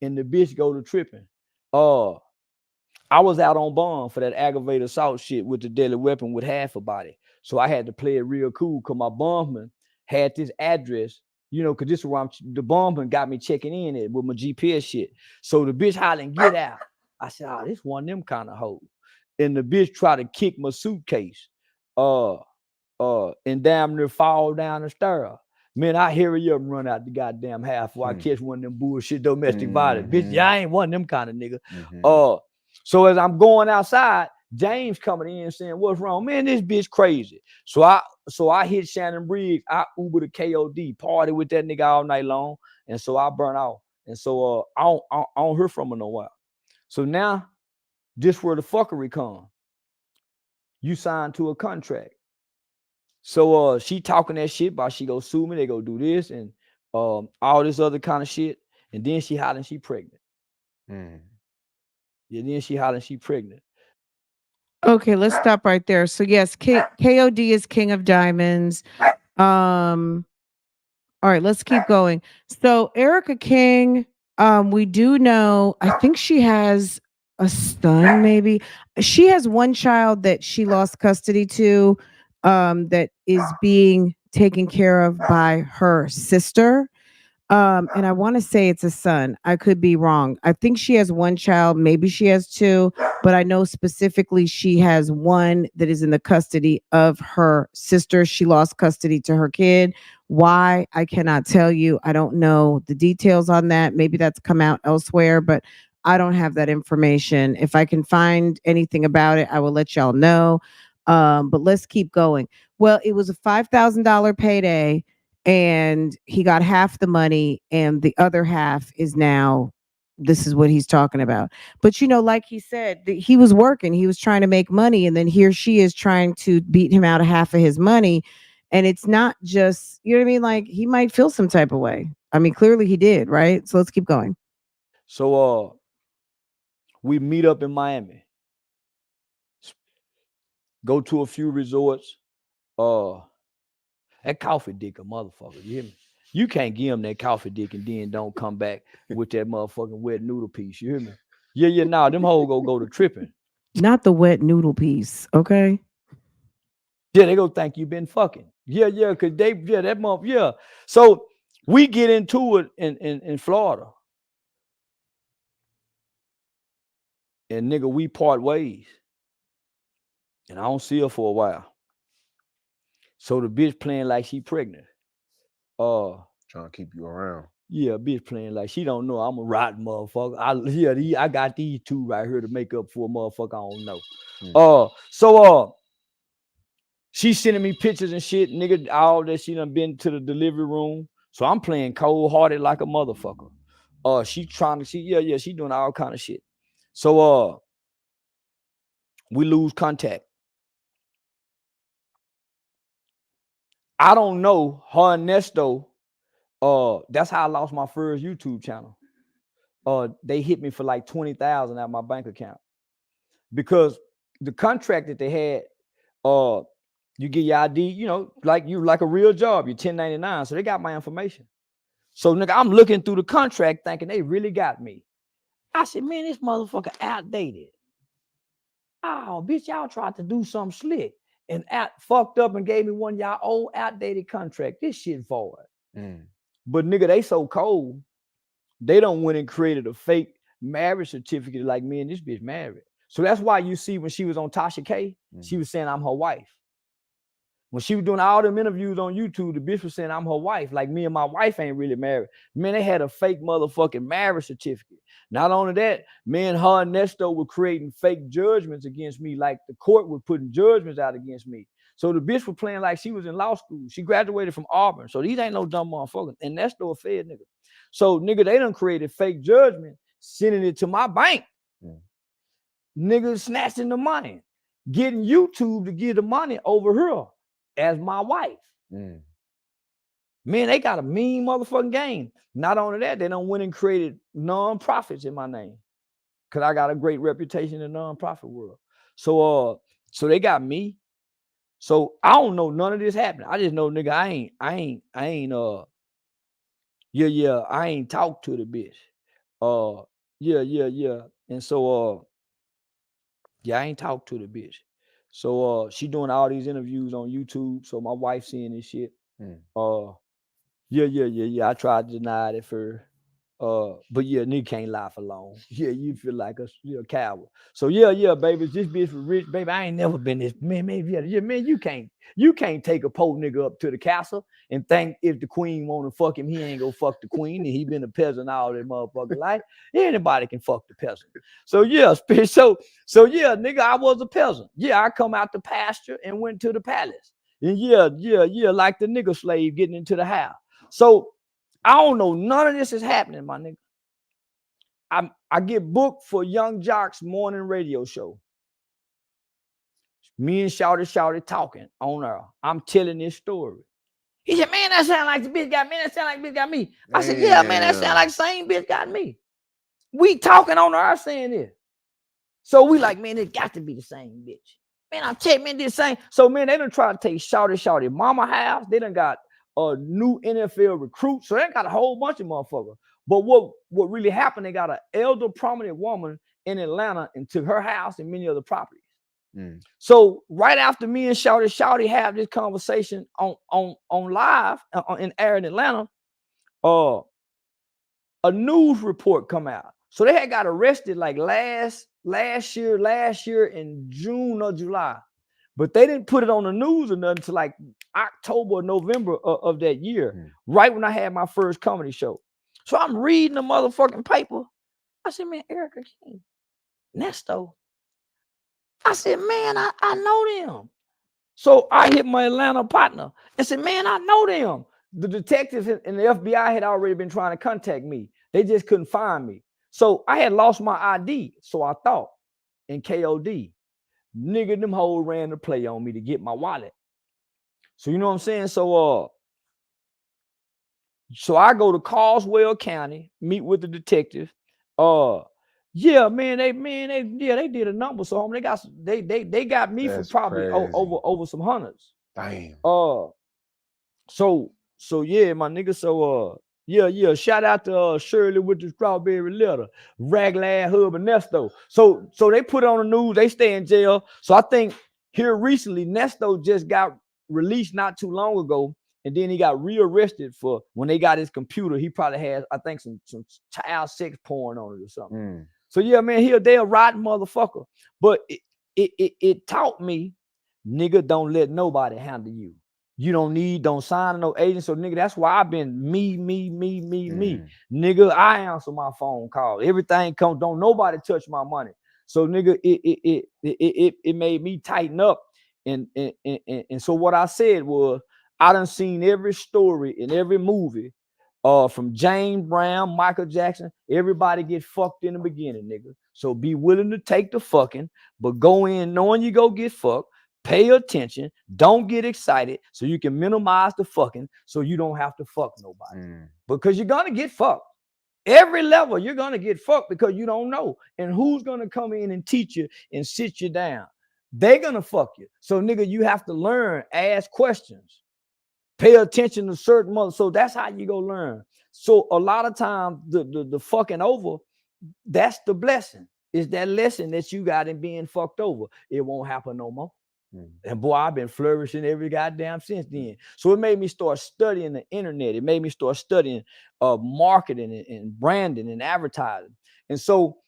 Speaker 7: the bitch go to tripping. I was out on bond for that aggravated assault shit with the deadly weapon with half a body. So I had to play it real cool because my bondman had this address, because this is where the bondman got me checking in at with my GPS shit. So the bitch hollering, "Get out." I said, "Oh, this one of them kind of hoes." And the bitch tried to kick my suitcase, and damn near fall down the stair. Man, I hurry up and run out the goddamn house before I catch one of them bullshit domestic violence. Bitch, yeah, I ain't one of them kind of nigga. So as I'm going outside, James coming in saying, "What's wrong?" "Man, this bitch crazy." So I hit Shannon Briggs. I Uber to KOD, party with that nigga all night long. And so I burn off. And so I don't hear from her no while. So now this where the fuckery come. You signed to a contract. So she talking that shit about she go sue me, they go do this and all this other kind of shit. And then she hollering she pregnant. Yeah, then she hollering she pregnant.
Speaker 1: Okay, let's stop right there. So yes, KOD is King of Diamonds. All right, let's keep going. So ERICKA King, we do know, I think she has a son, maybe. She has one child that she lost custody to, that is being taken care of by her sister. And I want to say it's a son. I could be wrong. I think she has one child, maybe she has two, but I know specifically she has one that is in the custody of her sister. She lost custody to her kid. Why? I cannot tell you. I don't know the details on that. Maybe that's come out elsewhere, but I don't have that information. If I can find anything about it, I will let y'all know. But let's keep going. Well, it was a $5,000 payday and he got half the money and the other half is now this is what he's talking about. But like he said, he was working, he was trying to make money, and then here she is trying to beat him out of half of his money. And it's not just, you know what I mean, like he might feel some type of way. I mean, clearly he did, right? So let's keep going.
Speaker 7: So we meet up in Miami, go to a few resorts. That coffee dick a motherfucker, you hear me? You can't give him that coffee dick and then don't come back with that motherfucking wet noodle piece, you hear me? Yeah, nah, them hoes go to tripping.
Speaker 1: Not the wet noodle piece, okay?
Speaker 7: Yeah, they go think you been fucking. Yeah, cause that month, yeah. So we get into it in Florida. And nigga, we part ways. And I don't see her for a while. So the bitch playing like she pregnant.
Speaker 6: Trying to keep you around.
Speaker 7: Yeah, bitch playing like she don't know I'm a rotten motherfucker. I got these two right here to make up for a motherfucker I don't know. So she's sending me pictures and shit, nigga, all that she done been to the delivery room. So I'm playing cold-hearted like a motherfucker. She doing all kind of shit. So we lose contact. I don't know her and Nesto. That's how I lost my first YouTube channel. They hit me for like 20,000 out of my bank account because the contract that they had, you get your ID, like a real job, you're 1099. So they got my information. So nigga, I'm looking through the contract thinking they really got me. I said, man, this motherfucker outdated. Oh, bitch, y'all tried to do something slick and fucked up and gave me one of y'all old outdated contract. This shit forward. But nigga, they so cold. They don't went and created a fake marriage certificate like me and this bitch married. So that's why you see when she was on TASHAK, she was saying I'm her wife. When she was doing all them interviews on YouTube, the bitch was saying I'm her wife. Like me and my wife ain't really married. Man, they had a fake motherfucking marriage certificate. Not only that, me and her and Nesto were creating fake judgments against me. Like the court was putting judgments out against me. So the bitch was playing like she was in law school. She graduated from Auburn. So these ain't no dumb motherfuckers. And Nesto a fed nigga. So nigga, they done created fake judgment, sending it to my bank. Niggas snatching the money, getting YouTube to give the money over her as my wife. Man, they got a mean motherfucking game. Not only that, they done went and created non-profits in my name. Cause I got a great reputation in the non-profit world. So they got me. So I don't know none of this happening. I just know, nigga, I ain't talked to the bitch. And so I ain't talked to the bitch. So she doing all these interviews on YouTube. So my wife seeing this shit. I tried to deny it at first. But yeah, nigga can't lie for long. Yeah, you feel like you're a coward. So baby, this bitch was rich, baby. I ain't never been this man. Man, man, you can't take a poor nigga up to the castle and think if the queen wanna fuck him, he ain't gonna fuck the queen, and he been a peasant all that motherfucking life. Anybody can fuck the peasant. So nigga, I was a peasant. Yeah, I come out the pasture and went to the palace. And like the nigga slave getting into the house. So I don't know. None of this is happening, my nigga. I get booked for Young Jock's morning radio show. Me and Shouty talking on her. I'm telling this story. He said, man, that sound like the bitch got me. That sound like the bitch got me. I said, yeah, man, that sound like the same bitch got me. We talking on her saying this. So we like, man, it got to be the same bitch. Man, I'm telling man, this same. So, man, they done try to take Shouty mama house. They done got a new NFL recruit. So they got a whole bunch of motherfuckers. But what really happened, they got an elder prominent woman in Atlanta and took her house and many other properties. So right after me and Shouty have this conversation on live in air in Atlanta, a news report come out. So they had got arrested like last year in June or July. But they didn't put it on the news or nothing until like October or November of that year, right when I had my first comedy show. So I'm reading the motherfucking paper. I said, man, ERICKA King, NESTO. I said, man, I know them. So I hit my Atlanta partner and said, man, I know them. The detectives and the FBI had already been trying to contact me. They just couldn't find me. So I had lost my ID. So I thought in KOD. Nigga, them hoes ran the play on me to get my wallet. So you know what I'm saying? So I go to Caldwell County, meet with the detective. Yeah, man, they did a number. So they got me
Speaker 6: That's
Speaker 7: for probably over some hundreds.
Speaker 6: Damn.
Speaker 7: So yeah, my nigga. So yeah. Shout out to Shirley with the strawberry letter, Raglan Hub and Nesto. So they put it on the news. They stay in jail. So I think here recently, Nesto just got released not too long ago, and then he got rearrested for when they got his computer. He probably has, I think, some child sex porn on it or something. So yeah, man, they a rotten motherfucker. But it taught me, nigga, don't let nobody handle you. You don't sign no agent. So nigga, that's why I've been me. Nigga, I answer my phone call. Everything comes, don't nobody touch my money. So nigga, it made me tighten up. And so what I said was, I done seen every story in every movie, from James Brown, Michael Jackson. Everybody get fucked in the beginning, nigga. So be willing to take the fucking, but go in knowing you go get fucked. Pay attention. Don't get excited so you can minimize the fucking so you don't have to fuck nobody. Because you're going to get fucked. Every level, you're going to get fucked because you don't know. And who's going to come in and teach you and sit you down? They're going to fuck you. So, nigga, you have to learn, ask questions. Pay attention to certain mothers. So that's how you go learn. So a lot of times the fucking over, that's the blessing. It's that lesson that you got in being fucked over. It won't happen no more. And boy, I've been flourishing every goddamn since then. So it made me start studying the internet. It made me start studying marketing and branding and advertising. And so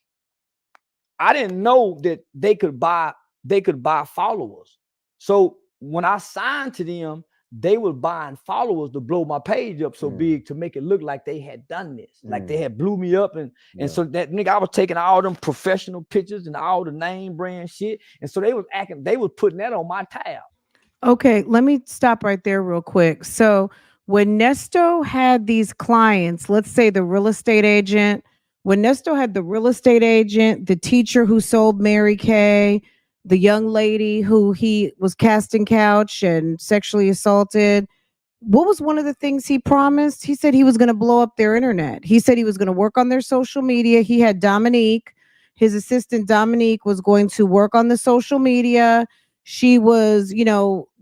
Speaker 7: I didn't know that they could buy followers. So when I signed to them, they were buying followers to blow my page up so big to make it look like they had done this, like they had blew me up. And so that nigga, I was taking all them professional pictures and all the name brand shit. And so they was putting that on my tab.
Speaker 1: Okay, let me stop right there real quick. So when Nesto had these clients, let's say the real estate agent, when Nesto had the real estate agent, the teacher who sold Mary Kay, the young lady who he was casting couch and sexually assaulted, what was one of the things he promised? He said he was going to blow up their internet. He said he was going to work on their social media. He had Dominique, his assistant Dominique, was going to work on the social media. She was,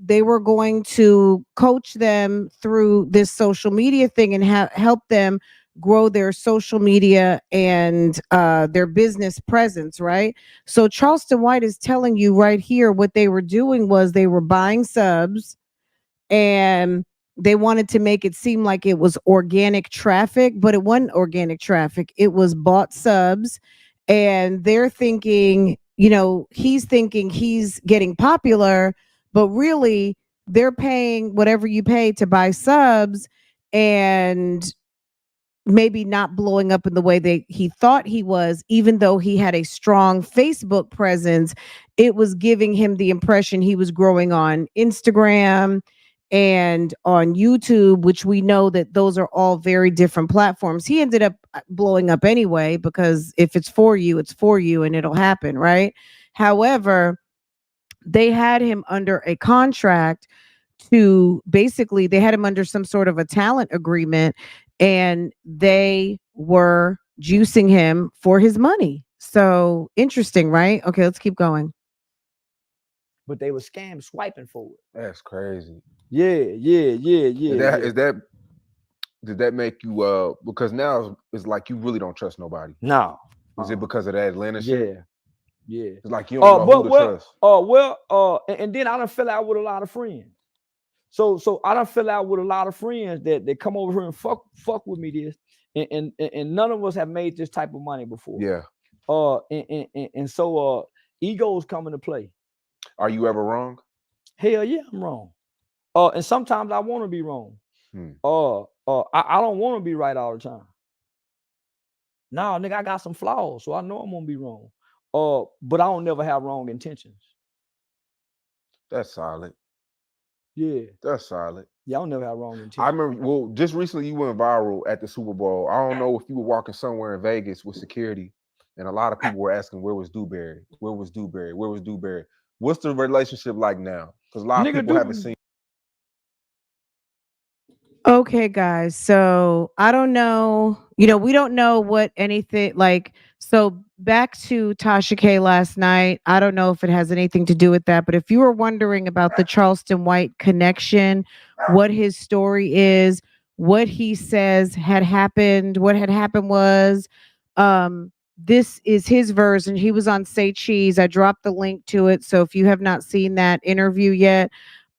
Speaker 1: they were going to coach them through this social media thing and help them grow their social media and their business presence, right? So Charleston White is telling you right here what they were doing was they were buying subs and they wanted to make it seem like it was organic traffic, but it wasn't organic traffic. It was bought subs. And they're thinking, he's thinking he's getting popular, but really they're paying whatever you pay to buy subs and maybe not blowing up in the way that he thought he was, even though he had a strong Facebook presence. It was giving him the impression he was growing on Instagram and on YouTube, which we know that those are all very different platforms. He ended up blowing up anyway, because if it's for you and it'll happen, right? However, they had him under a contract they had him under some sort of a talent agreement, and they were juicing him for his money. So interesting, right? Okay, let's keep going.
Speaker 7: But they were scam swiping for it.
Speaker 6: That's crazy.
Speaker 7: Yeah.
Speaker 6: Did that make you because now it's like you really don't trust nobody?
Speaker 7: No.
Speaker 6: Is it because of that Atlanta shit?
Speaker 7: Yeah.
Speaker 6: It's like you don't know who to trust.
Speaker 7: And then I done fell out with a lot of friends. So I done fell out with a lot of friends that come over here and fuck with me this, and none of us have made this type of money before.
Speaker 6: Yeah.
Speaker 7: So egos come into play.
Speaker 6: Are you ever wrong?
Speaker 7: Hell yeah, I'm wrong. And sometimes I want to be wrong. I don't want to be right all the time. No, nigga, I got some flaws, so I know I'm gonna be wrong. But I don't never have wrong intentions.
Speaker 6: That's solid.
Speaker 7: Yeah,
Speaker 6: That's solid.
Speaker 7: yeah, I don't never have wrong intentions.
Speaker 6: I remember, well, just recently you went viral at the Super Bowl. I don't know if you were walking somewhere in Vegas with security, and a lot of people were asking, where was Dewberry? Where was Dewberry? Where was Dewberry? What's the relationship like now? Because a lot of people haven't seen.
Speaker 1: Okay, guys. So I don't know. We don't know what anything like. So back to Tasha K last night. I don't know if it has anything to do with that, but if you were wondering about the Charleston White connection, what his story is, what he says what had happened was, this is his version. He was on Say Cheese. I dropped the link to it. So if you have not seen that interview yet,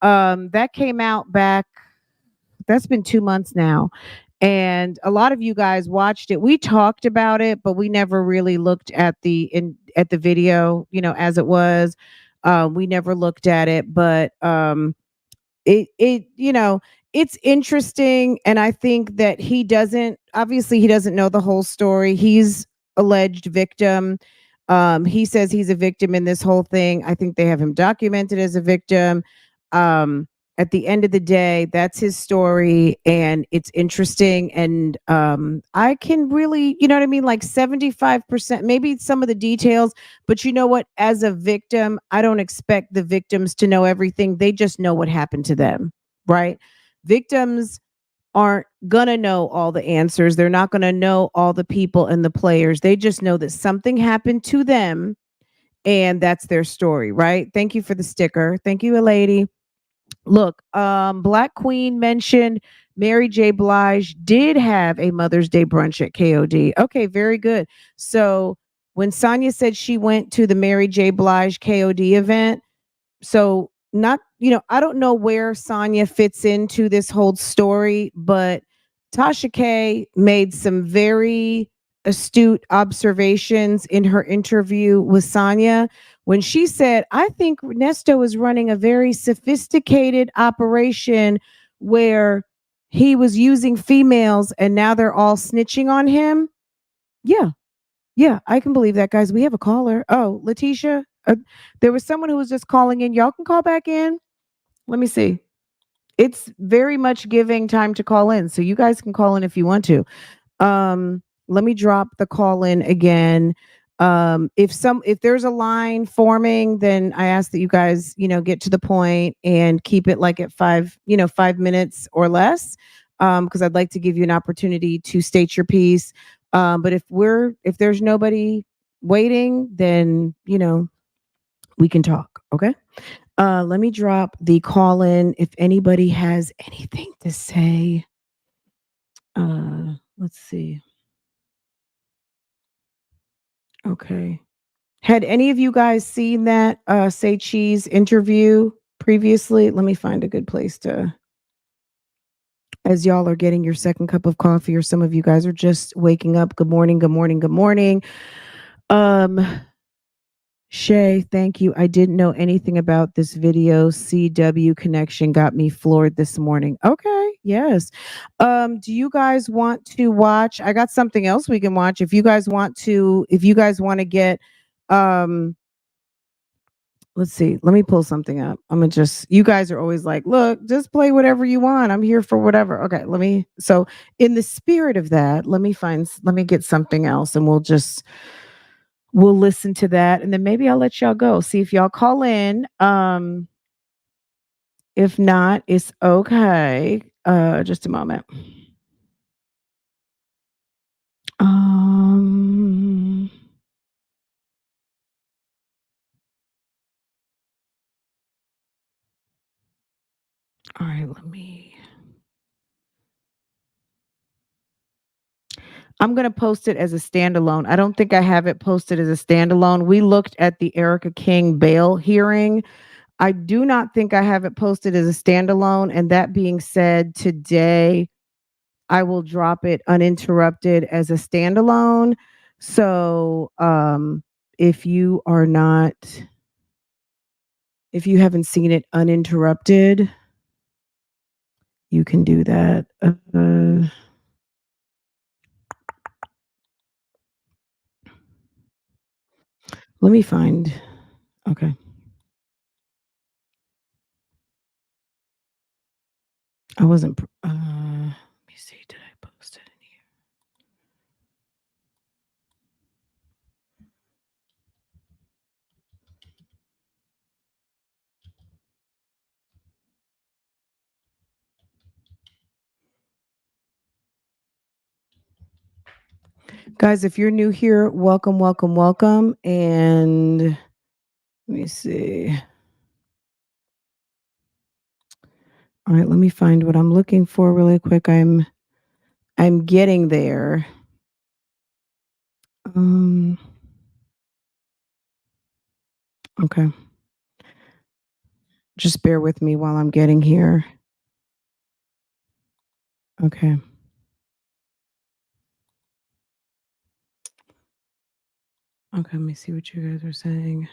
Speaker 1: that came out back. That's been 2 months now. And a lot of you guys watched it. We talked about it, but we never really looked at the video, as it was. We never looked at it, but it's interesting, and I think that he doesn't know the whole story. He's alleged victim. He says he's a victim in this whole thing. I think they have him documented as a victim. At the end of the day, that's his story, and it's interesting. And I can really, you know what I mean, like 75%, maybe some of the details, but you know what? As a victim, I don't expect the victims to know everything. They just know what happened to them, right? Victims aren't gonna know all the answers. They're not gonna know all the people and the players. They just know that something happened to them, and that's their story, right? Thank you for the sticker. Thank you, a lady. Look, Black Queen mentioned Mary J. Blige did have a Mother's Day brunch at KOD. Okay, very good. So when Sonia said she went to the Mary J. Blige KOD event, so not, I don't know where Sonia fits into this whole story, but Tasha K made some very astute observations in her interview with Sonia when she said, I think Ernesto is running a very sophisticated operation where he was using females and now they're all snitching on him. Yeah. Yeah, I can believe that, guys. We have a caller. Oh, Letitia, there was someone who was just calling in. Y'all can call back in. Let me see. It's very much giving time to call in, so you guys can call in if you want to. Let me drop the call in again. If there's a line forming, then I ask that you guys, get to the point and keep it like at 5 minutes or less, because I'd like to give you an opportunity to state your piece. But if there's nobody waiting, then we can talk. Okay. Let me drop the call in if anybody has anything to say. Let's see. Okay. Had any of you guys seen that Say Cheese interview previously? Let me find a good place to, as y'all are getting your second cup of coffee, or some of you guys are just waking up. Good morning, good morning, good morning. Shay, thank you. I didn't know anything about this video. CW connection got me floored this morning. Okay, yes. Do you guys want to watch? I got something else we can watch. If you guys want to get, let's see. Let me pull something up. You guys are always like, look, just play whatever you want. I'm here for whatever. Okay, so in the spirit of that, let me get something else, and we'll listen to that, and then maybe I'll let y'all go. See if y'all call in. If not, it's okay. Just a moment. All right, I'm going to post it as a standalone. I don't think I have it posted as a standalone. We looked at the Ericka King bail hearing. I do not think I have it posted as a standalone. And that being said, today I will drop it uninterrupted as a standalone. So if you are not, if you haven't seen it uninterrupted, you can do that. Let me find. Okay. I wasn't. Let me see. Did I post it in here? Guys, if you're new here, welcome, welcome, welcome. And let me see. All right, let me find what I'm looking for really quick. I'm getting there. Okay. Just bear with me while I'm getting here. Okay. Okay, let me see what you guys are saying.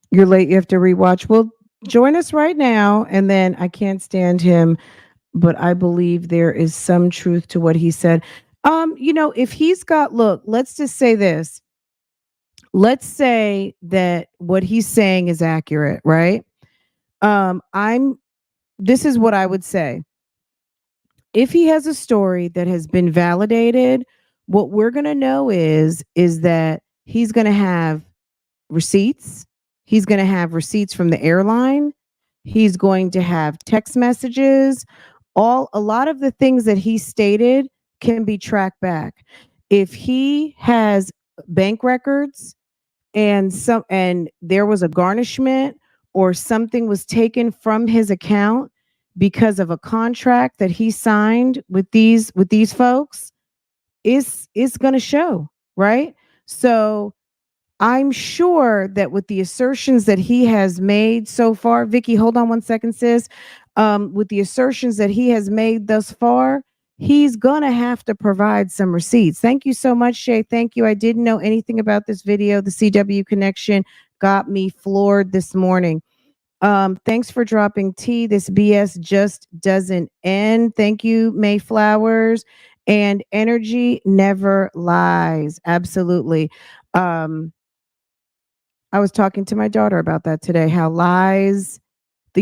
Speaker 1: You're late, you have to rewatch. Well, join us right now. And then I can't stand him, but I believe there is some truth to what he said. If he's got, look, let's just say this. Let's say that what he's saying is accurate, right? This is what I would say. If he has a story that has been validated, what we're going to know is that he's going to have receipts. He's going to have receipts from the airline. He's going to have text messages. A lot of the things that he stated can be tracked back. If he has bank records and there was a garnishment or something was taken from his account because of a contract that he signed with these folks, is going to show, right? So I'm sure that with the assertions that he has made so far, Vicky, hold on one second, sis. With the assertions that he has made thus far, he's gonna have to provide some receipts. Thank you so much, Shay. Thank you. I didn't know anything about this video. The CW connection got me floored this morning. Thanks for dropping tea. This BS just doesn't end. Thank you, Mayflowers. And energy never lies. Absolutely. I was talking to my daughter about that today, how the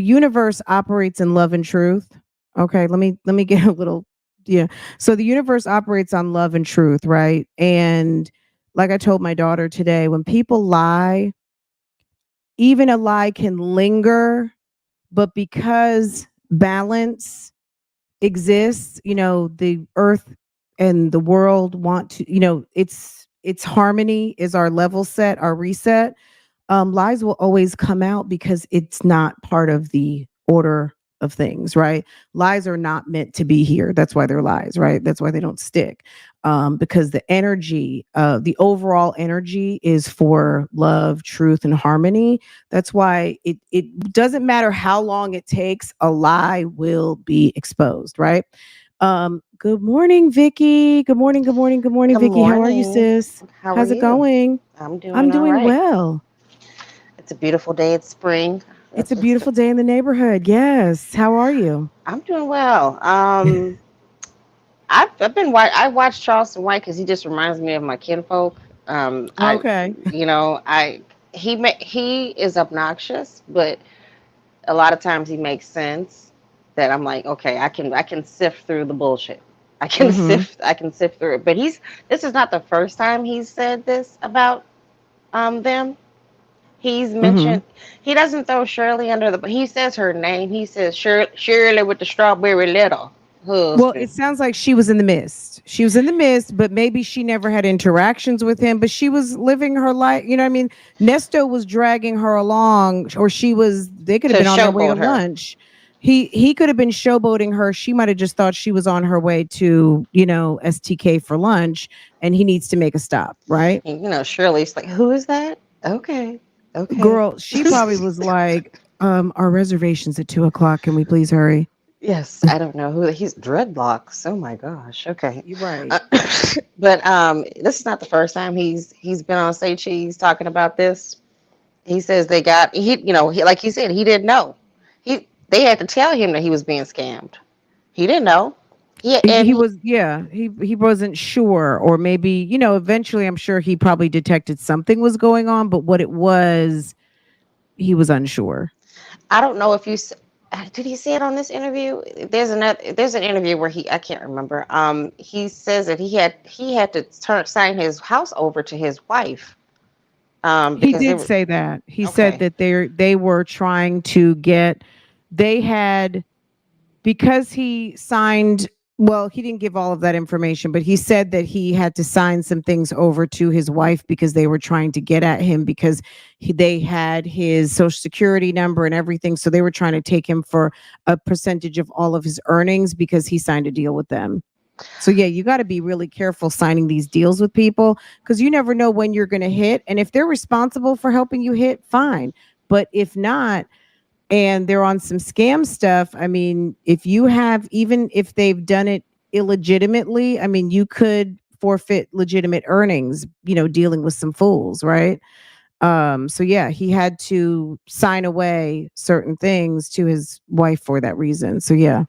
Speaker 1: universe operates in love and truth. Okay, let me get a little, yeah. So the universe operates on love and truth, right? And like I told my daughter today, when people lie, even a lie can linger, but because balance exists, the earth and the world want to, it's harmony is our level set, our reset. Lies will always come out because it's not part of the order of things, right? Lies are not meant to be here. That's why they're lies, right? That's why they don't stick. Because the energy, the overall energy is for love, truth, and harmony. That's why it doesn't matter how long it takes, a lie will be exposed, right? Good morning, Vicky. Good morning, good morning, good morning,
Speaker 8: Good
Speaker 1: Vicky. How are you,
Speaker 8: morning.
Speaker 1: sis?
Speaker 8: How are
Speaker 1: How's it
Speaker 8: you?
Speaker 1: going?
Speaker 8: I'm doing
Speaker 1: I'm
Speaker 8: all
Speaker 1: doing
Speaker 8: right.
Speaker 1: well.
Speaker 8: It's a beautiful day. It's spring.
Speaker 1: It's a beautiful day in the neighborhood. Yes. How are you?
Speaker 8: I'm doing well. I've been I watch Charleston White because he just reminds me of my kinfolk. I
Speaker 1: Okay.
Speaker 8: you know I he is obnoxious, but a lot of times he makes sense. That I'm like, okay, I can sift through the bullshit.
Speaker 1: Mm-hmm.
Speaker 8: I can sift through it. But this is not the first time he's said this about them. He's
Speaker 1: Mm-hmm.
Speaker 8: mentioned he doesn't throw Shirley under the. He says her name. He says Shirley with the strawberry letter
Speaker 1: Well,
Speaker 8: husband.
Speaker 1: it sounds like she was in the mist. She was in the mist, but maybe she never had interactions with him, but she was living her life. You know what I mean? Nesto was dragging her along, or they could have
Speaker 8: To
Speaker 1: been on their way to
Speaker 8: showboat her.
Speaker 1: lunch. He could have been showboating her. She might have just thought she was on her way to, STK for lunch, and he needs to make a stop, right?
Speaker 8: And, Shirley's like, who is that? Okay. Okay.
Speaker 1: Girl, she probably was like, our reservation's at 2 o'clock. Can we please hurry?
Speaker 8: Yes, I don't know who he's dreadlocks. Oh my gosh. Okay.
Speaker 1: You're right.
Speaker 8: Uh, but this is not the first time he's been on Say Cheese talking about this. He says like he said, he didn't know. They had to tell him that he was being scammed. He didn't know.
Speaker 1: He wasn't sure, or maybe, eventually I'm sure he probably detected something was going on, but what it was, he was unsure.
Speaker 8: I don't know if did he say it on this interview? There's an interview where I can't remember. He says that he had to sign his house over to his wife.
Speaker 1: He
Speaker 8: Because
Speaker 1: did say that. He said
Speaker 8: Okay.
Speaker 1: that they were trying to they had, because he signed, well, he didn't give all of that information, but he said that he had to sign some things over to his wife because they were trying to get at him because they had his social security number and everything. So they were trying to take him for a percentage of all of his earnings because he signed a deal with them. So yeah, you got to be really careful signing these deals with people because you never know when you're going to hit. And if they're responsible for helping you hit, fine. But if not, and they're on some scam stuff, I mean, even if they've done it illegitimately, I mean, you could forfeit legitimate earnings, dealing with some fools, right? So yeah, he had to sign away certain things to his wife for that reason. So yeah.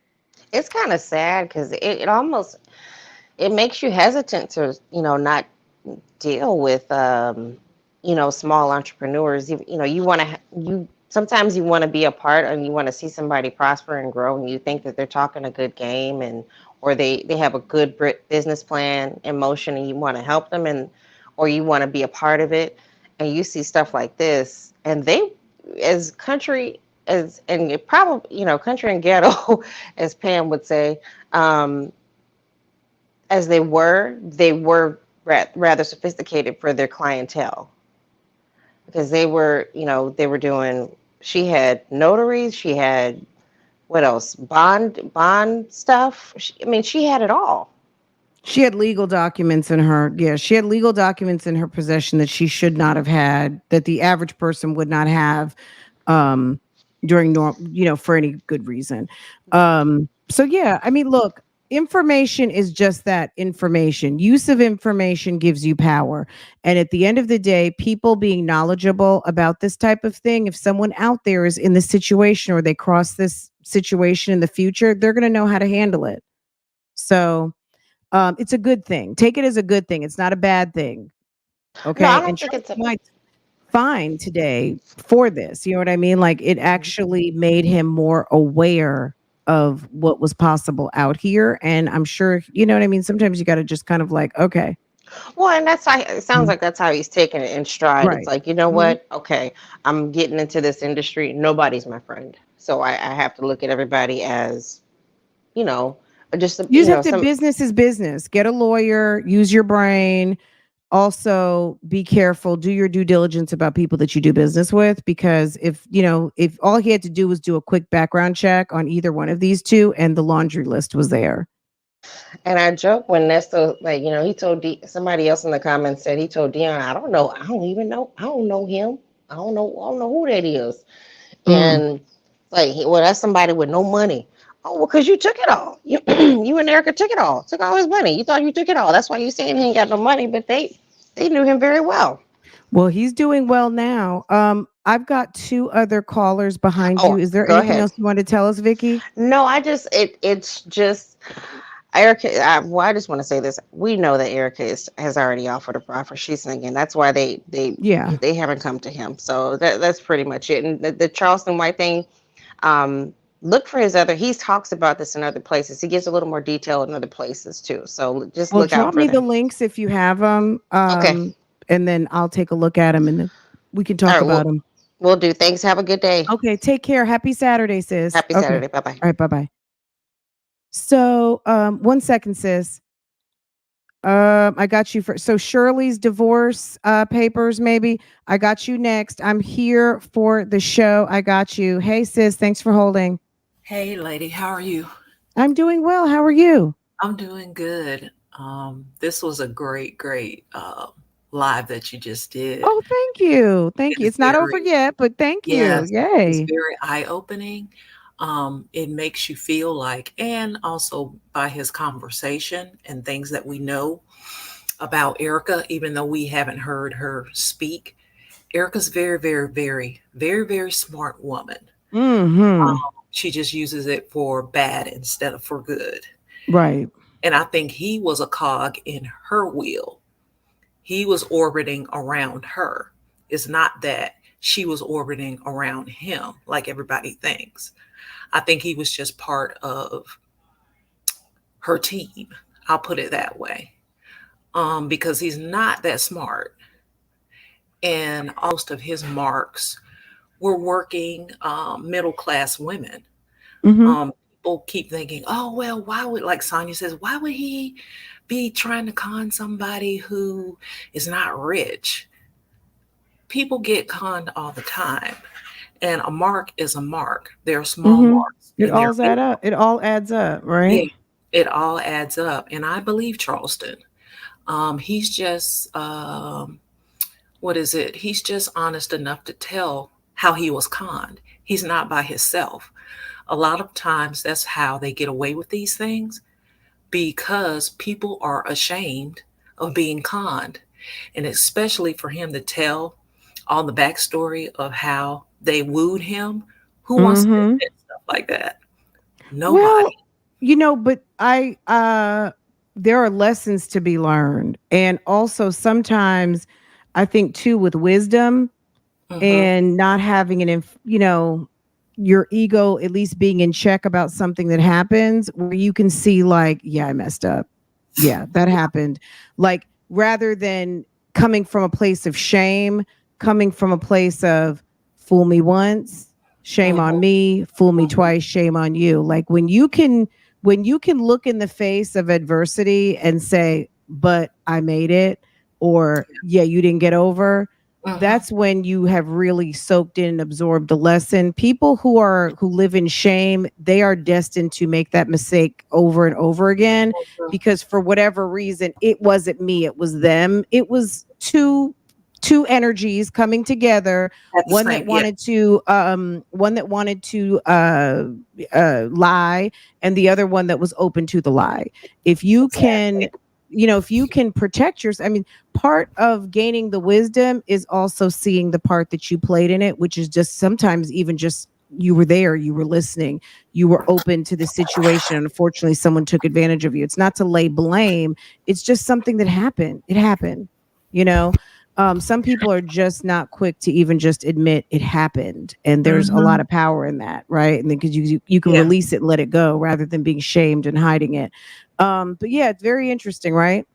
Speaker 8: It's kind of sad because it almost it makes you hesitant to not deal with small entrepreneurs. You want to sometimes you want to be a part and you want to see somebody prosper and grow, and you think that they're talking a good game, and or they have a good business plan in motion, and you want to help them, or you want to be a part of it, and you see stuff like this, and they as country as and it probably country and ghetto as Pam would say, as they were rather sophisticated for their clientele, because they were doing, she had notaries, she had what else, bond stuff. She had it all.
Speaker 1: She had legal documents in her, yeah, she had legal documents in her possession that she should not have had, that the average person would not have, um, during for any good reason. So yeah, I mean, look, information is just that, information. Use of information gives you power. And at the end of the day, people being knowledgeable about this type of thing, if someone out there is in this situation or they cross this situation in the future, they're going to know how to handle it. So it's a good thing. Take it as a good thing. It's not a bad thing.
Speaker 8: No, I
Speaker 1: Okay. And
Speaker 8: don't think
Speaker 1: Charlie
Speaker 8: it's a.
Speaker 1: might fine today for this. You know what I mean? Like it actually made him more aware of what was possible out here. And I'm sure, you know what I mean? Sometimes you got to just kind of like, okay.
Speaker 8: Well, and that's how it sounds
Speaker 1: Mhm.
Speaker 8: like that's how he's taking it in stride. It's
Speaker 1: Right.
Speaker 8: like, you know
Speaker 1: Mhm.
Speaker 8: what? Okay, I'm getting into this industry. Nobody's my friend, so I have to look at everybody as, you know, just
Speaker 1: You just have to,
Speaker 8: some.
Speaker 1: business is business. Get a lawyer, use your brain. Also be careful, do your due diligence about people that you do business with, because if all he had to do was do a quick background check on either one of these two and the laundry list was there.
Speaker 8: And I joke when Nesto, like, he told somebody else in the comments said he told Dion, I don't know, I don't even know, I don't know him, I don't know who that is.
Speaker 1: Mm.
Speaker 8: And like, well, that's somebody with no money. Oh, well, because you took it all. You and Erica took all his money. You thought you took it all. That's why you saying he ain't got no money, but they knew him very well.
Speaker 1: Well, he's doing well now. I've got two other callers behind you.
Speaker 8: Oh,
Speaker 1: Is there
Speaker 8: go
Speaker 1: anything
Speaker 8: ahead.
Speaker 1: else you want to tell us, Vicky?
Speaker 8: No, it's just Erica. I just want to say this. We know that Erica has already offered a proffer. She's thinking that's why
Speaker 1: Yeah.
Speaker 8: they haven't come to him. So that's pretty much it. And the Charleston White thing. Look for his other. He talks about this in other places. He gives a little more detail in other places too. So just
Speaker 1: Well,
Speaker 8: look out
Speaker 1: drop
Speaker 8: for
Speaker 1: me the
Speaker 8: them.
Speaker 1: links if you have them.
Speaker 8: Okay.
Speaker 1: And then I'll take a look at them and then we can
Speaker 8: All
Speaker 1: talk
Speaker 8: right.
Speaker 1: about them.
Speaker 8: We'll do. Thanks. Have a good day.
Speaker 1: Okay, take care. Happy Saturday, sis.
Speaker 8: Happy
Speaker 1: Okay.
Speaker 8: Saturday. Bye bye.
Speaker 1: All right, bye-bye. So, 1 second, sis. I got you for, so Shirley's divorce papers, maybe. I got you next. I'm here for the show. I got you. Hey, sis, thanks for holding.
Speaker 9: Hey, lady, how are you?
Speaker 1: I'm doing well. How are you?
Speaker 9: I'm doing good. This was a great live that you just did.
Speaker 1: Oh, thank you. Thank you.
Speaker 9: It's
Speaker 1: It's not over
Speaker 9: very,
Speaker 1: yet, but thank you.
Speaker 9: yes, it's
Speaker 1: Yay.
Speaker 9: very eye-opening. It makes you feel like, and also by his conversation and things that we know about Erica, even though we haven't heard her speak. Erica's very smart woman.
Speaker 1: Mm-hmm.
Speaker 9: She just uses it for bad instead of for good.
Speaker 1: Right.
Speaker 9: And I think he was a cog in her wheel. He was orbiting around her. It's not that she was orbiting around him like everybody thinks. I think he was just part of her team. I'll put it that way. Because he's not that smart. And most of his marks were working middle class women.
Speaker 1: Mm-hmm.
Speaker 9: People keep thinking, oh, well, why would, like Sonia says, why would he be trying to con somebody who is not rich? People get conned all the time. And a mark is a mark. There are small
Speaker 1: Mm-hmm.
Speaker 9: marks
Speaker 1: It
Speaker 9: and they're
Speaker 1: all
Speaker 9: big.
Speaker 1: adds up. It all adds up,
Speaker 9: Yeah,
Speaker 1: right?
Speaker 9: it all adds up. And I believe Charleston. He's just what is it? He's just honest enough to tell how he was conned. He's not by himself. A lot of times that's how they get away with these things because people are ashamed of being conned. And especially for him to tell all the backstory of how they wooed him. Who wants to
Speaker 1: Mm-hmm.
Speaker 9: admit stuff like that?
Speaker 1: Well,
Speaker 9: Nobody.
Speaker 1: but there are lessons to be learned. And also sometimes I think too with wisdom
Speaker 9: Hmm.
Speaker 1: and not having your ego at least being in check about something that happens where you can see like, yeah, I messed up. Yeah, that happened. Like rather than coming from a place of shame, coming from a place of fool me once, shame on
Speaker 9: Hmm.
Speaker 1: me, fool me
Speaker 9: Hmm.
Speaker 1: twice, shame on you. Like when you can look in the face of adversity and say, but I made it, or yeah, you didn't get over,
Speaker 9: Hmm.
Speaker 1: that's when you have really soaked in and absorbed the lesson. People who live in shame, they are destined to make that mistake over and over again because for whatever reason, it wasn't me, it was them. It was two energies coming together,
Speaker 9: At the same, yeah,
Speaker 1: one that wanted to lie, and the other one that was open to the lie. If you can,
Speaker 9: exactly.
Speaker 1: if you can protect yourself, I mean, part of gaining the wisdom is also seeing the part that you played in it, which is just sometimes even just you were there, you were listening, you were open to the situation. Unfortunately, someone took advantage of you. It's not to lay blame, it's just something that happened. It happened, you know. Some people are just not quick to even just admit it happened, and there's a lot
Speaker 9: Hmm.
Speaker 1: of power in that, right? And then because you can
Speaker 9: Yeah,
Speaker 1: release it and let it go rather than being shamed and hiding it. But yeah, it's very interesting, right?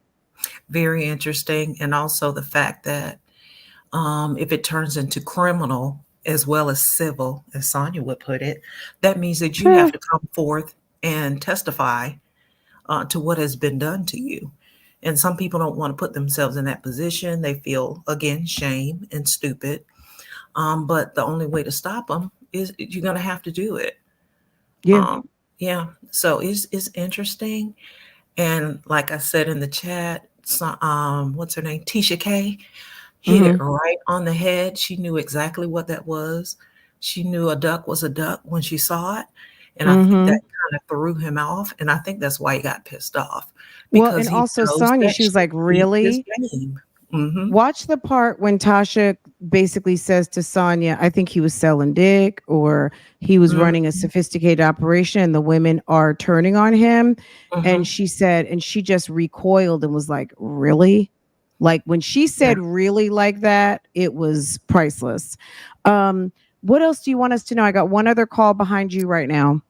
Speaker 9: very interesting. And also the fact that if it turns into criminal as well as civil, as Sonia would put it, that means that you have to come forth and testify to what has been done to you. And some people don't want to put themselves in that position. They feel, again, shame and stupid. But the only way to stop them is you're going to have to do it.
Speaker 1: Yeah.
Speaker 9: Yeah. So it's interesting. And like I said in the chat, so, what's her name? Tisha K hit it
Speaker 1: Hmm.
Speaker 9: right on the head. She knew exactly what that was. She knew a duck was a duck when she saw it. And I think that
Speaker 1: Hmm.
Speaker 9: kind of threw him off. And I think that's why he got pissed off
Speaker 1: Well,
Speaker 9: because
Speaker 1: and
Speaker 9: he
Speaker 1: also
Speaker 9: knows
Speaker 1: Sonya,
Speaker 9: that
Speaker 1: she was
Speaker 9: she
Speaker 1: like,
Speaker 9: peeped his
Speaker 1: really?
Speaker 9: game. Hmm.
Speaker 1: Watch the part when Tasha basically says to Sonya, I think he was selling dick or he was
Speaker 9: Hmm.
Speaker 1: running a sophisticated operation and the women are turning on him. And
Speaker 9: Hmm.
Speaker 1: she said, and she just recoiled and was like, really? Like when she
Speaker 9: Yeah.
Speaker 1: said really like that, it was priceless. What else do you want us to know? I got one other call behind you right now.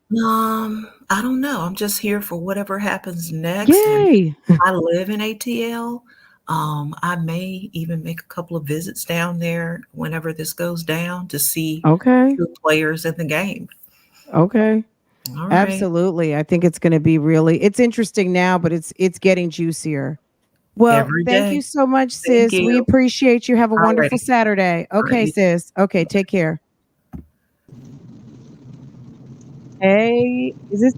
Speaker 9: I don't know. I'm just here for whatever happens next. And
Speaker 1: Yay.
Speaker 9: I live in ATL. I may even make a couple of visits down there whenever this goes down to see
Speaker 1: Okay.
Speaker 9: true players in the game.
Speaker 1: Okay.
Speaker 9: All right.
Speaker 1: Absolutely. I think it's going to be it's interesting now, but it's getting juicier. Well,
Speaker 9: Every
Speaker 1: thank
Speaker 9: day.
Speaker 1: you so much,
Speaker 9: Thank
Speaker 1: sis. We
Speaker 9: you.
Speaker 1: appreciate you. Have a wonderful
Speaker 9: Alrighty.
Speaker 1: Saturday.
Speaker 9: All right.
Speaker 1: Okay,
Speaker 9: You too.
Speaker 1: sis. Okay, take care. Hey, it's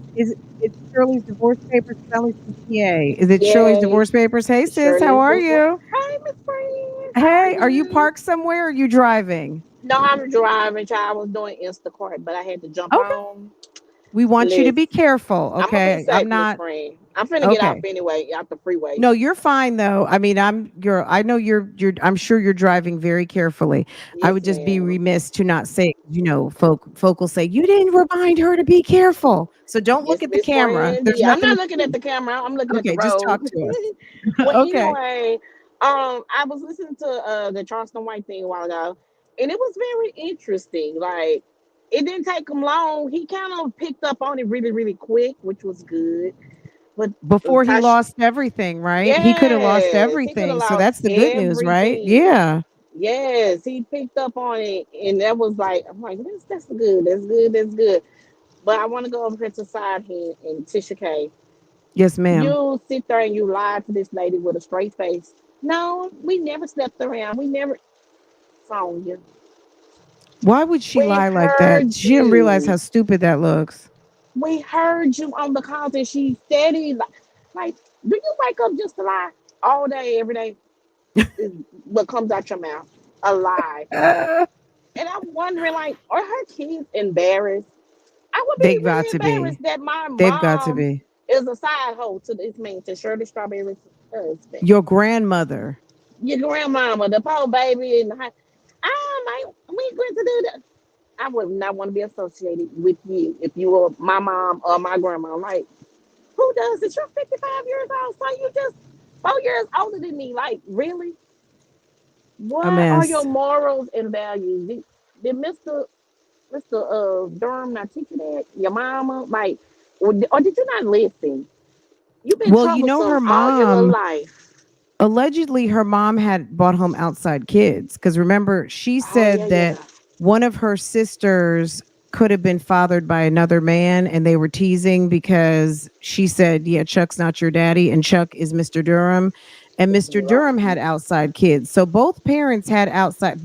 Speaker 1: Shirley's divorce papers? Sound from PA. Is it Shirley's
Speaker 10: Yay.
Speaker 1: divorce papers? Hey sis, how
Speaker 10: Shirley's
Speaker 1: are
Speaker 10: divorce.
Speaker 1: you?
Speaker 10: Hey, Miss Friend. How are
Speaker 1: Hey, are you
Speaker 10: you?
Speaker 1: parked somewhere or are you driving?
Speaker 10: No, I'm driving. Child, I was doing Instacart, but I had to jump
Speaker 1: Okay.
Speaker 10: on.
Speaker 1: We want you to be
Speaker 10: Listen,
Speaker 1: careful,
Speaker 10: I'm gonna be
Speaker 1: okay? I'm
Speaker 10: safe, Miss
Speaker 1: not
Speaker 10: Friend. I'm finna get off
Speaker 1: okay.
Speaker 10: anyway, out the freeway.
Speaker 1: No, you're fine though. I mean, I know you're I'm sure you're driving very carefully. I
Speaker 10: Yes,
Speaker 1: would just be
Speaker 10: ma'am.
Speaker 1: remiss to not say, folk will say you didn't remind her to be careful. So don't look
Speaker 10: Yes,
Speaker 1: at the
Speaker 10: Miss
Speaker 1: camera.
Speaker 10: Friend.
Speaker 1: There's
Speaker 10: Yeah, I'm
Speaker 1: nothing
Speaker 10: not
Speaker 1: to
Speaker 10: looking at
Speaker 1: see.
Speaker 10: the camera. I'm looking at the
Speaker 1: Okay, just talk
Speaker 10: road.
Speaker 1: to us.
Speaker 10: Well,
Speaker 1: Okay.
Speaker 10: anyway, I was listening to the Charleston White thing a while ago, and it was very interesting. Like, it didn't take him long. He kind of picked up on it really, really quick, which was good. But
Speaker 1: Before he
Speaker 10: Tash,
Speaker 1: lost everything, right? He could have lost
Speaker 10: yes, he could have
Speaker 1: everything. So
Speaker 10: lost
Speaker 1: that's the good news, right?
Speaker 10: everything.
Speaker 1: Yeah.
Speaker 10: Yes, he picked up on it, and that was like, I'm like, that's good, that's good, that's good. But I want to go over here to side here and Tisha K.
Speaker 1: Yes, ma'am.
Speaker 10: You sit there and you lie to this lady with a straight face. No, we never slept around. We never phoned you.
Speaker 1: Why would she
Speaker 10: We
Speaker 1: lie like that?
Speaker 10: heard
Speaker 1: She didn't realize
Speaker 10: you.
Speaker 1: how stupid that looks.
Speaker 10: We heard you on the calls, and she steady like, do you wake up just to lie all day, every day? Is what comes out your mouth, a lie. And I'm wondering, like, are her kids embarrassed? I would
Speaker 1: They
Speaker 10: be
Speaker 1: got
Speaker 10: really
Speaker 1: to be.
Speaker 10: embarrassed that my
Speaker 1: They've got to
Speaker 10: mom
Speaker 1: be.
Speaker 10: is a side hoe to this man, to Shirley Strawberry's husband.
Speaker 1: Your grandmother.
Speaker 10: Your grandmama, the poor baby, and like, we going to do that. I would not want to be associated with you if you were my mom or my grandma. Like, who does it? You're 55 years old, so you just 4 years older than me. Like, really?
Speaker 1: A
Speaker 10: What are your
Speaker 1: mess.
Speaker 10: morals and values? Did Mr. Durham not teach you that? Your mama? Like, or did you not listen? You've been
Speaker 1: Well, you know,
Speaker 10: troublesome
Speaker 1: her
Speaker 10: all your little
Speaker 1: mom,
Speaker 10: life.
Speaker 1: allegedly, her mom had brought home outside kids. Because remember, she
Speaker 10: Oh, yeah,
Speaker 1: said that
Speaker 10: yeah.
Speaker 1: one of her sisters could have been fathered by another man, and they were teasing because she said, yeah, Chuck's not your daddy, and Chuck is Mr. Durham. And Mr. Durham
Speaker 10: Right.
Speaker 1: had outside kids. So both parents had outside,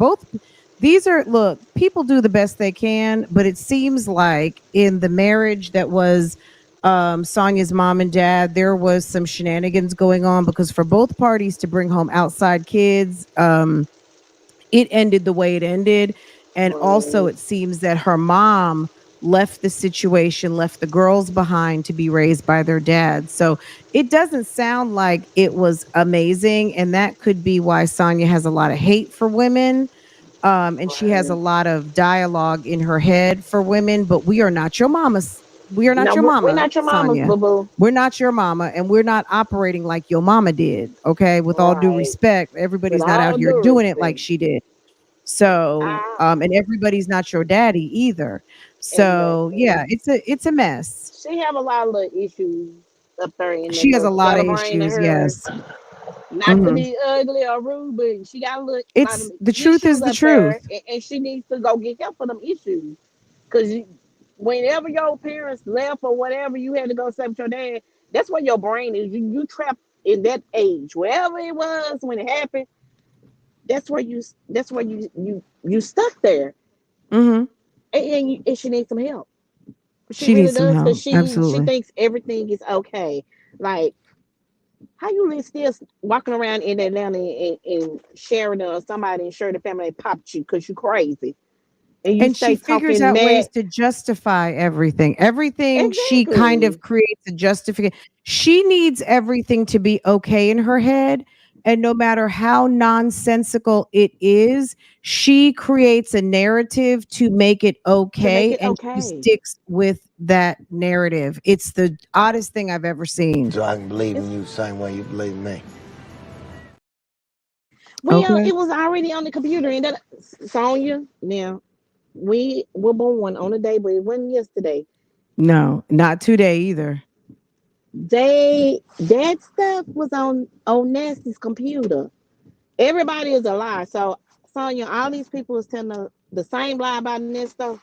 Speaker 1: these are, look, people do the best they can, but it seems like in the marriage that was Sonya's mom and dad, there was some shenanigans going on because for both parties to bring home outside kids, it ended the way it ended. And also,
Speaker 10: Right.
Speaker 1: it seems that her mom left the situation, left the girls behind to be raised by their dad. So it doesn't sound like it was amazing. And that could be why Sonya has a lot of hate for women. And she has a
Speaker 10: Right.
Speaker 1: lot of dialogue in her head for women, but we are not your mama's. We are not
Speaker 10: No,
Speaker 1: your
Speaker 10: we're
Speaker 1: mama,
Speaker 10: not your mamas,
Speaker 1: Sonya.
Speaker 10: boo boo.
Speaker 1: We're not your mama, and we're not operating like your mama did. Okay, with all due
Speaker 10: Right.
Speaker 1: respect,
Speaker 10: With
Speaker 1: everybody's not out
Speaker 10: all
Speaker 1: here
Speaker 10: due
Speaker 1: doing it like
Speaker 10: respect.
Speaker 1: she did. So,
Speaker 10: I
Speaker 1: and everybody's not your daddy either. So,
Speaker 10: exactly.
Speaker 1: yeah, it's a mess.
Speaker 10: She have a lot of little issues up there in that
Speaker 1: She has a
Speaker 10: little
Speaker 1: lot of
Speaker 10: scatterbrain of
Speaker 1: issues.
Speaker 10: hers.
Speaker 1: Yes.
Speaker 10: Not to
Speaker 1: Hmm.
Speaker 10: be ugly or rude, but she got a lot of
Speaker 1: It's the truth
Speaker 10: issues
Speaker 1: is the
Speaker 10: up there,
Speaker 1: truth.
Speaker 10: and she needs to go get help for them issues. Because whenever your parents left or whatever, you had to go stay with your dad. That's where your brain is. You trapped in that age, wherever it was when it happened. That's where you stuck there,
Speaker 1: Hmm.
Speaker 10: and she needs some help. She
Speaker 1: She
Speaker 10: really
Speaker 1: needs some
Speaker 10: does, because
Speaker 1: help.
Speaker 10: she
Speaker 1: Absolutely.
Speaker 10: thinks everything is okay. Like, how you still walking around in Atlanta and sharing somebody and sure the family popped you because you crazy and you
Speaker 1: And she
Speaker 10: stay
Speaker 1: figures
Speaker 10: talking
Speaker 1: out
Speaker 10: mad.
Speaker 1: ways to justify everything. Everything she kind of
Speaker 10: Exactly.
Speaker 1: creates a justification. She needs everything to be okay in her head. And no matter how nonsensical it is, she creates a narrative to make it
Speaker 10: To make
Speaker 1: okay.
Speaker 10: it
Speaker 1: And she
Speaker 10: okay.
Speaker 1: sticks with that narrative. It's the oddest thing I've ever seen.
Speaker 11: So I can believe
Speaker 10: It's,
Speaker 11: in you the same way you believe in me.
Speaker 10: well,
Speaker 1: Okay.
Speaker 10: it was already on the computer, and that Sonya. Now, we were born on a day, but it wasn't yesterday.
Speaker 1: No, not today either.
Speaker 10: That stuff was on Nasty's computer. Everybody is a lie. So, Sonya, all these people is telling the same lie about Nesto.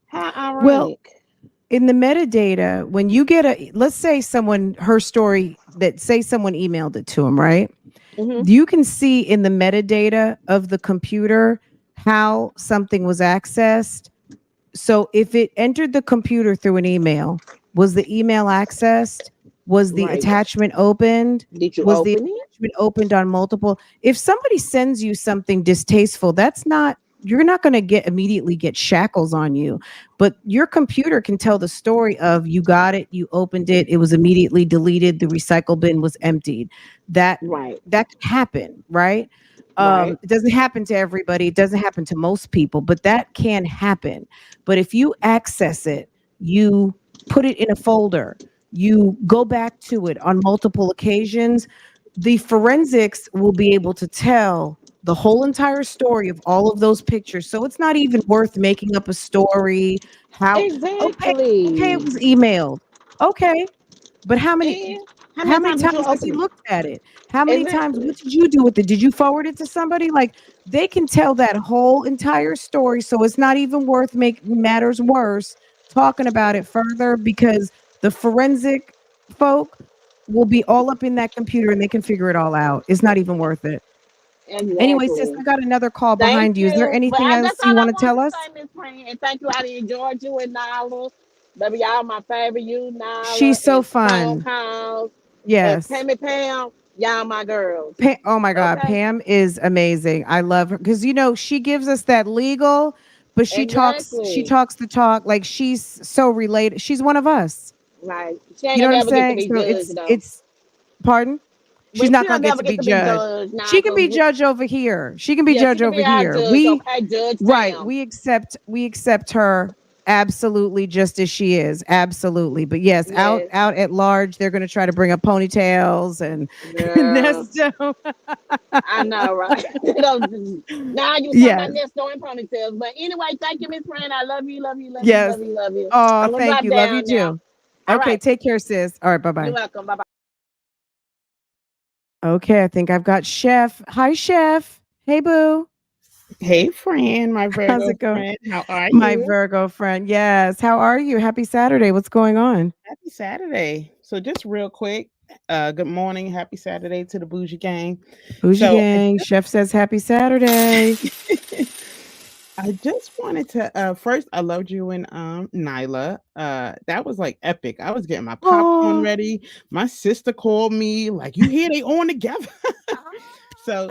Speaker 10: How
Speaker 1: Well,
Speaker 10: ironic.
Speaker 1: in the metadata, when you get let's say someone, her story, that say someone emailed it to him, right?
Speaker 10: Hmm.
Speaker 1: You can see in the metadata of the computer how something was accessed. So if it entered the computer through an email, was the email accessed? Was the
Speaker 10: Right.
Speaker 1: attachment opened?
Speaker 10: Did you
Speaker 1: Was the
Speaker 10: open it?
Speaker 1: attachment opened on multiple? If somebody sends you something distasteful, that's not, you're not going to get immediately get shackles on you. But your computer can tell the story of you got it, you opened it, it was immediately deleted, the recycle bin was emptied. That
Speaker 10: Right.
Speaker 1: that can happen, right?
Speaker 10: Right.
Speaker 1: It doesn't happen to everybody, it doesn't happen to most people, but that can happen. But if you access it, you put it in a folder, you go back to it on multiple occasions, the forensics will be able to tell the whole entire story of all of those pictures. So it's not even worth making up a story. How, okay, okay, it
Speaker 10: Exactly.
Speaker 1: was emailed. Okay. But
Speaker 10: And how
Speaker 1: how
Speaker 10: many
Speaker 1: many
Speaker 10: times did you
Speaker 1: times has he
Speaker 10: open it?
Speaker 1: looked at it? How many times,
Speaker 10: Exactly.
Speaker 1: what did you do with it? Did you forward it to somebody? Like, they can tell that whole entire story. So it's not even worth making matters worse talking about it further, because the forensic folk will be all up in that computer and they can figure it all out. It's not even worth it. Anyway, sis,
Speaker 10: Exactly.
Speaker 1: I got another call
Speaker 10: Thank
Speaker 1: behind you. Is there
Speaker 10: you. But
Speaker 1: anything
Speaker 10: that's
Speaker 1: else you
Speaker 10: all I
Speaker 1: want to
Speaker 10: wanted
Speaker 1: tell
Speaker 10: to
Speaker 1: us?
Speaker 10: say, Miss Friend. And thank you. I enjoyed you and Nala. Baby, y'all my favorite. You, Nala,
Speaker 1: She's so
Speaker 10: and phone
Speaker 1: fun.
Speaker 10: calls. And
Speaker 1: Yes.
Speaker 10: Pam, y'all my girls.
Speaker 1: Oh my God,
Speaker 10: Okay?
Speaker 1: Pam is amazing. I love her because she gives us that legal, but she
Speaker 10: Exactly.
Speaker 1: talks the talk like she's so related. She's one of us.
Speaker 10: Right. She ain't
Speaker 1: You know
Speaker 10: gonna
Speaker 1: what I'm
Speaker 10: never get to
Speaker 1: saying?
Speaker 10: be
Speaker 1: So
Speaker 10: judged though.
Speaker 1: it's pardon. She's
Speaker 10: But
Speaker 1: not
Speaker 10: she'll
Speaker 1: gonna get
Speaker 10: never
Speaker 1: to
Speaker 10: get
Speaker 1: be
Speaker 10: to be
Speaker 1: judged.
Speaker 10: judged now
Speaker 1: She can be
Speaker 10: because
Speaker 1: judged over here. She can be
Speaker 10: yeah, she
Speaker 1: judged
Speaker 10: can
Speaker 1: over
Speaker 10: be our
Speaker 1: here.
Speaker 10: judge, okay? Judge
Speaker 1: Right,
Speaker 10: Pam.
Speaker 1: we accept her absolutely just as she is. Absolutely. But yes,
Speaker 10: Yes.
Speaker 1: out at large, they're gonna try to bring up ponytails and
Speaker 10: Girl.
Speaker 1: Nesto.
Speaker 10: I know, right? Now you talking about
Speaker 1: Yes.
Speaker 10: Nestor and ponytails. But anyway, thank you, Miss Friend. I love you, love you, love you,
Speaker 1: Yes.
Speaker 10: love you, love you.
Speaker 1: Oh,
Speaker 10: I'm gonna
Speaker 1: thank
Speaker 10: drop
Speaker 1: you. Love you
Speaker 10: down now.
Speaker 1: too.
Speaker 10: All
Speaker 1: Okay,
Speaker 10: right.
Speaker 1: take care, sis. All right,
Speaker 10: You're
Speaker 1: bye-bye.
Speaker 10: welcome. Bye bye.
Speaker 1: Okay, I think I've got Chef. Hi, Chef. Hey, boo.
Speaker 12: Hey, friend, my
Speaker 1: How's
Speaker 12: Virgo
Speaker 1: it going?
Speaker 12: friend. How are
Speaker 1: My
Speaker 12: you?
Speaker 1: Virgo friend. Yes. How are you? Happy Saturday. What's going on?
Speaker 12: Happy Saturday. So, just real quick, good morning. Happy Saturday to the Bougie gang.
Speaker 1: Bougie
Speaker 12: So,
Speaker 1: gang. Chef says happy Saturday.
Speaker 12: I just wanted to first, I loved you and Nyla. That was like epic. I was getting my popcorn
Speaker 1: Oh,
Speaker 12: ready. My sister called me, like, you hear they on together. So,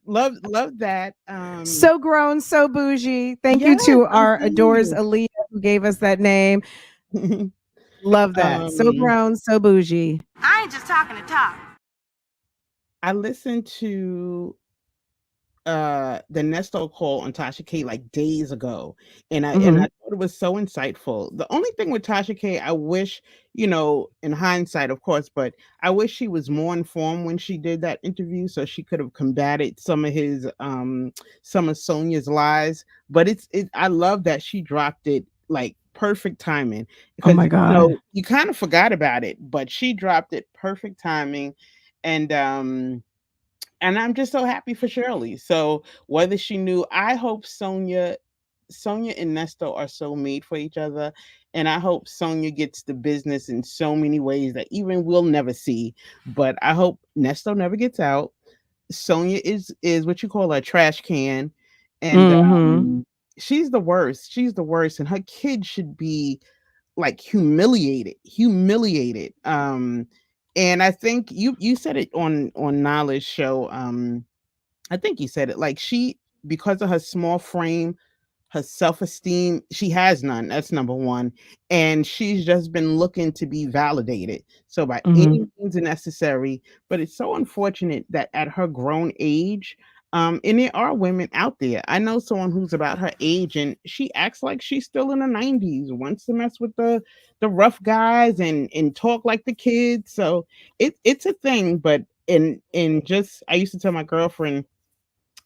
Speaker 12: love that.
Speaker 1: so grown, so bougie. Thank you
Speaker 12: Yes,
Speaker 1: to
Speaker 12: I'm
Speaker 1: our adores
Speaker 12: telling
Speaker 1: Aaliyah who gave us that name.
Speaker 12: you.
Speaker 1: Love that. So
Speaker 12: um
Speaker 1: grown, so bougie.
Speaker 13: I ain't just talking to talk.
Speaker 12: I listened to the Nesto call on Tasha K like days ago, and I
Speaker 1: Hmm.
Speaker 12: thought it was so insightful. The only thing with Tasha K, I wish, in hindsight, of course, but I wish she was more informed when she did that interview, so she could have combated some of Sonia's lies. But I love that she dropped it like perfect timing,
Speaker 1: Oh
Speaker 12: because
Speaker 1: my God.
Speaker 12: you kind of forgot about it, but she dropped it perfect timing, and I'm just so happy for Shirley. So whether she knew, I hope Sonia and Nesto are so made for each other. And I hope Sonia gets the business in so many ways that even we'll never see. But I hope Nesto never gets out. Sonia is what you call a trash can. And
Speaker 1: Hmm.
Speaker 12: she's the worst. She's the worst. And her kid should be like humiliated. And I think you said it on Nala's show. I think you said it, like, she, because of her small frame, her self-esteem, she has none. That's number one. And she's just been looking to be validated, so by
Speaker 1: Hmm.
Speaker 12: any means necessary. But it's so unfortunate that at her grown age, and there are women out there, I know someone who's about her age and she acts like she's still in the 90s, wants to mess with the rough guys and talk like the kids. So it's a thing. But in just, I used to tell my girlfriend,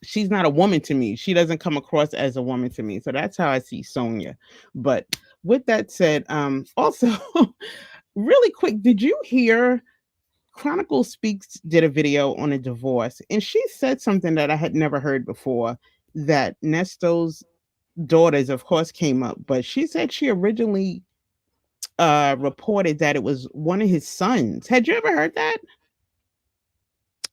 Speaker 12: she's not a woman to me. She doesn't come across as a woman to me. So that's how I see Sonia. But with that said, also, really quick, did you hear Chronicle Speaks did a video on a divorce, and she said something that I had never heard before, that Nesto's daughters, of course, came up, but she said she originally reported that it was one of his sons. Had you ever heard that?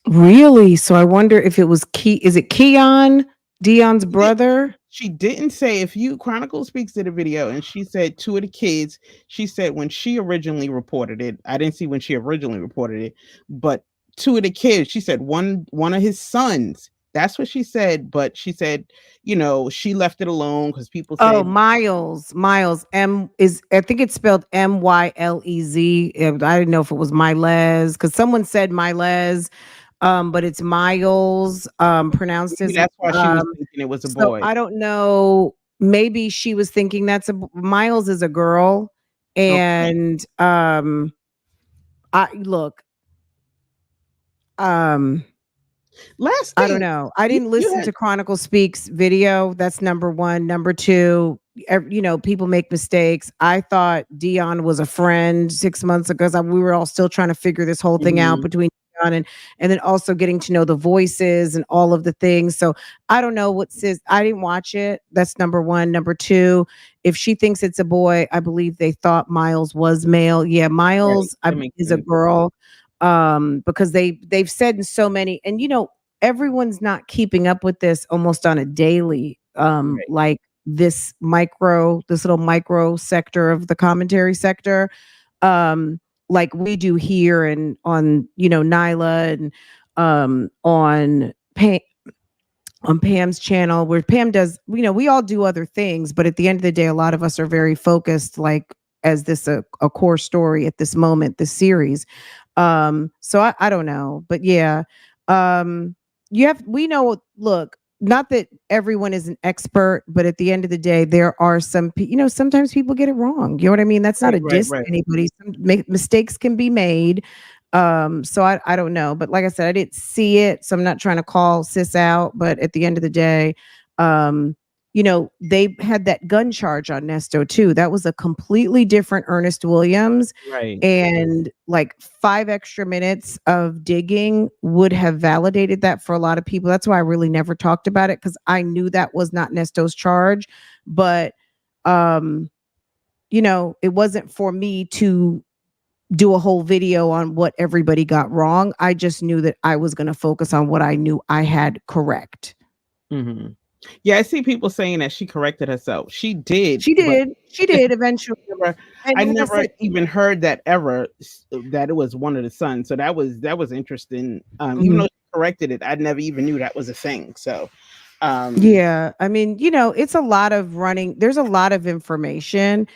Speaker 1: Really? So I wonder if it was Is it Keon, Dion's brother?
Speaker 12: She didn't say, if you Chronicle speaks to the video, and she said two of the kids, she said when she originally reported it, I didn't see when she originally reported it, but two of the kids, she said one of his sons. That's what she said, but she said, she left it alone because people
Speaker 1: Oh,
Speaker 12: said,
Speaker 1: Miles. Miles. I think it's spelled Mylez. I didn't know if it was Miles because someone said Miles, but it's Miles, pronounced
Speaker 12: maybe
Speaker 1: as
Speaker 12: that's why she was
Speaker 1: um
Speaker 12: thinking it was a
Speaker 1: so
Speaker 12: boy.
Speaker 1: I don't know. Maybe she was thinking Miles is a girl.
Speaker 12: Okay.
Speaker 1: And I look, um
Speaker 12: Last
Speaker 1: I don't
Speaker 12: thing,
Speaker 1: know. I
Speaker 12: you,
Speaker 1: didn't
Speaker 12: you
Speaker 1: listen
Speaker 12: had
Speaker 1: to Chronicle Speaks video. That's number one. Number two, people make mistakes. I thought Dion was a friend 6 months ago. We were all still trying to figure this whole thing out
Speaker 12: mhm,
Speaker 1: between Dion and then also getting to know the voices and all of the things. So I don't know what sis. I didn't watch it. That's number one. Number two, if she thinks it's a boy, I believe they thought Miles was male. Yeah,
Speaker 12: right.
Speaker 1: Miles
Speaker 12: That makes
Speaker 1: is a
Speaker 12: sense.
Speaker 1: girl. Because they've said in so many, and everyone's not keeping up with this almost on a daily,
Speaker 12: Right.
Speaker 1: like this little micro sector of the commentary sector, um like we do here and on Nyla and on Pam's channel, where Pam does, we all do other things, but at the end of the day, a lot of us are very focused, like as this a core story at this moment, this series. So I don't know, but yeah, um, we know, look, not that everyone is an expert, but at the end of the day, there are sometimes people get it wrong. You know what I mean? That's not
Speaker 12: Right,
Speaker 1: a
Speaker 12: right,
Speaker 1: diss to
Speaker 12: right.
Speaker 1: anybody. Mistakes can be made. So I don't know, but like I said, I didn't see it, so I'm not trying to call sis out, but at the end of the day, um, they had that gun charge on Nesto too. That was a completely different Ernest Williams,
Speaker 12: Right.
Speaker 1: and like 5 extra minutes of digging would have validated that for a lot of people. That's why I really never talked about it, because I knew that was not Nesto's charge. But um, it wasn't for me to do a whole video on what everybody got wrong. I just knew that I was going to focus on what I knew I had correct.
Speaker 12: Mhm. Yeah, I see people saying that she corrected herself. She did,
Speaker 1: She
Speaker 12: but
Speaker 1: did. She did eventually.
Speaker 12: never,
Speaker 1: And
Speaker 12: I
Speaker 1: like I
Speaker 12: never
Speaker 1: said,
Speaker 12: even heard that ever that it was one of the sons. So that was interesting. Even
Speaker 1: mhm.
Speaker 12: though she corrected it, I never even knew that was a thing. So, um,
Speaker 1: Yeah, I mean, it's a lot of running. There's a lot of information,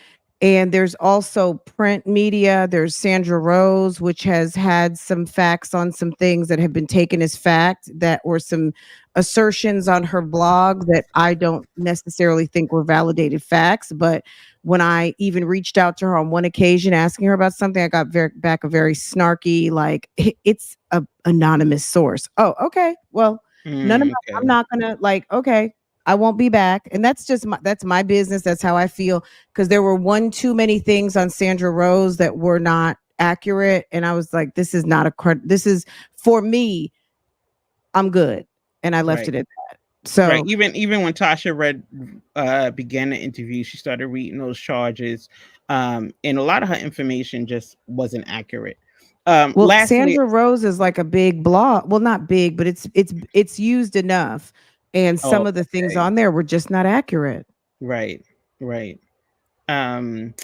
Speaker 1: and there's also print media. There's Sandra Rose, which has had some facts on some things that have been taken as fact, that were some assertions on her blog that I don't necessarily think were validated facts. But when I even reached out to her on one occasion asking her about something, I got back a very snarky, like, it's a anonymous source. Oh, okay. Well, none of I'm
Speaker 12: okay,
Speaker 1: not gonna, like, okay, I won't be back. And that's my business. That's how I feel. Because there were one too many things on Sandra Rose that were not accurate. And I was like, this is not this is for me, I'm good. And I left
Speaker 12: right.
Speaker 1: it at that.
Speaker 12: Right.
Speaker 1: So
Speaker 12: Even when Tasha began the interview, she started reading those charges. And a lot of her information just wasn't accurate.
Speaker 1: well,
Speaker 12: Lastly,
Speaker 1: Sandra Rose is like a big blog. Well, not big, but it's used enough. And
Speaker 12: oh,
Speaker 1: some of the things
Speaker 12: okay.
Speaker 1: on there were just not accurate.
Speaker 12: Right, right. Um,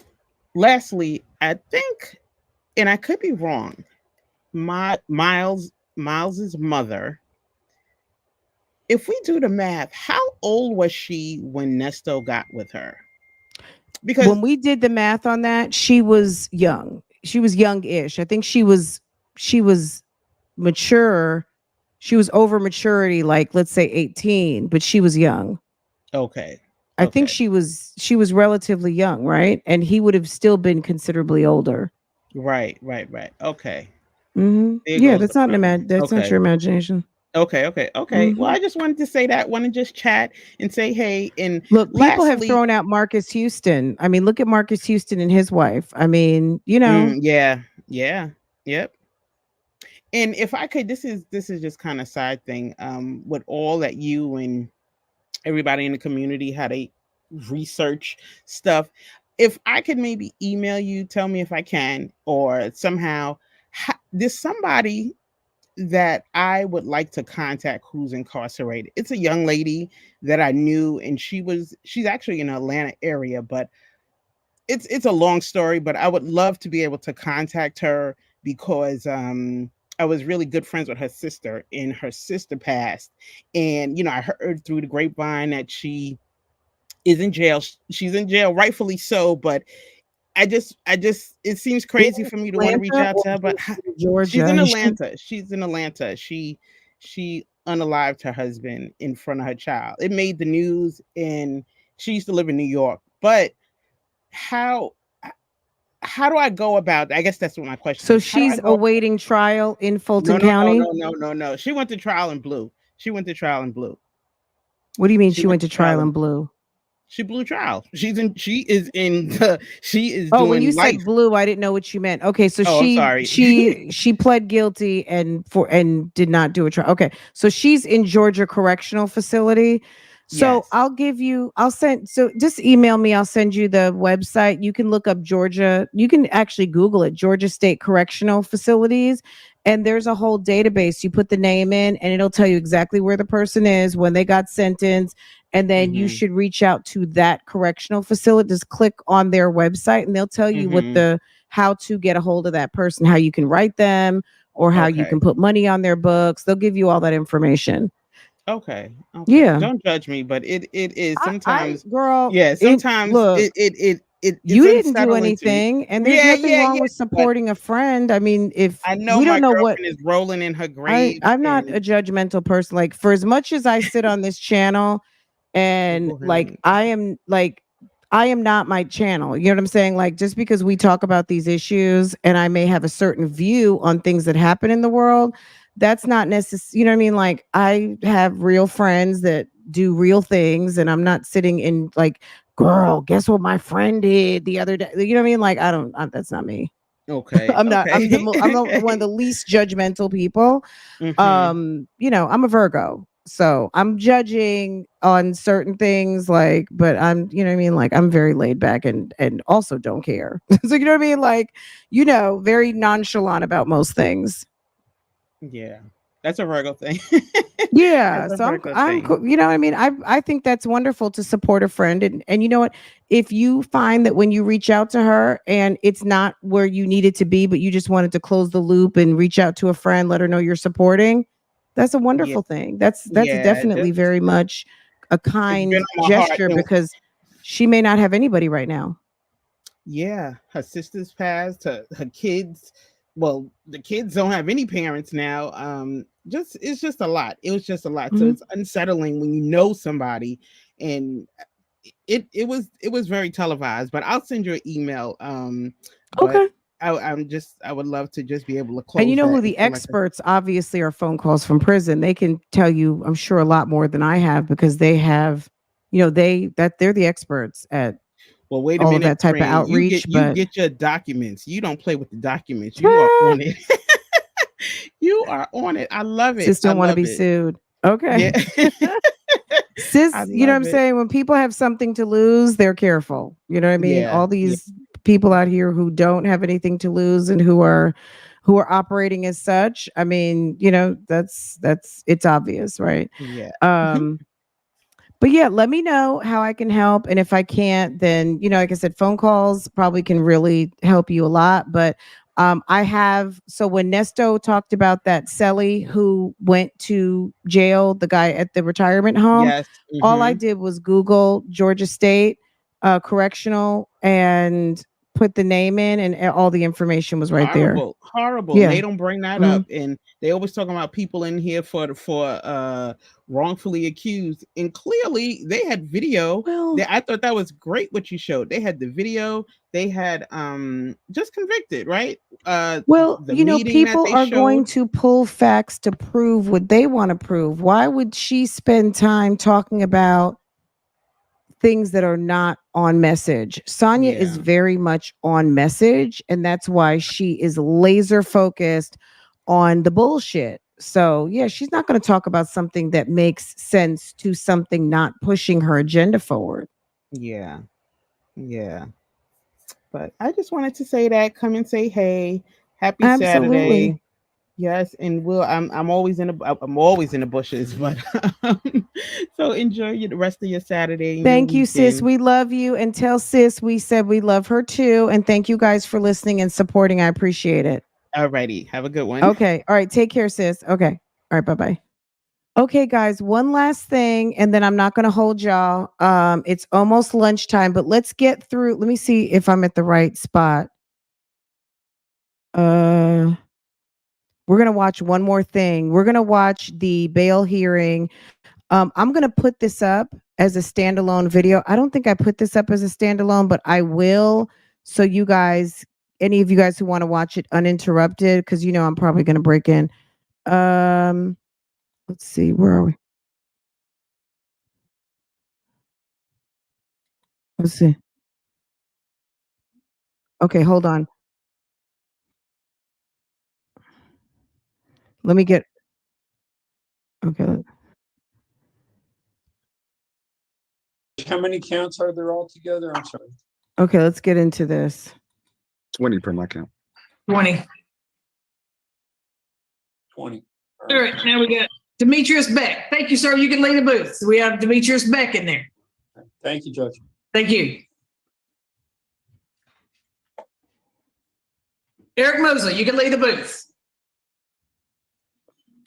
Speaker 12: lastly, I think, and I could be wrong, Miles's mother, if we do the math, how old was she when Nesto got with her?
Speaker 1: When
Speaker 12: Because
Speaker 1: we did the math on that, she was young. She was young-ish. I think she was mature. She was over maturity, like let's say 18, but she was young.
Speaker 12: okay,
Speaker 1: I think
Speaker 12: okay.
Speaker 1: she was relatively young, right? And he would have still been considerably older.
Speaker 12: Right, right, right. Okay. There
Speaker 1: Yeah,
Speaker 12: goes the problem.
Speaker 1: that's not
Speaker 12: Okay.
Speaker 1: your imagination.
Speaker 12: Okay, okay, okay. Well,
Speaker 1: hmm
Speaker 12: I just wanted to say that, want to just chat and say hey. And
Speaker 1: Look, people have
Speaker 12: lastly,
Speaker 1: thrown out Marcus Houston. I mean, look at Marcus Houston and his wife. I mean,
Speaker 12: yeah, yeah, yep. And if I could, this is just kind of side thing. With all that you and everybody in the community, how they research stuff. If I could maybe email you, tell me if I can, or somehow, there's somebody that I would like to contact who's incarcerated. It's a young lady that I knew, and she's actually in the Atlanta area, but it's a long story. But I would love to be able to contact her because I was really good friends with her sister, and her sister passed. And I heard through the grapevine that she is in jail. She's in jail, rightfully so, but I just it seems crazy for me to want to reach
Speaker 1: Atlanta
Speaker 12: out
Speaker 1: or
Speaker 12: to her, but
Speaker 1: just in
Speaker 12: she's
Speaker 1: Georgia?
Speaker 12: in
Speaker 1: Is she
Speaker 12: Atlanta. She's in Atlanta. She unalived her husband in front of her child. It made the news, and she used to live in New York. But how how do I go about? I guess that's what my question
Speaker 1: so
Speaker 12: is. How do I
Speaker 1: she's
Speaker 12: go?
Speaker 1: awaiting trial in
Speaker 12: No,
Speaker 1: Fulton
Speaker 12: no, no,
Speaker 1: County?
Speaker 12: no, no, no, no. She went to trial in blue. She went to trial in blue.
Speaker 1: What do you mean
Speaker 12: She
Speaker 1: she
Speaker 12: went
Speaker 1: went
Speaker 12: to
Speaker 1: to
Speaker 12: trial
Speaker 1: trial in
Speaker 12: in
Speaker 1: blue?
Speaker 12: she blew trial. She is
Speaker 1: Oh, when you
Speaker 12: doing
Speaker 1: said
Speaker 12: life.
Speaker 1: blue, I didn't know what you meant. Okay, so
Speaker 12: Oh, I'm
Speaker 1: she
Speaker 12: sorry.
Speaker 1: she she pled guilty and did not do a trial. Okay, so she's in Georgia Correctional Facility. So
Speaker 12: Yes.
Speaker 1: I'll send. So just email me. I'll send you the website. You can look up Georgia. You can actually Google it, Georgia State Correctional Facilities, and there's a whole database. You put the name in, and it'll tell you exactly where the person is, when they got sentenced, and then you
Speaker 12: Mhm.
Speaker 1: should reach out to that correctional facility. Just click on their website and they'll tell you what
Speaker 12: Mhm.
Speaker 1: the how to get a hold of that person, how you can write them or how you
Speaker 12: Okay.
Speaker 1: can put money on their books. They'll give you all that information.
Speaker 12: Okay. Okay.
Speaker 1: Yeah.
Speaker 12: Don't judge me, but it is
Speaker 1: I
Speaker 12: sometimes.
Speaker 1: girl,
Speaker 12: Yeah.
Speaker 1: it
Speaker 12: Sometimes
Speaker 1: look,
Speaker 12: it's
Speaker 1: you didn't do
Speaker 12: unsettling to me.
Speaker 1: anything and there's
Speaker 12: Yeah.
Speaker 1: nothing
Speaker 12: Yeah.
Speaker 1: wrong
Speaker 12: Yeah.
Speaker 1: with
Speaker 12: But
Speaker 1: supporting a friend. I mean, if
Speaker 12: I know
Speaker 1: we don't
Speaker 12: my
Speaker 1: know what
Speaker 12: girlfriend is rolling in her grave,
Speaker 1: I'm not a
Speaker 12: and
Speaker 1: judgmental person. Like for as much as I sit on this channel and
Speaker 12: go ahead.
Speaker 1: I am not my channel. You know what I'm saying? Like just because we talk about these issues and I may have a certain view on things that happen in the world, that's not necessary. You know what I mean? Like I have real friends that do real things and I'm not sitting in like, girl, guess what my friend did the other day. You know what I mean? Like that's not me.
Speaker 12: Okay. Okay.
Speaker 1: I'm the one of the least judgmental people.
Speaker 12: Mhm.
Speaker 1: I'm a Virgo. So I'm judging on certain things, like, but you know what I mean? Like I'm very laid back and also don't care. So you know what I mean? Like, very nonchalant about most things.
Speaker 12: Yeah. That's a Virgo thing.
Speaker 1: Yeah,
Speaker 12: That's a
Speaker 1: so
Speaker 12: Virgo thing.
Speaker 1: you know what I mean? I think that's wonderful to support a friend and you know what? If you find that when you reach out to her and it's not where you need it to be, but you just wanted to close the loop and reach out to a friend, let her know you're supporting, that's a
Speaker 12: Yeah.
Speaker 1: wonderful thing. That's
Speaker 12: Yeah.
Speaker 1: definitely very much a
Speaker 12: It's been
Speaker 1: kind
Speaker 12: on my heart.
Speaker 1: gesture because she may not have anybody right now.
Speaker 12: Yeah, her sisters passed, her kids. Well, the kids don't have any parents now. Just it's just a lot. It was just a lot. So
Speaker 1: Mhm.
Speaker 12: it's unsettling when you know somebody, and it was very televised. But I'll send you an email. But
Speaker 1: Okay.
Speaker 12: I would love to just be able to
Speaker 1: And you
Speaker 12: close
Speaker 1: know
Speaker 12: that
Speaker 1: who
Speaker 12: and
Speaker 1: the
Speaker 12: feel like
Speaker 1: experts obviously are phone calls from prison. They can tell you, I'm sure, a lot more than I have because they have, they're the experts at
Speaker 12: well, wait a
Speaker 1: all of
Speaker 12: minute,
Speaker 1: that type of
Speaker 12: friend. You
Speaker 1: outreach.
Speaker 12: get you
Speaker 1: But
Speaker 12: get your documents. You don't play with the documents. You are on it. You are on it. I love it.
Speaker 1: sis
Speaker 12: I
Speaker 1: don't want to
Speaker 12: love
Speaker 1: be
Speaker 12: it.
Speaker 1: sued.
Speaker 12: Yeah.
Speaker 1: Okay.
Speaker 12: I
Speaker 1: Sis, you know what I'm
Speaker 12: love it.
Speaker 1: saying? When people have something to lose, they're careful. You know what I mean?
Speaker 12: Yeah.
Speaker 1: All
Speaker 12: Yeah.
Speaker 1: these people out here who don't have anything to lose and who are operating as such. I mean, that's it's obvious, right?
Speaker 12: Yeah.
Speaker 1: Um, but yeah, let me know how I can help. And if I can't, then, like I said, phone calls probably can really help you a lot. But so when Nesto talked about that Selly who went to jail, the guy at the retirement home,
Speaker 12: Yes.
Speaker 1: all I
Speaker 12: Mhm.
Speaker 1: did was Google Georgia State Correctional and put the name in, and all the information was right there.
Speaker 12: Horrible. Horrible. And
Speaker 1: Yeah.
Speaker 12: they don't bring that
Speaker 1: Mhm.
Speaker 12: up. And they always talking about people in here for wrongfully accused. And clearly they had video.
Speaker 1: Well,
Speaker 12: I thought that was great what you showed. They had the video. They had just convicted, right? The meeting that
Speaker 1: People
Speaker 12: they
Speaker 1: are going
Speaker 12: showed.
Speaker 1: to pull facts to prove what they want to prove. Why would she spend time talking about things that are not on message? Sonia is
Speaker 12: Yeah.
Speaker 1: very much on message, and that's why she is laser focused on the bullshit. So, yeah, she's not going to talk about something that makes sense to something not pushing her agenda forward.
Speaker 12: Yeah. Yeah. But I just wanted to say that. Come and say hey. Happy
Speaker 1: Absolutely.
Speaker 12: Saturday. Yes, and I'm always in the bushes, but so enjoy the rest of your Saturday and your
Speaker 1: Thank you, sis.
Speaker 12: weekend.
Speaker 1: We love you. And tell sis we said we love her too. And thank you guys for listening and supporting. I appreciate it.
Speaker 12: Alrighty, have a good one.
Speaker 1: Okay. All right. Take care, sis. Okay. All right. Bye bye. Okay, guys, one last thing, and then I'm not going to hold y'all. It's almost lunchtime, but let's get through. Let me see if I'm at the right spot. We're going to watch one more thing. We're going to watch the bail hearing. I'm going to put this up as a standalone video. I don't think I put this up as a standalone, but I will. So you guys, any of you guys who want to watch it uninterrupted, because you know I'm probably going to break in. Let's see, where are we? Let's see. Okay, hold on. Let me get okay.
Speaker 13: How many counts are there altogether? I'm sorry.
Speaker 1: Okay, let's get into this.
Speaker 14: 20 per my count.
Speaker 15: 20.
Speaker 13: 20.
Speaker 15: All right, now we got Demetrius Beck. Thank you, sir. You can leave the booth. We have Demetrius Beck in there.
Speaker 13: Thank you, Judge.
Speaker 15: Thank you. Eric Mosley, you can leave the booth.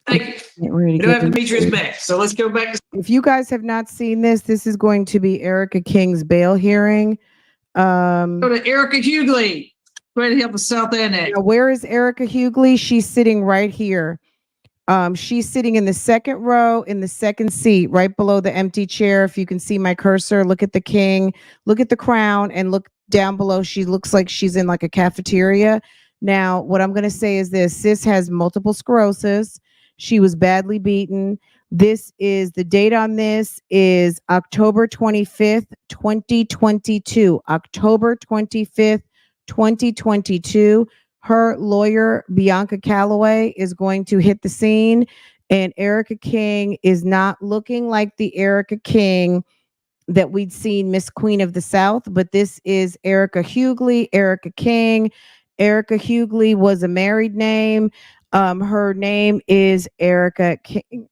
Speaker 15: Thank you. We do have Demetrius Beck. So let's go back to.
Speaker 1: If you guys have not seen this, this is going to be ERICKA King's bail hearing.
Speaker 15: Go to ERICKA Hughley. Go ahead and help us out there next.
Speaker 1: Now, where is ERICKA Hughley? She's sitting right here. She's sitting in the second row in the second seat, right below the empty chair. If you can see my cursor, look at the king, look at the crown, and look down below. She looks like she's in like a cafeteria. Now, what I'm going to say is this: sis has multiple sclerosis. She was badly beaten. This is the date on this is October 25th, 2022. October 25th, 2022. Her lawyer, Bianca Calloway, is going to hit the scene, and ERICKA King is not looking like the ERICKA King that we'd seen, Miss Queen of the South, but this is ERICKA Hughley, ERICKA King. ERICKA Hughley was a married name. Her name is ERICKA King.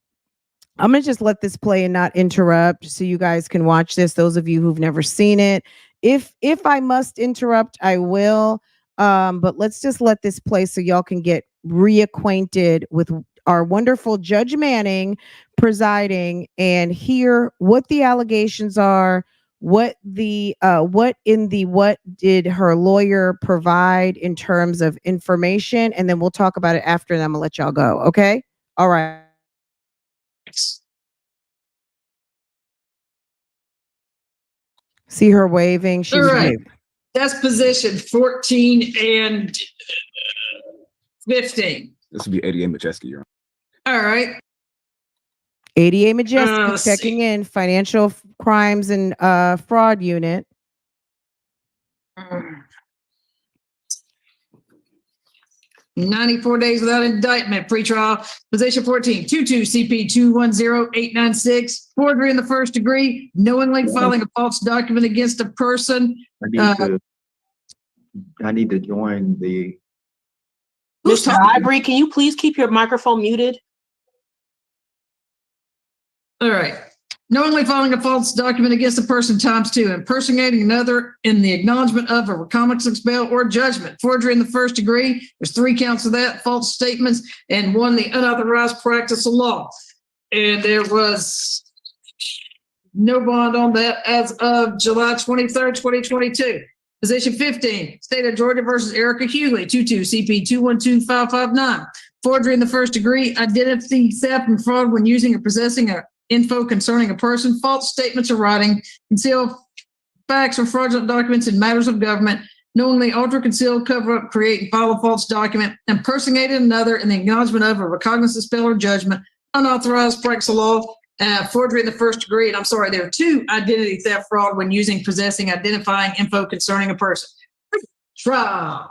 Speaker 1: I'm going to just let this play and not interrupt so you guys can watch this, those of you who've never seen it. If I must interrupt, I will. But let's just let this play so y'all can get reacquainted with our wonderful Judge Manning presiding and hear what the allegations are, what did her lawyer provide in terms of information, and then we'll talk about it after, and I'm gonna let y'all go. Okay? All right. See her waving. She's
Speaker 15: All right.
Speaker 1: waving.
Speaker 15: That's position 14 and 15.
Speaker 14: This would be 88 Majeski, Your Honor.
Speaker 15: All right.
Speaker 1: ADA Majeski
Speaker 15: let's
Speaker 1: checking
Speaker 15: see.
Speaker 1: in, financial crimes and fraud unit.
Speaker 15: 94 days without indictment, pretrial, position 14, 22 CP 210896, forgery in the first degree, knowingly filing a false document against a person.
Speaker 16: I need to join the.
Speaker 10: Mr. Ivory, can you please keep your microphone muted?
Speaker 15: All right. Knowingly filing a false document against a person ×2, impersonating another in the acknowledgement of a recognizance, bail, or judgment. Forgery in the first degree. There's 3 counts of that, false statements, and 1, the unauthorized practice of law. And there was no bond on that as of July 23rd, 2022. Position 15, State of Georgia versus ERICKA Hughley, 22 CP 212559. Forgery in the first degree, identity theft and fraud when using or possessing a info concerning a person, false statements or writing, conceal facts or fraudulent documents in matters of government, knowingly alter, conceal, cover up, create, and file a false document, impersonated another in the acknowledgement of a recognizance, bail, or judgment, unauthorized practice of law, forgery in the first degree. And I'm sorry, there are 2 identity theft fraud when using, possessing, identifying info concerning a person. Trial.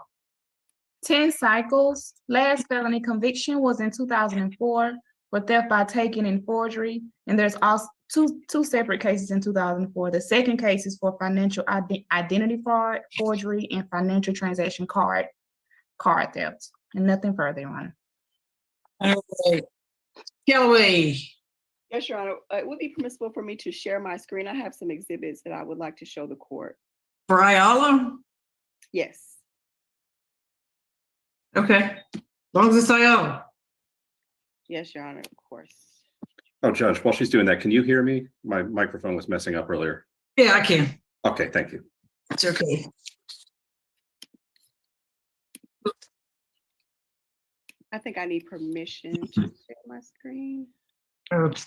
Speaker 17: 10 cycles. Last felony conviction was in 2004 for theft by taking and forgery. And there's also two separate cases in 2004. The second case is for financial identity fraud, forgery, and financial transaction card theft. And nothing further on.
Speaker 15: All right. Callaway.
Speaker 18: Yes, Your Honor. It would be permissible for me to share my screen. I have some exhibits that I would like to show the court.
Speaker 15: For Ayala?
Speaker 18: Yes.
Speaker 15: Okay. As long as it's Ayala.
Speaker 18: Yes, Your Honor, of course.
Speaker 19: Oh, Judge, while she's doing that, can you hear me? My microphone was messing up earlier.
Speaker 15: Yeah, I can.
Speaker 19: Okay, thank you.
Speaker 15: It's okay.
Speaker 18: I think I need permission to share my screen.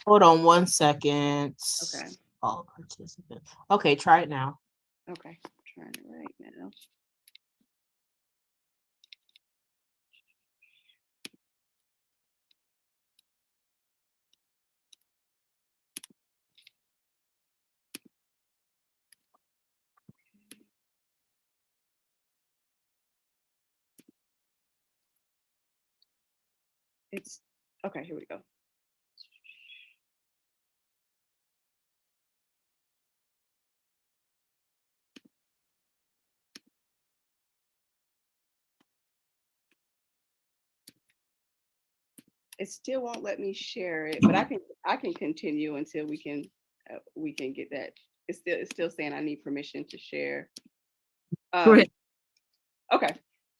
Speaker 20: Hold on 1 second.
Speaker 18: Okay.
Speaker 20: All participants. Okay, try it now.
Speaker 18: Okay, I'm trying it right now. It's okay, here we go. It still won't let me share it, but I can continue until we can get that. It's still saying I need permission to share.
Speaker 15: Go ahead.
Speaker 18: Okay,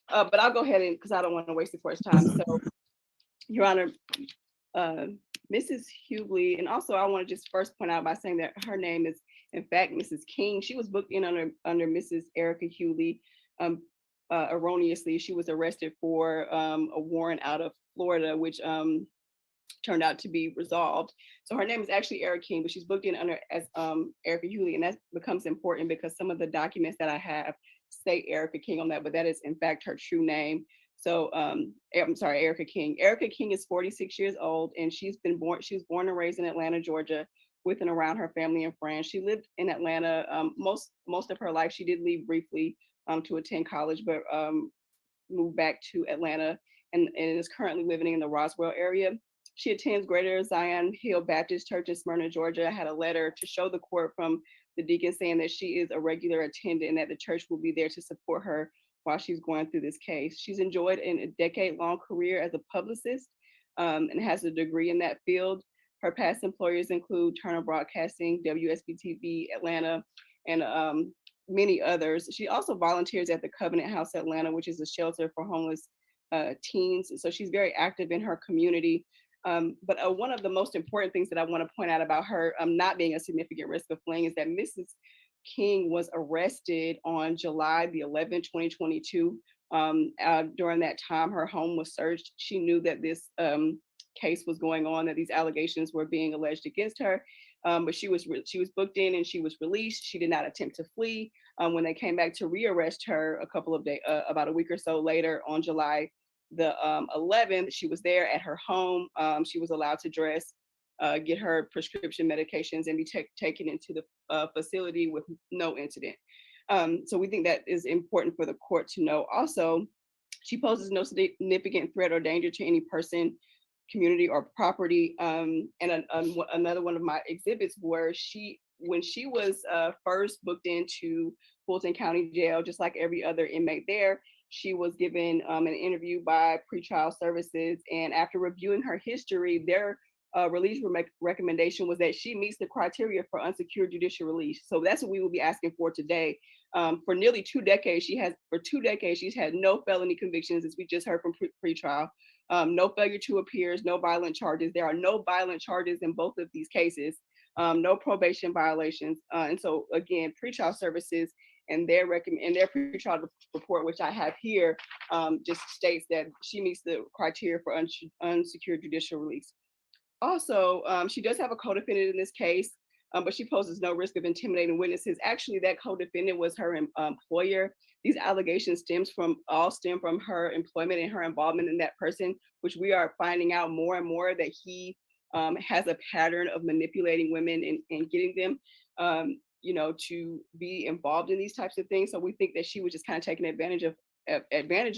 Speaker 18: but I'll go ahead and because I don't want to waste the court's time. So, Your Honor, Mrs. Hughley, and also I want to just first point out by saying that her name is in fact Mrs. King. She was booked in under Mrs. ERICKA Hughley. Erroneously, she was arrested for a warrant out of Florida, which turned out to be resolved. So her name is actually ERICKA King, but she's booked in under as ERICKA Hughley, and that becomes important because some of the documents that I have say ERICKA King on that, but that is in fact her true name. So I'm sorry, ERICKA King. ERICKA King is 46 years old, and she was born and raised in Atlanta, Georgia, with and around her family and friends. She lived in Atlanta most of her life. She did leave briefly to attend college, but moved back to Atlanta and is currently living in the Roswell area. She attends Greater Zion Hill Baptist Church in Smyrna, Georgia. I had a letter to show the court from the deacon saying that she is a regular attendant and that the church will be there to support her while she's going through this case. She's enjoyed a decade-long career as a publicist and has a degree in that field. Her past employers include Turner Broadcasting, WSB-TV Atlanta, and many others. She also volunteers at the Covenant House Atlanta, which is a shelter for homeless teens. So she's very active in her community. But one of the most important things that I want to point out about her not being a significant risk of fleeing is that Mrs. King was arrested on July the 11th, 2022. During that time, her home was searched. She knew that this case was going on, that these allegations were being alleged against her. But she was booked in and she was released. She did not attempt to flee. When they came back to rearrest her a couple of days, about a week or so later, on July the 11th, she was there at her home. She was allowed to dress, get her prescription medications, and be taken into the facility with no incident. So we think that is important for the court to know. Also, she poses no significant threat or danger to any person, community, or property. And another one of my exhibits where when she was first booked into Fulton County Jail, just like every other inmate there, she was given an interview by pretrial services, and after reviewing her history, their release recommendation was that she meets the criteria for unsecured judicial release. So that's what we will be asking for today. For nearly 2 decades, she's had no felony convictions, as we just heard from pretrial. No failure to appear, no violent charges. There are no violent charges in both of these cases. No probation violations. And so again, pretrial services and their pretrial report, which I have here, just states that she meets the criteria for unsecured judicial release. Also, she does have a co-defendant in this case, but she poses no risk of intimidating witnesses. Actually, that co-defendant was her employer. These allegations stem from her employment and her involvement in that person, which we are finding out more and more that he has a pattern of manipulating women and getting them to be involved in these types of things. So we think that she was just kind of taken advantage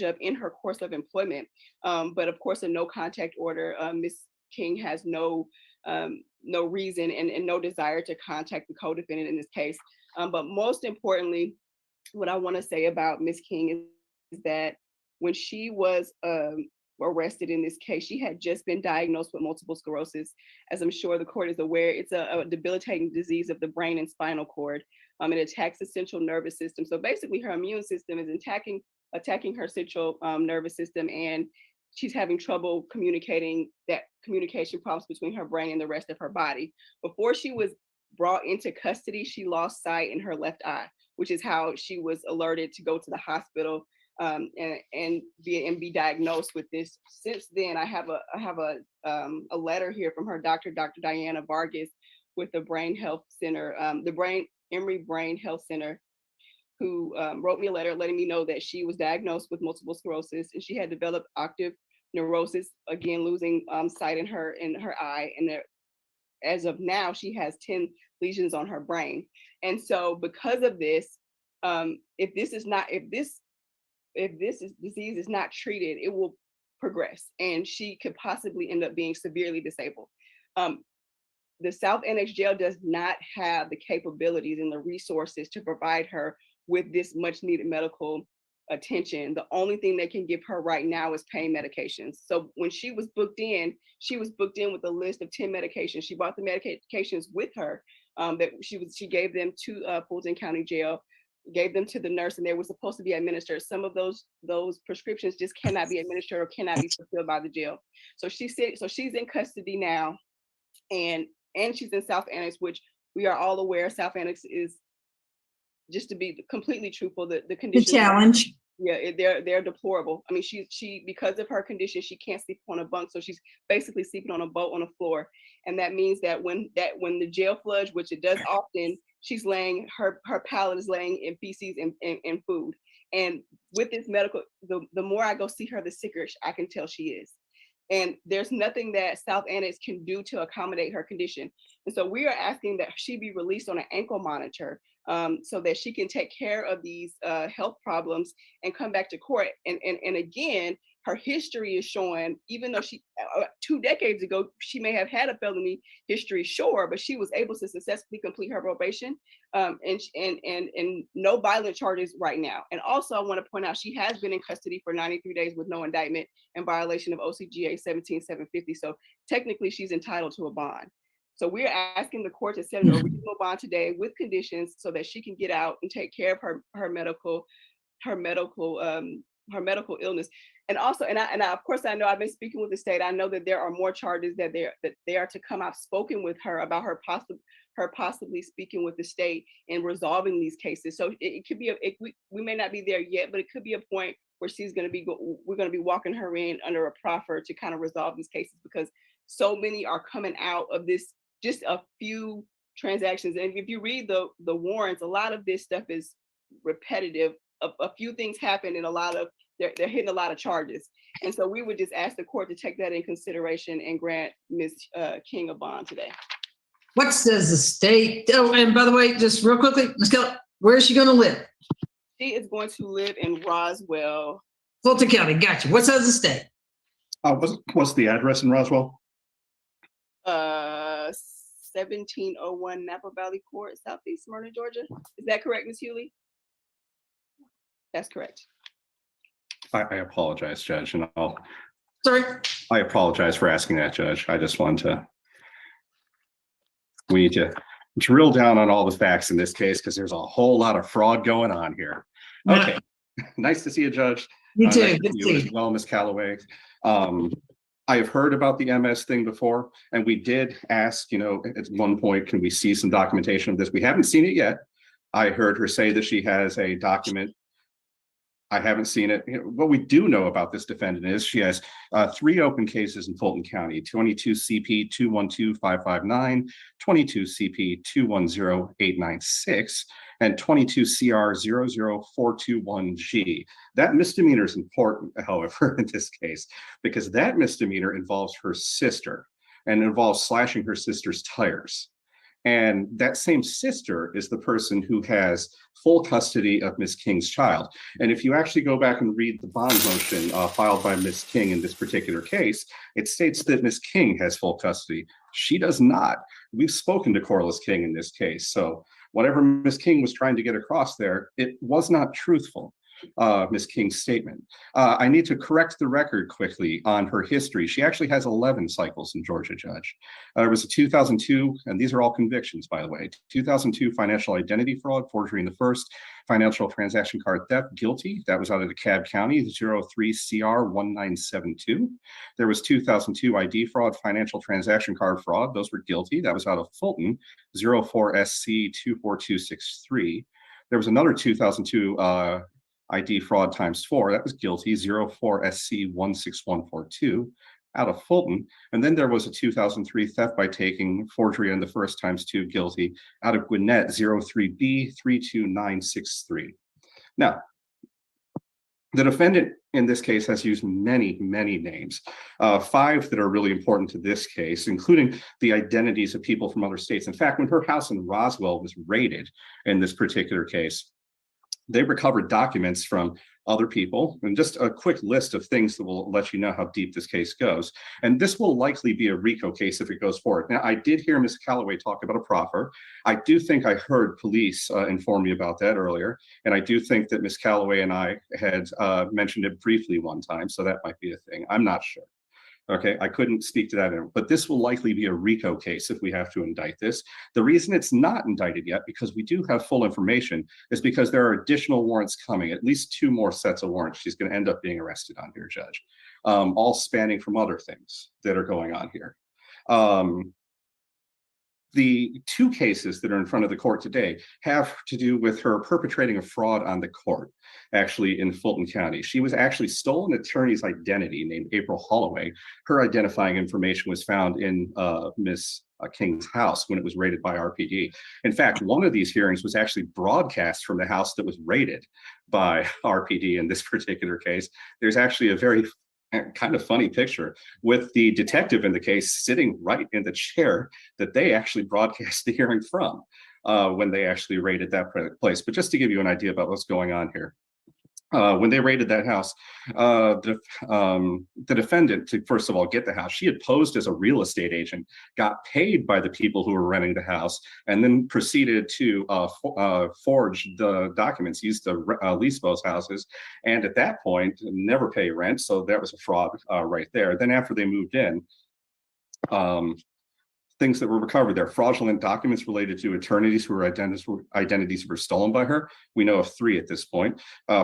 Speaker 18: of in her course of employment. But of course, a no contact order, Ms. King has no reason and no desire to contact the co-defendant in this case. But most importantly, what I want to say about Ms. King is that when she was arrested in this case. She had just been diagnosed with multiple sclerosis. As I'm sure the court is aware, it's a debilitating disease of the brain and spinal cord. It attacks the central nervous system. So basically her immune system is attacking her central nervous system, and she's having trouble communicating, that communication problems between her brain and the rest of her body. Before she was brought into custody, she lost sight in her left eye, which is how she was alerted to go to the hospital and be diagnosed with this. Since then, I have a letter here from her doctor, Dr. Diana Vargas, with the Brain Health Center, the Emory Brain Health Center, who wrote me a letter letting me know that she was diagnosed with multiple sclerosis and she had developed optic neurosis, again losing sight in her eye, and as of now she has 10 lesions on her brain. And so because of this, if this disease is not treated, it will progress and she could possibly end up being severely disabled. The South Annex Jail does not have the capabilities and the resources to provide her with this much needed medical attention. The only thing they can give her right now is pain medications. So when she was booked in with a list of 10 medications. She brought the medications with her that she gave them to Fulton County Jail, gave them to the nurse, and they were supposed to be administered. Some of those prescriptions just cannot be administered or cannot be fulfilled by the jail. So she's in custody now, and she's in South Annex, which we are all aware South Annex is, just to be completely truthful, the conditions.
Speaker 15: The challenge.
Speaker 18: Yeah, they're deplorable. I mean, she because of her condition, she can't sleep on a bunk, so she's basically sleeping on a boat on the floor. And that means that when the jail floods, which it does often, she's laying, her palate is laying in feces and food. And with this medical, the more I go see her, the sicker I can tell she is. And there's nothing that South Annex can do to accommodate her condition. And so we are asking that she be released on an ankle monitor so that she can take care of these health problems and come back to court. And again, her history is showing, even though she 2 decades ago, she may have had a felony history, sure, but she was able to successfully complete her probation and no violent charges right now. And also I want to point out, she has been in custody for 93 days with no indictment in violation of OCGA 17750. So technically she's entitled to a bond. So we're asking the court to set a reasonable bond today with conditions so that she can get out and take care of her medical illness. And also, and I, of course, I know I've been speaking with the state. I know that there are more charges that they are to come. I've spoken with her about her possibly speaking with the state and resolving these cases. So it could be we may not be there yet, but it could be a point where we're going to be walking her in under a proffer to kind of resolve these cases, because so many are coming out of this, just a few transactions. And if you read the warrants, a lot of this stuff is repetitive. A few things happen, and they're hitting a lot of charges. And so we would just ask the court to take that in consideration and grant Ms. King a bond today.
Speaker 15: What says the state? Oh, and by the way, just real quickly, Ms. Kelly, where is she going to live?
Speaker 18: She is going to live in Roswell.
Speaker 15: Fulton County, gotcha. What says the state?
Speaker 19: What's the address in Roswell?
Speaker 18: 1701 Napa Valley Court, Southeast Smyrna, Georgia. Is that correct, Ms. Hewley? That's correct.
Speaker 19: I apologize, Judge, and
Speaker 15: Sorry.
Speaker 19: I apologize for asking that, Judge. I just wanted to. We need to drill down on all the facts in this case, because there's a whole lot of fraud going on here. Okay, nice to see you, Judge.
Speaker 15: You too.
Speaker 19: Nice to see you as well, Ms. Calloway. I have heard about the MS thing before, and we did ask, at one point, can we see some documentation of this? We haven't seen it yet. I heard her say that she has a document. I haven't seen it. What we do know about this defendant is she has 3 open cases in Fulton County: 22 CP 212559, 22 CP 210896, and 22 CR 00421G. That misdemeanor is important, however, in this case, because that misdemeanor involves her sister and involves slashing her sister's tires. And that same sister is the person who has full custody of Ms. King's child. And if you actually go back and read the bond motion filed by Ms. King in this particular case, it states that Ms. King has full custody. She does not. We've spoken to Corliss King in this case. So whatever Ms. King was trying to get across there, it was not truthful. Ms. King's statement. I need to correct the record quickly on her history. She actually has 11 cycles in Georgia, Judge. There was a 2002, and these are all convictions, by the way, 2002 financial identity fraud, forgery in the first, financial transaction card theft, guilty. That was out of DeKalb County, 03CR1972. There was 2002 ID fraud, financial transaction card fraud. Those were guilty. That was out of Fulton, 04SC24263. There was another 2002 ID fraud ×4. That was guilty, 04SC16142 out of Fulton. And then there was a 2003 theft by taking, forgery in the first ×2, guilty, out of Gwinnett, 03B32963. Now, the defendant in this case has used many, many names, 5 that are really important to this case, including the identities of people from other states. In fact, when her house in Roswell was raided in this particular case, they recovered documents from other people, and just a quick list of things that will let you know how deep this case goes. And this will likely be a RICO case if it goes forward. Now, I did hear Ms. Calloway talk about a proffer. I do think I heard police inform me about that earlier. And I do think that Ms. Calloway and I had mentioned it briefly one time. So that might be a thing. I'm not sure. Okay, I couldn't speak to that, but this will likely be a RICO case if we have to indict this. The reason it's not indicted yet, because we do have full information, is because there are additional warrants coming, at least 2 more sets of warrants she's going to end up being arrested on here, Judge, all spanning from other things that are going on here. The 2 cases that are in front of the court today have to do with her perpetrating a fraud on the court, actually in Fulton County. She was actually stolen attorney's identity named April Holloway. Her identifying information was found in Ms. King's house when it was raided by RPD. In fact, one of these hearings was actually broadcast from the house that was raided by RPD in this particular case. There's actually a very kind of funny picture with the detective in the case sitting right in the chair that they actually broadcast the hearing from when they actually raided that place. But just to give you an idea about what's going on here. When they raided that house, the defendant, to first of all get the house, she had posed as a real estate agent, got paid by the people who were renting the house, and then proceeded to forge the documents, used to lease those houses, and at that point, never pay rent, so that was a fraud right there. Then after they moved in, things that were recovered there, fraudulent documents related to attorneys who were identities were stolen by her. We know of 3 at this point.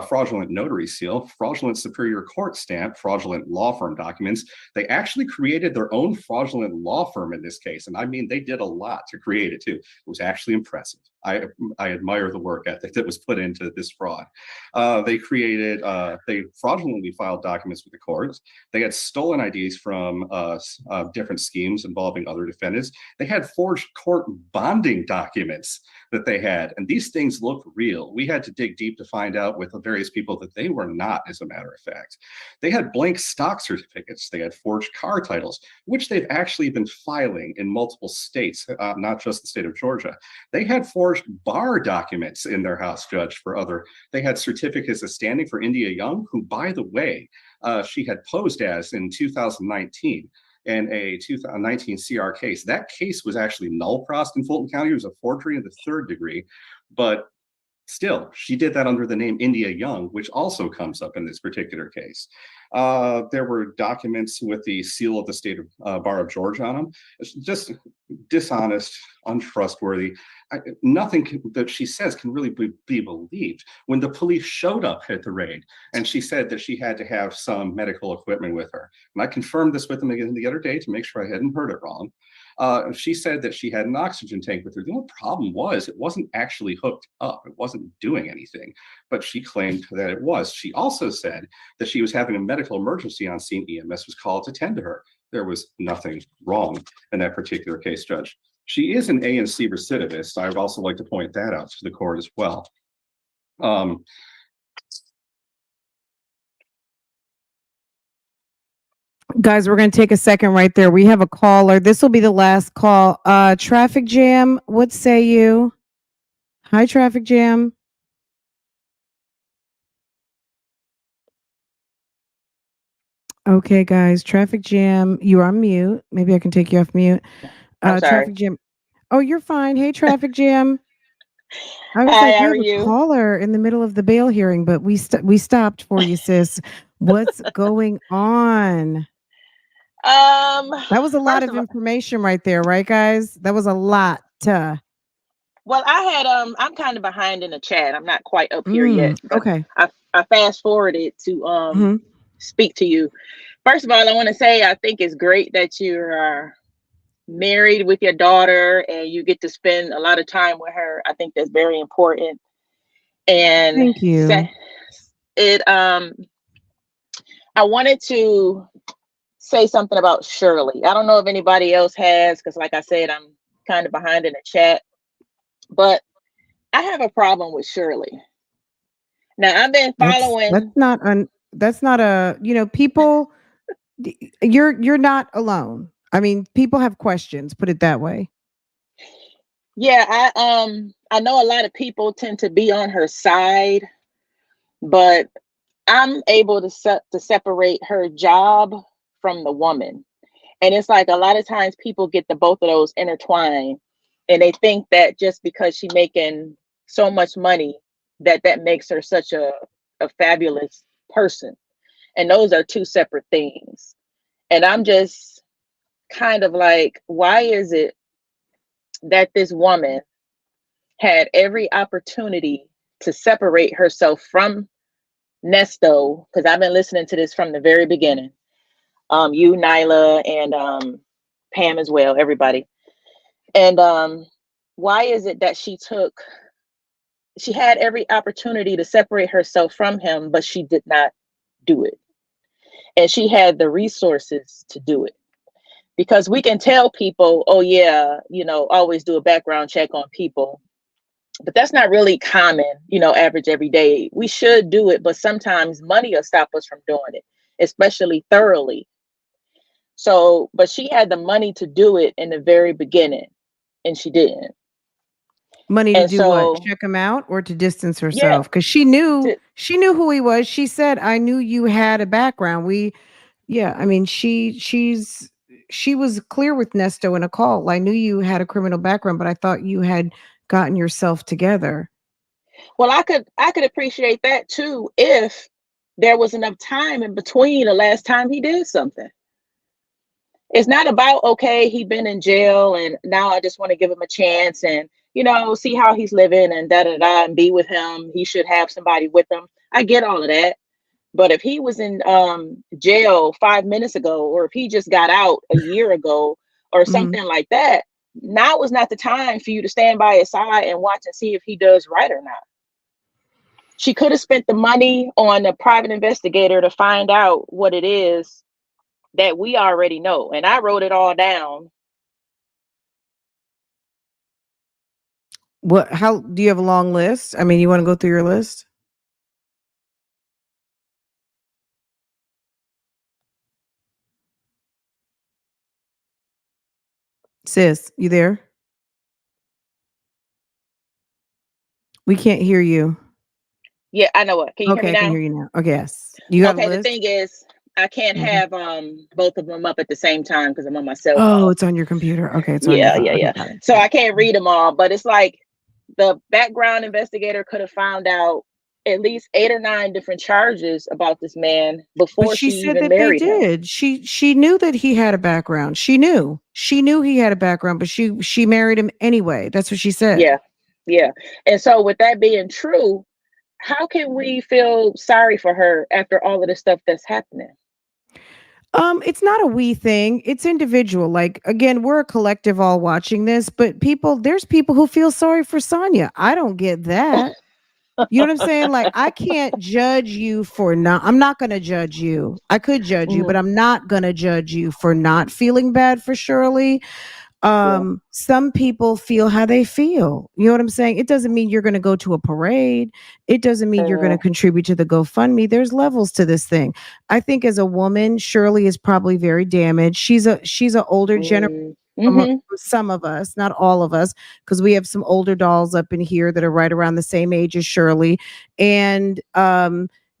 Speaker 19: Fraudulent notary seal, fraudulent superior court stamp, fraudulent law firm documents. They actually created their own fraudulent law firm in this case. And I mean, they did a lot to create it too. It was actually impressive. I admire the work ethic that was put into this fraud. They fraudulently filed documents with the courts. They had stolen IDs from different schemes involving other defendants. They had forged court bonding documents that they had, and these things look real. We had to dig deep to find out with the various people that they were not, as a matter of fact. They had blank stock certificates. They had forged car titles, which they've actually been filing in multiple states, not just the state of Georgia. They had forged bar documents in their house, Judge, for other. They had certificates of standing for India Young, who, by the way, she had posed as in 2019. In a 2019 CR case. That case was actually null-prossed in Fulton County. It was a forgery in the 3rd degree, but still, she did that under the name India Young, which also comes up in this particular case. There were documents with the seal of the state of Bar of Georgia on them. It's just dishonest, untrustworthy. Nothing that she says can really be believed. When the police showed up at the raid, and she said that she had to have some medical equipment with her, and I confirmed this with them again the other day to make sure I hadn't heard it wrong. She said that she had an oxygen tank with her. The only problem was it wasn't actually hooked up. It wasn't doing anything, but she claimed that it was. She also said that she was having a medical emergency on scene. EMS was called to tend to her. There was nothing wrong in that particular case, Judge. She is an ANC recidivist. I would also like to point that out to the court as well.
Speaker 1: Guys, we're going to take a second right there. We have a caller. This will be the last call. Traffic Jam, what say you? Hi, Traffic Jam. Okay, guys, Traffic Jam, you're on mute. Maybe I can take you off mute.
Speaker 21: I'm sorry.
Speaker 1: Traffic Jam. Oh, you're fine. Hey, Traffic Jam. I was
Speaker 2: Hi,
Speaker 1: like,
Speaker 2: how
Speaker 1: we
Speaker 2: are
Speaker 1: have a
Speaker 2: you?
Speaker 1: caller in the middle of the bail hearing, but we stopped for you, sis. What's going on? That was a lot
Speaker 2: First
Speaker 1: of
Speaker 2: of all,
Speaker 1: information right there, right, guys? That was a lot.
Speaker 2: well, I had I'm kind of behind in the chat. I'm not quite up here yet, but
Speaker 1: Okay.
Speaker 2: I fast forwarded to
Speaker 1: Mhm.
Speaker 2: speak to you. First of all, I want to say I think it's great that you're married with your daughter and you get to spend a lot of time with her. I think that's very important. And
Speaker 1: Thank you.
Speaker 2: it I wanted to say something about Shirley. I don't know if anybody else has, because like I said, I'm kind of behind in the chat, but I have a problem with Shirley. Now I've been
Speaker 1: That's
Speaker 2: following.
Speaker 1: that's not a, people, you're not alone. I mean, people have questions, put it that way.
Speaker 2: Yeah, I know a lot of people tend to be on her side, but I'm able to separate her job from the woman. And it's like a lot of times people get the both of those intertwined, and they think that just because she's making so much money that makes her such a fabulous person. And those are two separate things. And I'm just kind of like, why is it that this woman had every opportunity to separate herself from NESTO? Because I've been listening to this from the very beginning. You, Nyla, and Pam as well, everybody. And why is it that she had every opportunity to separate herself from him, but she did not do it? And she had the resources to do it. Because we can tell people, oh yeah, always do a background check on people. But that's not really common, average every day. We should do it, but sometimes money will stop us from doing it, especially thoroughly. So, but she had the money to do it in the very beginning, and she didn't.
Speaker 1: Money to
Speaker 2: And
Speaker 1: do what?
Speaker 2: so,
Speaker 1: Check him out or to distance
Speaker 2: yeah,
Speaker 1: herself? Because she knew who he was. She said, "I knew you had a background." Yeah. I mean, she was clear with Nesto in a call. I knew you had a criminal background, but I thought you had gotten yourself together.
Speaker 2: well, I could appreciate that too if there was enough time in between the last time he did something. It's not about, okay, he been in jail and now I just want to give him a chance and see how he's living and da da da and be with him. He should have somebody with him. I get all of that. But if he was in jail 5 minutes ago, or if he just got out a year ago or
Speaker 1: Mhm.
Speaker 2: something like that, now is not the time for you to stand by his side and watch and see if he does right or not. She could have spent the money on a private investigator to find out what it is that we already know. And I wrote it all down.
Speaker 1: How do you have a long list? I mean, you want to go through your list? Sis, you there? We can't hear you.
Speaker 2: Yeah, I know what. Can you hear me
Speaker 1: Okay, I can
Speaker 2: now?
Speaker 1: hear you now. Okay, yes. You got a
Speaker 2: Okay, the
Speaker 1: list?
Speaker 2: thing is, I can't
Speaker 1: Mhm.
Speaker 2: have both of them up at the same time because I'm on my cell
Speaker 1: Oh,
Speaker 2: phone.
Speaker 1: it's on your computer. Okay, it's on your
Speaker 2: Yeah,
Speaker 1: phone.
Speaker 2: yeah,
Speaker 1: Okay,
Speaker 2: yeah.
Speaker 1: got it.
Speaker 2: So I can't read them all, but it's like the background investigator could have found out at least 8 or 9 different charges about this man
Speaker 1: But
Speaker 2: before
Speaker 1: she
Speaker 2: she
Speaker 1: said
Speaker 2: even
Speaker 1: that they
Speaker 2: married him.
Speaker 1: did. She knew that he had a background. She knew. She knew he had a background, but she married him anyway. That's what she said.
Speaker 2: Yeah, yeah. And so with that being true, how can we feel sorry for her after all of the stuff that's happening?
Speaker 1: It's not a we thing. It's individual. Like again, we're a collective all watching this, but there's people who feel sorry for Sonya. I don't get that. You know what I'm saying? Like I can't judge you for I'm not going to judge you. I could judge you, but I'm not going to judge you for not feeling bad for Shirley. Some people feel how they feel. You know what I'm saying? It doesn't mean you're going to go to a parade. It doesn't mean you're going to contribute to the GoFundMe. There's levels to this thing. I think as a woman, Shirley is probably very damaged. She's an older generation. From some of us, not all of us, because we have some older dolls up in here that are right around the same age as Shirley. And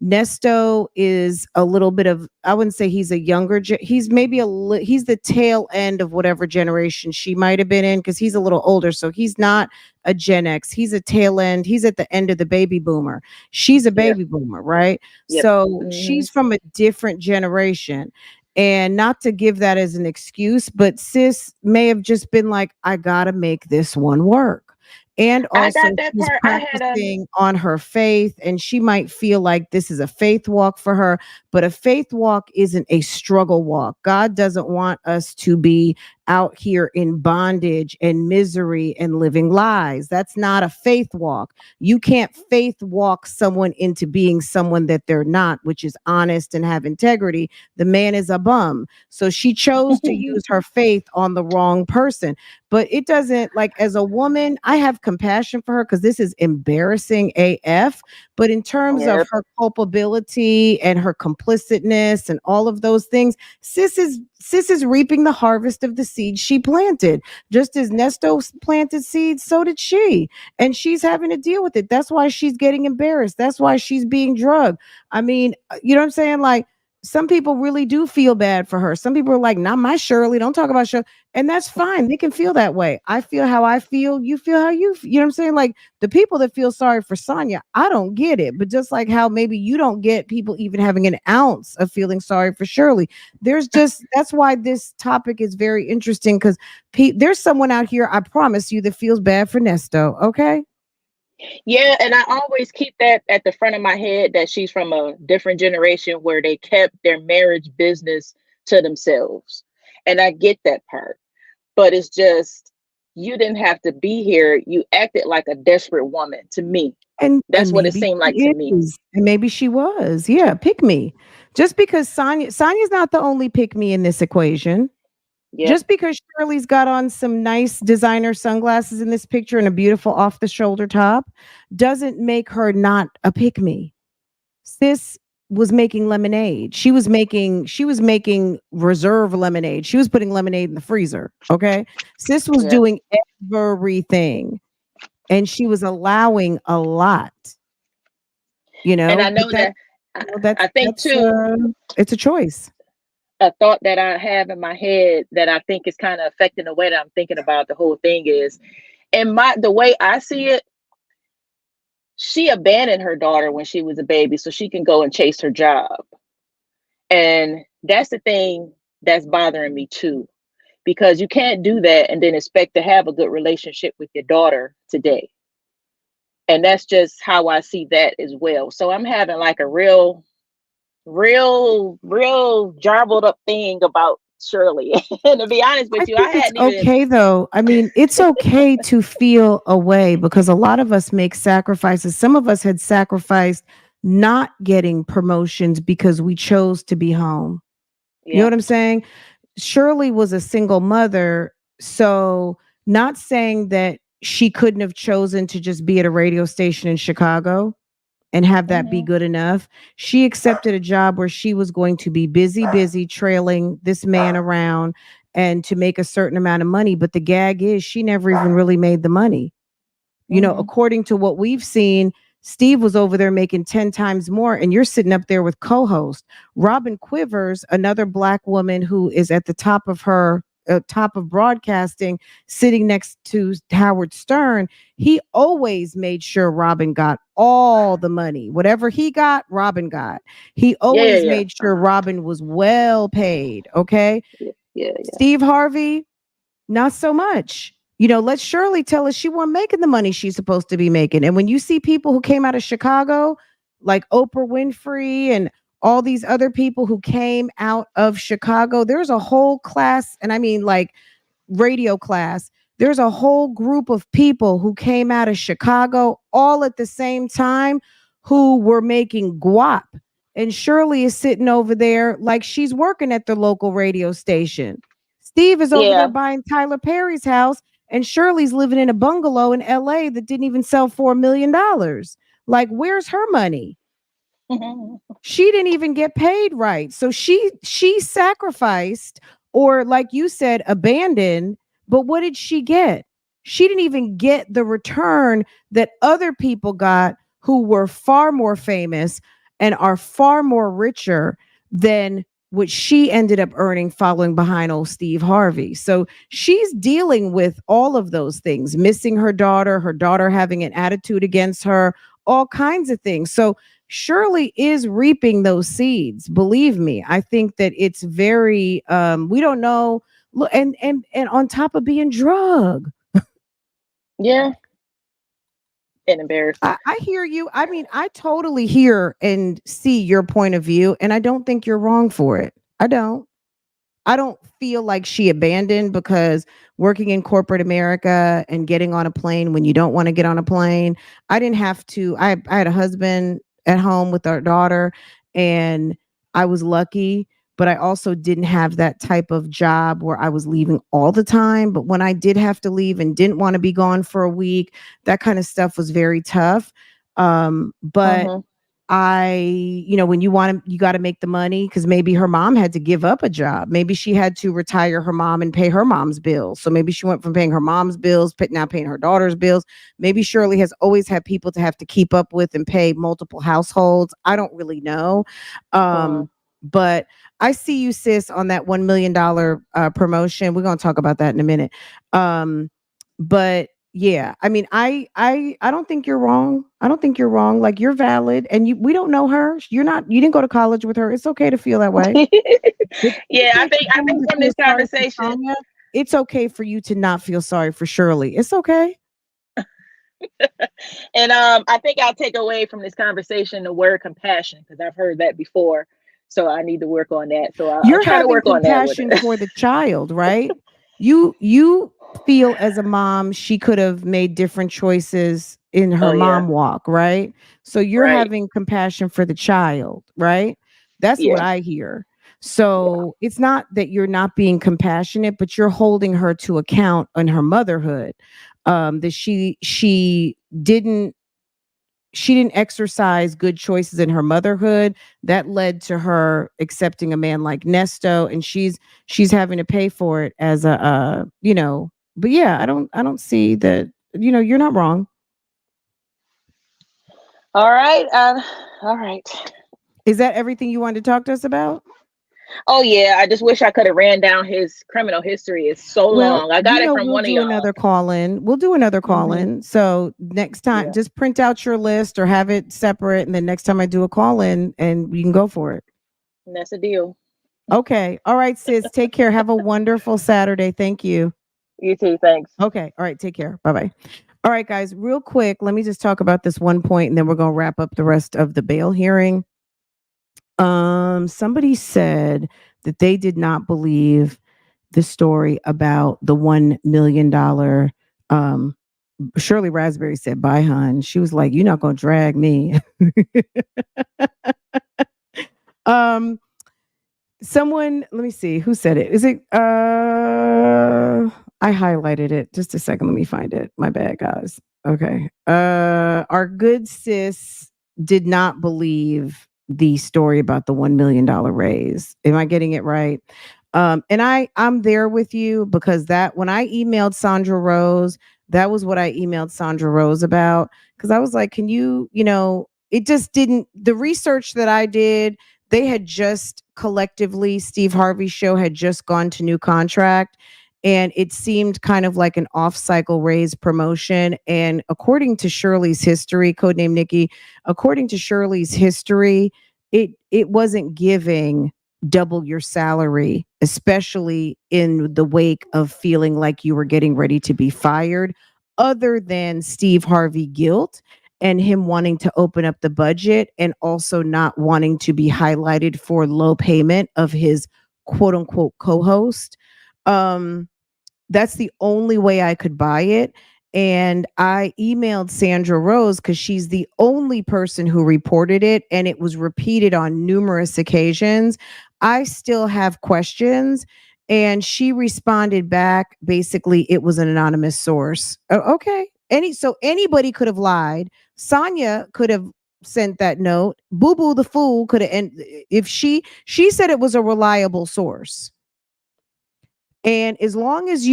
Speaker 1: Nesto is a little bit of, I wouldn't say he's a younger, he's maybe he's the tail end of whatever generation she might have been in, because he's a little older. So he's not a Gen X. He's a tail end. He's at the end of the baby boomer. She's a baby boomer, right?
Speaker 2: Yep.
Speaker 1: So she's from a different generation. And not to give that as an excuse, but sis may have just been like, I gotta make this one work. And
Speaker 2: I
Speaker 1: also,
Speaker 2: got that
Speaker 1: she's
Speaker 2: part. I had a
Speaker 1: practicing on her faith, and she might feel like this is a faith walk for her, but a faith walk isn't a struggle walk. God doesn't want us to be out here in bondage and misery and living lies. That's not a faith walk. You can't faith walk someone into being someone that they're not, which is honest and have integrity. The man is a bum. So she chose to use her faith on the wrong person. But it doesn't, like, as a woman, I have compassion for her because this is embarrassing AF. But in terms of her culpability and her complicitness and all of those things, sis is reaping the harvest of the seeds she planted. Just as Nesto planted seeds, so did she. And she's having to deal with it. That's why she's getting embarrassed. That's why she's being drugged. I mean, you know what I'm saying? Like, some people really do feel bad for her. Some people are like, not my Shirley. Don't talk about Shirley. And that's fine. They can feel that way. I feel how I feel. You feel how you know what I'm saying? Like, the people that feel sorry for Sonya, I don't get it. But just like how maybe you don't get people even having an ounce of feeling sorry for Shirley. That's why this topic is very interesting, because there's someone out here, I promise you, that feels bad for Nesto. Okay.
Speaker 2: Yeah, and I always keep that at the front of my head, that she's from a different generation where they kept their marriage business to themselves. And I get that part. But it's just, you didn't have to be here. You acted like a desperate woman to me.
Speaker 1: And
Speaker 2: that's what it
Speaker 1: maybe
Speaker 2: seemed like
Speaker 1: she
Speaker 2: to me.
Speaker 1: is. And maybe she was. Yeah, pick me. Just because Sonya's not the only pick me in this equation.
Speaker 2: Yep.
Speaker 1: Just because Shirley's got on some nice designer sunglasses in this picture and a beautiful off the shoulder top doesn't make her not a pick me. Sis was making lemonade. She was making reserve lemonade. She was putting lemonade in the freezer. Okay. Sis was doing everything, and she was allowing a lot. You know,
Speaker 2: And I know I think too,
Speaker 1: it's a choice.
Speaker 2: A thought that I have in my head that I think is kind of affecting the way that I'm thinking about the whole thing is, and the way I see it, she abandoned her daughter when she was a baby so she can go and chase her job. And that's the thing that's bothering me too, because you can't do that and then expect to have a good relationship with your daughter today. And that's just how I see that as well. So I'm having like a real jarbled up thing about Shirley. And to be honest with you, I hadn't even.
Speaker 1: Okay, though. I mean, it's okay to feel away, because a lot of us make sacrifices. Some of us had sacrificed not getting promotions because we chose to be home. You know what I'm saying? Shirley was a single mother, so not saying that she couldn't have chosen to just be at a radio station in Chicago and have that be good enough. She accepted a job where she was going to be busy trailing this man around and to make a certain amount of money. But the gag is, she never even really made the money. You know, according to what we've seen, Steve was over there making 10 times more, and you're sitting up there with co-host Robin Quivers, another Black woman who is at the top of broadcasting, sitting next to Howard Stern. He always made sure Robin got all the money. Whatever he got, Robin got. He always made sure Robin was well paid. Okay. Steve Harvey, not so much. You know, let Shirley tell us she wasn't making the money she's supposed to be making. And when you see people who came out of Chicago, like Oprah Winfrey and all these other people who came out of Chicago, there's a whole class, and I mean like radio class, there's a whole group of people who came out of Chicago all at the same time who were making guap. And Shirley is sitting over there like she's working at the local radio station. Steve is over there buying Tyler Perry's house, and Shirley's living in a bungalow in LA that didn't even sell $4 million. Like, where's her money? She didn't even get paid right. So she sacrificed, or like you said, abandoned. But what did she get? She didn't even get the return that other people got who were far more famous and are far more richer than what she ended up earning following behind old Steve Harvey. So she's dealing with all of those things, missing her daughter having an attitude against her, all kinds of things. So Shirley is reaping those seeds. Believe me, I think that it's very we don't know. Look, and on top of being drug.
Speaker 2: Yeah. And embarrassing.
Speaker 1: I hear you. I mean, I totally hear and see your point of view, and I don't think you're wrong for it. I don't. I don't feel like she abandoned, because working in corporate America and getting on a plane when you don't want to get on a plane, I didn't have to. I had a husband at home with our daughter, and I was lucky, but I also didn't have that type of job where I was leaving all the time. But when I did have to leave and didn't want to be gone for a week, that kind of stuff was very tough. But when you want to, you got to make the money, because maybe her mom had to give up a job. Maybe she had to retire her mom and pay her mom's bills. So maybe she went from paying her mom's bills, now paying her daughter's bills. Maybe Shirley has always had people to have to keep up with and pay multiple households. I don't really know. But I see you, sis, on that $1 million promotion. We're going to talk about that in a minute. But yeah, I mean, I don't think you're wrong. I don't think you're wrong. Like, you're valid, and we don't know her. You didn't go to college with her. It's okay to feel that way.
Speaker 2: Yeah, I think from this conversation,
Speaker 1: it's okay for you to not feel sorry for Shirley. It's okay.
Speaker 2: And I think I'll take away from this conversation the word compassion, because I've heard that before. So I need to work on that. So I'll try to work on that. You're having compassion
Speaker 1: for the child, right? You feel as a mom she could have made different choices in her mom walk, right? So you're having compassion for the child, right? That's what I hear. So it's not that you're not being compassionate, but you're holding her to account on her motherhood. That she didn't exercise good choices in her motherhood. That led to her accepting a man like Nesto, and she's having to pay for it as a but yeah, I don't see that, you're not wrong.
Speaker 2: All right. All right.
Speaker 1: Is that everything you wanted to talk to us about?
Speaker 2: Oh yeah, I just wish I could have ran down his criminal history. It's so long. I got it from one of y'all.
Speaker 1: Another call in. We'll do another call in. So next time, just print out your list or have it separate, and then next time I do a call in, and we can go for it.
Speaker 2: And that's a deal.
Speaker 1: Okay. All right, sis. Take care. Have a wonderful Saturday. Thank you.
Speaker 2: You too. Thanks.
Speaker 1: Okay. All right. Take care. Bye-bye. All right, guys. Real quick, let me just talk about this one point, and then we're gonna wrap up the rest of the bail hearing. Somebody said that they did not believe the story about the $1 million. Shirley Raspberry said, "Bye, hon." She was like, "You're not gonna drag me." Someone, let me see who said it. Is it? I highlighted it. Just a second. Let me find it. My bad, guys. Okay. Our good sis did not believe the story about the $1 million raise. Am I getting it right? And I'm there with you, because that when I emailed Sandra Rose, that was what I emailed Sandra Rose about. Because I was like, can you, it just didn't, the research that I did, they had just collectively, Steve Harvey's show had just gone to new contract. And it seemed kind of like an off-cycle raise promotion. And according to Shirley's history, codename Nikki, according to Shirley's history, it wasn't giving double your salary, especially in the wake of feeling like you were getting ready to be fired, other than Steve Harvey guilt and him wanting to open up the budget, and also not wanting to be highlighted for low payment of his quote unquote co-host. That's the only way I could buy it. And I emailed Sandra Rose, because she's the only person who reported it, and it was repeated on numerous occasions. I still have questions. And she responded back, basically, it was an anonymous source. Okay. So anybody could have lied. Sonia could have sent that note. Boo Boo the fool could have, and if she said it was a reliable source. And as long as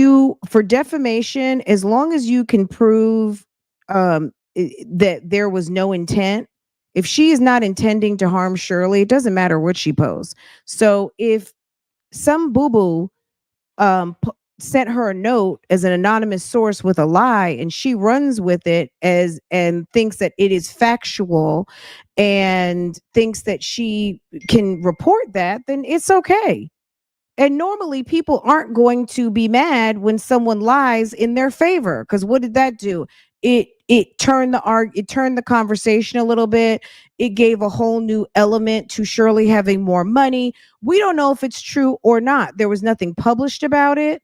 Speaker 1: for defamation, as long as you can prove that there was no intent, If she is not intending to harm Shirley, it doesn't matter what she posts. So if some boo-boo sent her a note as an anonymous source with a lie, and she runs with it as and thinks that it is factual and thinks that she can report that, then it's okay. And normally people aren't going to be mad when someone lies in their favor, because what did that do? It turned it turned the conversation a little bit. It gave a whole new element to Shirley having more money. We don't know if it's true or not. There was nothing published about it.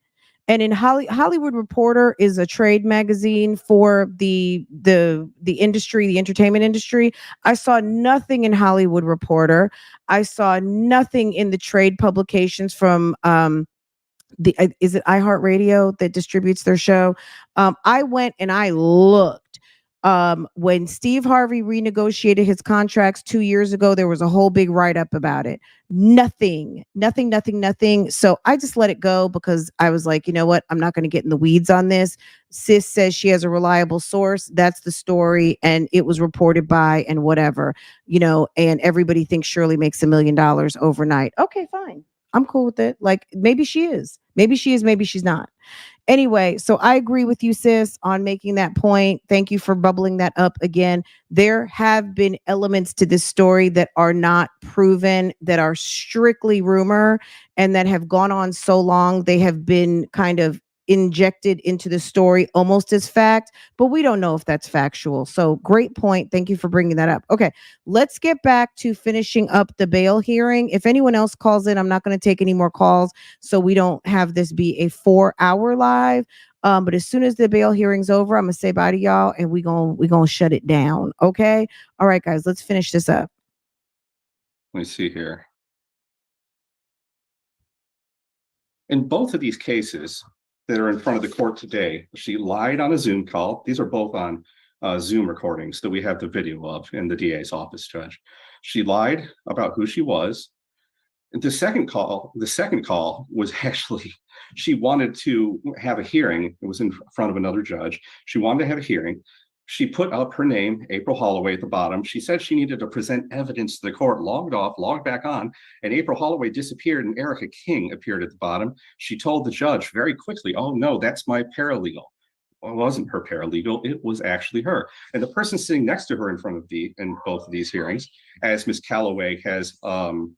Speaker 1: And in Hollywood Reporter is a trade magazine for the industry, the entertainment industry. I saw nothing in Hollywood Reporter. I saw nothing in the trade publications from is it iHeartRadio that distributes their show? I went and I looked. When Steve Harvey renegotiated his contracts 2 years ago, there was a whole big write-up about it. Nothing. So I just let it go because I was like, you know what? I'm not going to get in the weeds on this. Sis says she has a reliable source. That's the story. And it was reported by and whatever, and everybody thinks Shirley makes $1 million overnight. Okay, fine. I'm cool with it. Like, maybe she is. Maybe she's not. Anyway, so I agree with you, sis, on making that point. Thank you for bubbling that up again. There have been elements to this story that are not proven, that are strictly rumor, and that have gone on so long. They have been kind of injected into the story almost as fact, but we don't know if that's factual. So great point. Thank you for bringing that up. Okay, let's get back to finishing up the bail hearing. If anyone else calls in, I'm not going to take any more calls so we don't have this be a 4-hour live. But as soon as the bail hearing's over, I'm going to say bye to y'all and we're going to shut it down. Okay. All right, guys, let's finish this up.
Speaker 19: Let me see here. In both of these cases that are in front of the court today, she lied on a Zoom call. These are both on Zoom recordings that we have the video of in the DA's office, Judge. She lied about who she was. And the second call was actually, she wanted to have a hearing. It was in front of another judge. She wanted to have a hearing. She put up her name, April Holloway, at the bottom. She said she needed to present evidence to the court, logged off, logged back on, and April Holloway disappeared and ERICKA King appeared at the bottom. She told the judge very quickly, oh no, that's my paralegal. Well, it wasn't her paralegal, it was actually her. And the person sitting next to her in both of these hearings, as Ms. Calloway has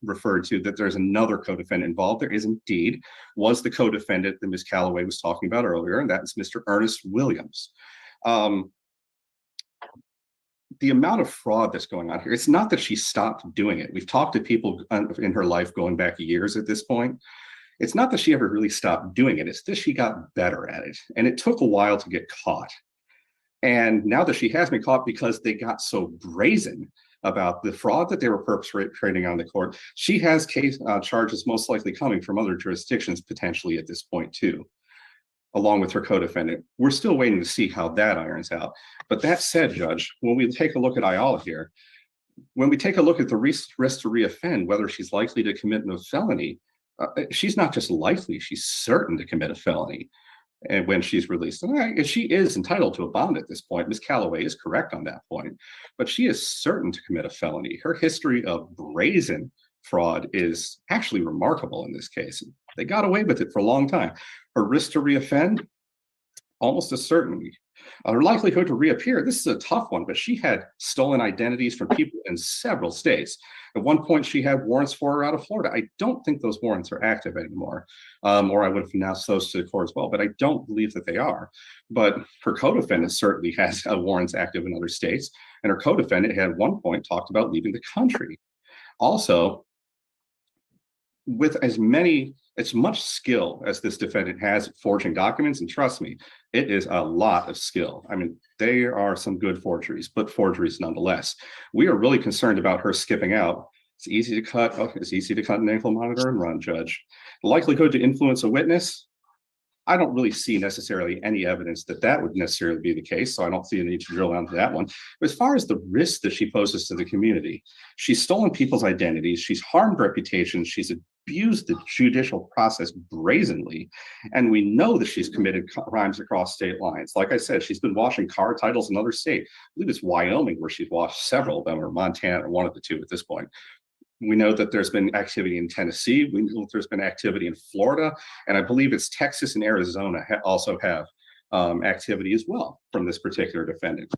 Speaker 19: referred to, that there's another co-defendant involved. There is indeed, was the co-defendant that Ms. Calloway was talking about earlier, and that is Mr. Ernest Williams. The amount of fraud that's going on here, it's not that she stopped doing it. We've talked to people in her life going back years at this point. It's not that she ever really stopped doing it. It's that she got better at it. And it took a while to get caught. And now that she has been caught because they got so brazen about the fraud that they were perpetrating on the court, she has charges most likely coming from other jurisdictions potentially at this point too, along with her co-defendant. We're still waiting to see how that irons out. But that said, Judge, when we take a look at Ayala here, when we take a look at the risk to reoffend, whether she's likely to commit a felony, she's not just likely, she's certain to commit a felony. And when she's released, and she is entitled to a bond at this point. Ms. Calloway is correct on that point, but she is certain to commit a felony. Her history of brazen fraud is actually remarkable in this case. They got away with it for a long time. Her risk to reoffend, almost a certainty. Her likelihood to reappear, this is a tough one, but she had stolen identities from people in several states. At one point, she had warrants for her out of Florida. I don't think those warrants are active anymore, or I would have announced those to the court as well, but I don't believe that they are. But her co-defendant certainly has warrants active in other states, and her co-defendant had at one point talked about leaving the country. Also, with as much skill as this defendant has forging documents, and trust me, it is a lot of skill. I mean, there are some good forgeries, but forgeries nonetheless. We are really concerned about her skipping out. It's easy to cut an ankle monitor and run, Judge. The likelihood to influence a witness, I don't really see necessarily any evidence that would necessarily be the case, so I don't see a need to drill down to that one. But as far as the risk that she poses to the community, she's stolen people's identities, she's harmed reputations, she's abused the judicial process brazenly. And we know that she's committed crimes across state lines. Like I said, she's been washing car titles in other states. I believe it's Wyoming where she's washed several of them, or Montana, or one of the two at this point. We know that there's been activity in Tennessee. We know that there's been activity in Florida. And I believe it's Texas and Arizona also have activity as well from this particular defendant.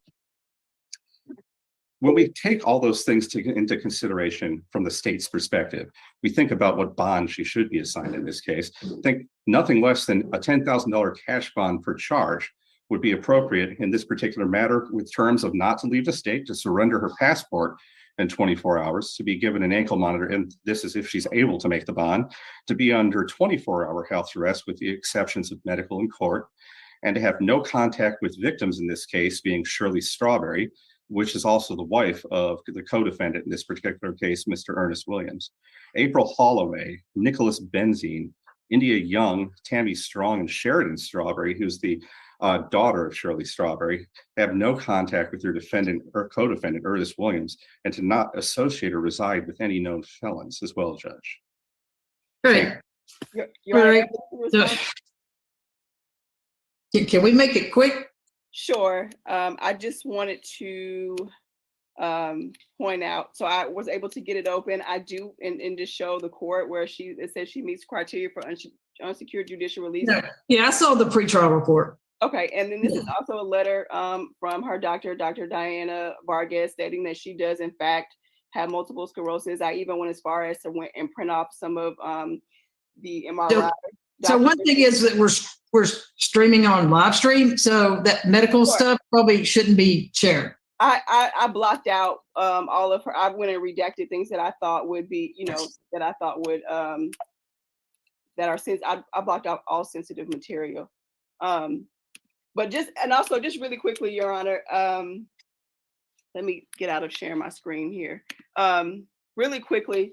Speaker 19: When we take all those things into consideration from the state's perspective, we think about what bond she should be assigned in this case. I think nothing less than a $10,000 cash bond per charge would be appropriate in this particular matter, with terms of not to leave the state, to surrender her passport in 24 hours, to be given an ankle monitor, and this is if she's able to make the bond, to be under 24-hour house arrest with the exceptions of medical and court, and to have no contact with victims in this case, being Shirley Strawberry, which is also the wife of the co-defendant in this particular case, Mr. Ernest Williams, April Holloway, Nicholas Benzine, India Young, Tammy Strong, and Sheridan Strawberry, who's the daughter of Shirley Strawberry, have no contact with their defendant or co-defendant, Ernest Williams, and to not associate or reside with any known felons as well, Judge.
Speaker 15: Great. All right. Can we make it quick?
Speaker 18: Sure. I just wanted to point out, so I was able to get it open. I do, and just show the court where it says she meets criteria for unsecured judicial release.
Speaker 15: Yeah, I saw the pretrial report.
Speaker 18: Okay, and then this is also a letter from her doctor, Dr. Diana Vargas, stating that she does in fact have multiple sclerosis. I even went as far as to went and print off some of the MRI.
Speaker 15: So one thing is that we're streaming on live stream, so that medical stuff probably shouldn't be shared.
Speaker 18: I blocked out all of her. I went and redacted things that I thought would be, that I thought would that are I blocked out all sensitive material. But just really quickly, Your Honor, let me get out of sharing my screen here. Really quickly,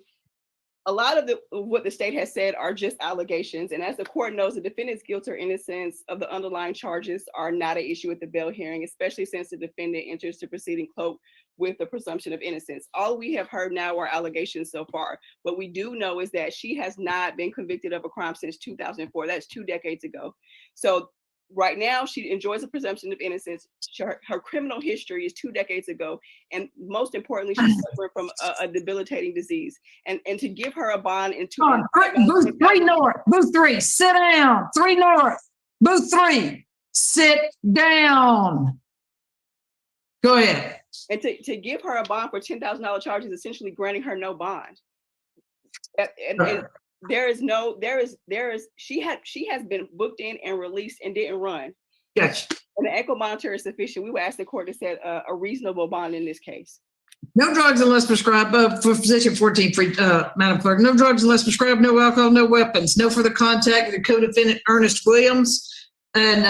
Speaker 18: a lot of what the state has said are just allegations. And as the court knows, the defendant's guilt or innocence of the underlying charges are not an issue at the bail hearing, especially since the defendant enters the proceeding cloaked with the presumption of innocence. All we have heard now are allegations so far. What we do know is that she has not been convicted of a crime since 2004. That's 2 decades ago. So right now, she enjoys a presumption of innocence. Her criminal history is 2 decades ago. And most importantly, she's suffering from a debilitating disease. And to give her a bond in
Speaker 15: Booth 3 North, Booth 3, sit down. 3 North, Booth 3, sit down. Go ahead.
Speaker 18: And to give her a bond for $10,000 charges, essentially granting her no bond. And she has been booked in and released and didn't run.
Speaker 15: Gotcha.
Speaker 18: And the ankle monitor is sufficient. We would ask the court to set a reasonable bond in this case.
Speaker 15: No drugs unless prescribed for physician 14, Madam Clerk. No drugs unless prescribed, no alcohol, no weapons. No further contact with the co-defendant Ernest Williams and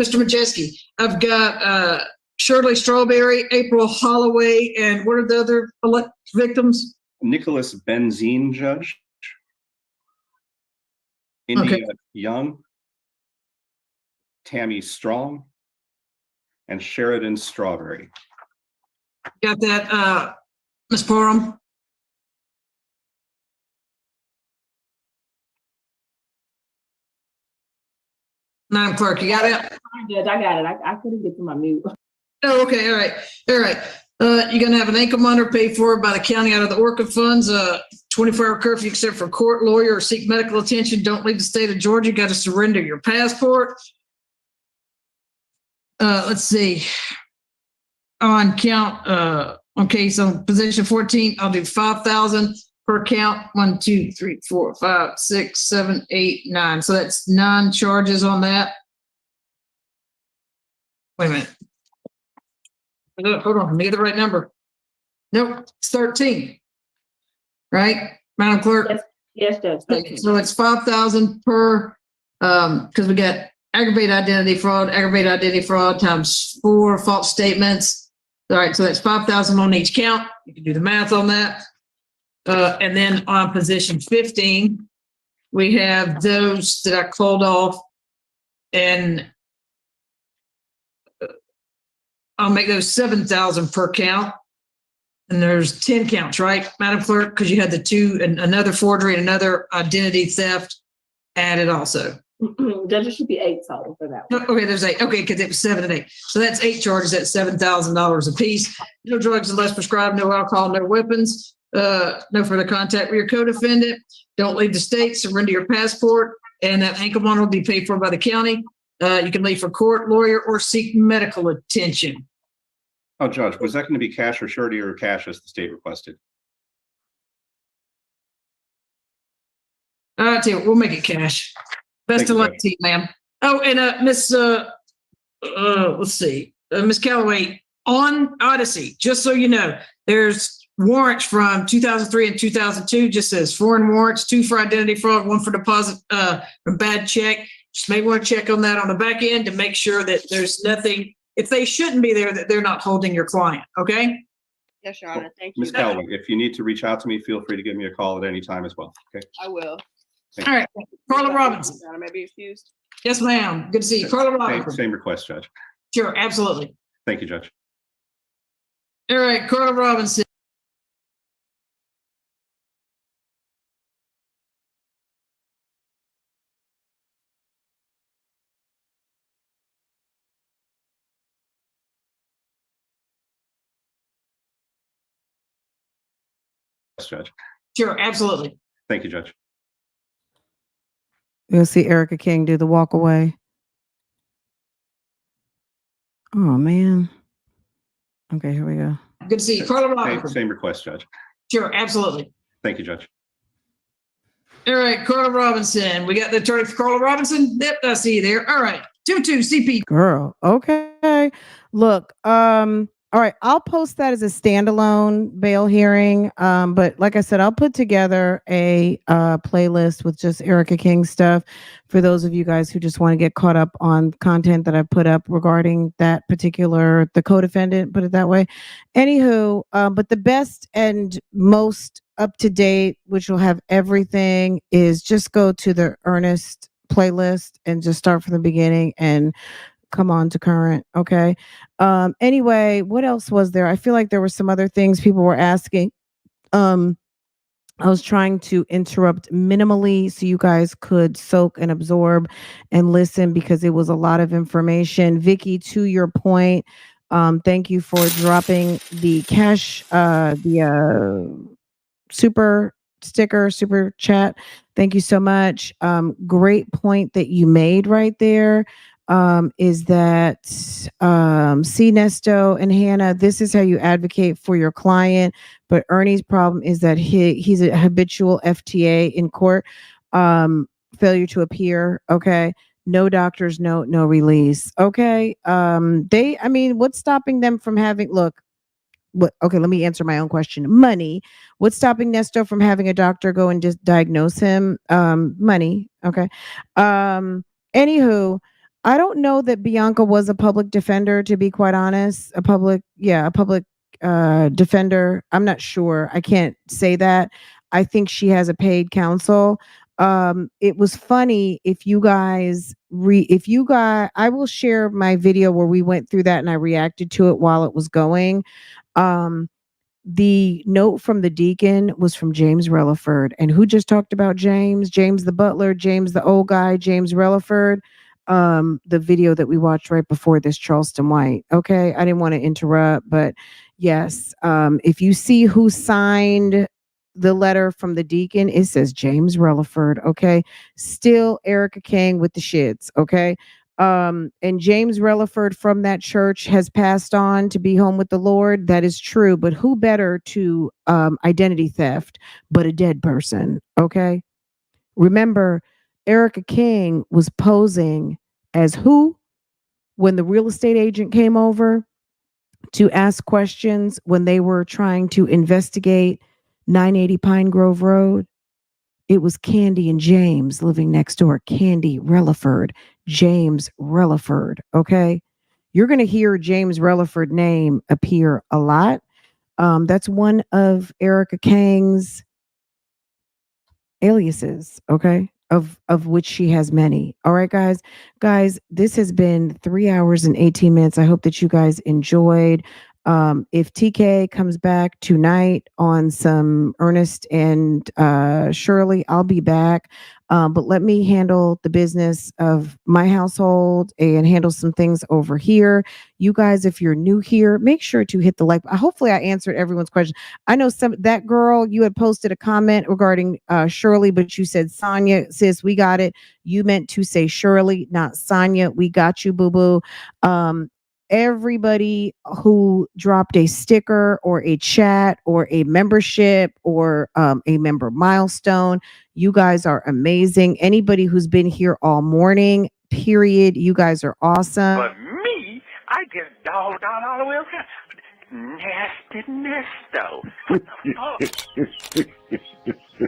Speaker 15: Mr. Majeski. I've got Shirley Strawberry, April Holloway, and what are the other victims?
Speaker 19: Nicholas Benzine, Judge. India Young, Tammy Strong, and Sheridan Strawberry.
Speaker 15: Got that, Ms. Parham? Madam Clerk, you got it?
Speaker 20: Judge, I got it. I couldn't get to my mute.
Speaker 15: Oh, okay. All right. You're going to have an ankle monitor paid for by the county out of the ORCA funds, 24-hour curfew except for court, lawyer, or seek medical attention. Don't leave the state of Georgia. You got to surrender your passport. Let's see. On case on position 14, I'll do 5,000 per count. 1, 2, 3, 4, 5, 6, 7, 8, 9. So that's 9 charges on that. Wait a minute. Hold on, let me get the right number. Nope, it's 13. Right, Madam Clerk?
Speaker 20: Yes, Judge.
Speaker 15: So it's 5,000 per, because we got aggravated identity fraud times 4 false statements. All right, so that's 5,000 on each count. You can do the math on that. And then on position 15, we have those that I called off, and I'll make those 7,000 per count. And there's 10 counts, right, Madam Clerk? Because you had the 2 and another forgery and another identity theft added also.
Speaker 20: Judge, it should be 8 total for that one.
Speaker 15: Okay, there's 8. Okay, because it was 7 and 8. So that's 8 charges at $7,000 apiece. No drugs unless prescribed, no alcohol, no weapons, no further contact with your co-defendant. Don't leave the state, surrender your passport, and that ankle monitor will be paid for by the county. You can leave for court, lawyer, or seek medical attention.
Speaker 19: Oh, Judge, was that going to be cash or surety or cash as the state requested?
Speaker 15: I'll tell you what, we'll make it cash. Best of luck to you, ma'am. Oh, and Miss, let's see, Miss Calloway, on Odyssey, just so you know, there's warrants from 2003 and 2002, just says foreign warrants, 2 for identity fraud, 1 for deposit, a bad check. Just may want to check on that on the back end to make sure that there's nothing, if they shouldn't be there, that they're not holding your client, okay?
Speaker 18: Yes, Your Honor. Thank you.
Speaker 19: Ms. Calloway, if you need to reach out to me, feel free to give me a call at any time as well. Okay.
Speaker 18: I will.
Speaker 15: All right, Carla Robinson.
Speaker 18: Your Honor, may I be excused?
Speaker 15: Yes, ma'am. Good to see you. Carla Robinson.
Speaker 19: Same request, Judge.
Speaker 15: Sure, absolutely.
Speaker 19: Thank you, Judge.
Speaker 15: All right, Carla Robinson.
Speaker 19: Yes, Judge.
Speaker 15: Sure, absolutely.
Speaker 19: Thank you, Judge.
Speaker 1: You'll see Ericka King do the walk away. Oh, man. Okay, here we go.
Speaker 15: Good to see you. Carla Robinson.
Speaker 19: Same request, Judge.
Speaker 15: Sure, absolutely.
Speaker 19: Thank you, Judge.
Speaker 15: All right, Carla Robinson. We got the attorney for Carla Robinson. Yep, I see you there. All right. 2-2 CP.
Speaker 1: Girl. Okay. Look, all right, I'll post that as a standalone bail hearing. But like I said, I'll put together a playlist with just Ericka King stuff for those of you guys who just want to get caught up on content that I put up regarding that particular, the co-defendant, put it that way. Anywho, but the best and most up to date, which will have everything, is just go to the Ernest playlist and just start from the beginning and come on to current. Okay. Anyway, what else was there? I feel like there were some other things people were asking. I was trying to interrupt minimally so you guys could soak and absorb and listen because it was a lot of information. Vicky, to your point, thank you for dropping the cash, super sticker, super chat. Thank you so much. Great point that you made right there. Is that see, Nesto and Hannah, this is how you advocate for your client. But Ernie's problem is that he's a habitual FTA in court. Failure to appear. Okay. No doctor's note, no release. Okay. What's stopping them from having, look, okay, let me answer my own question. Money. What's stopping Nesto from having a doctor go and just diagnose him? Money. Okay. Anywho, I don't know that Bianca was a public defender, to be quite honest. A public defender. I'm not sure. I can't say that. I think she has a paid counsel. It was funny if you guys I will share my video where we went through that and I reacted to it while it was going. The note from the deacon was from James Relaford. And who just talked about James? James the butler, James the old guy, James Relaford. The video that we watched right before this, Charleston White. Okay, I didn't want to interrupt, but yes, if you see who signed the letter from the deacon, it says James Relaford. Okay, still Ericka King with the shits. Okay, and James Relaford from that church has passed on to be home with the Lord. That is true, but who better to identity theft but a dead person? Okay, remember, Ericka King was posing as who when the real estate agent came over to ask questions when they were trying to investigate 980 Pine Grove Road. It was Candy and James living next door. Candy Relaford, James Relaford. Okay. You're going to hear James Relaford name appear a lot. That's one of Ericka King's aliases. Okay. Of which she has many. All right, guys, this has been 3 hours and 18 minutes. I hope that you guys enjoyed. If TK comes back tonight on some Ernest and Shirley, I'll be back. But let me handle the business of my household and handle some things over here. You guys, if you're new here, make sure to hit the like. Hopefully, I answered everyone's question. I know that girl, you had posted a comment regarding Shirley, but you said Sonia. Sis, we got it. You meant to say Shirley, not Sonia. We got you, boo boo. Everybody who dropped a sticker or a chat or a membership or a member milestone, you guys are amazing. Anybody who's been here all morning, period, you guys are awesome.
Speaker 4: But me, I just dogged on all the way around. Nasty Nesto.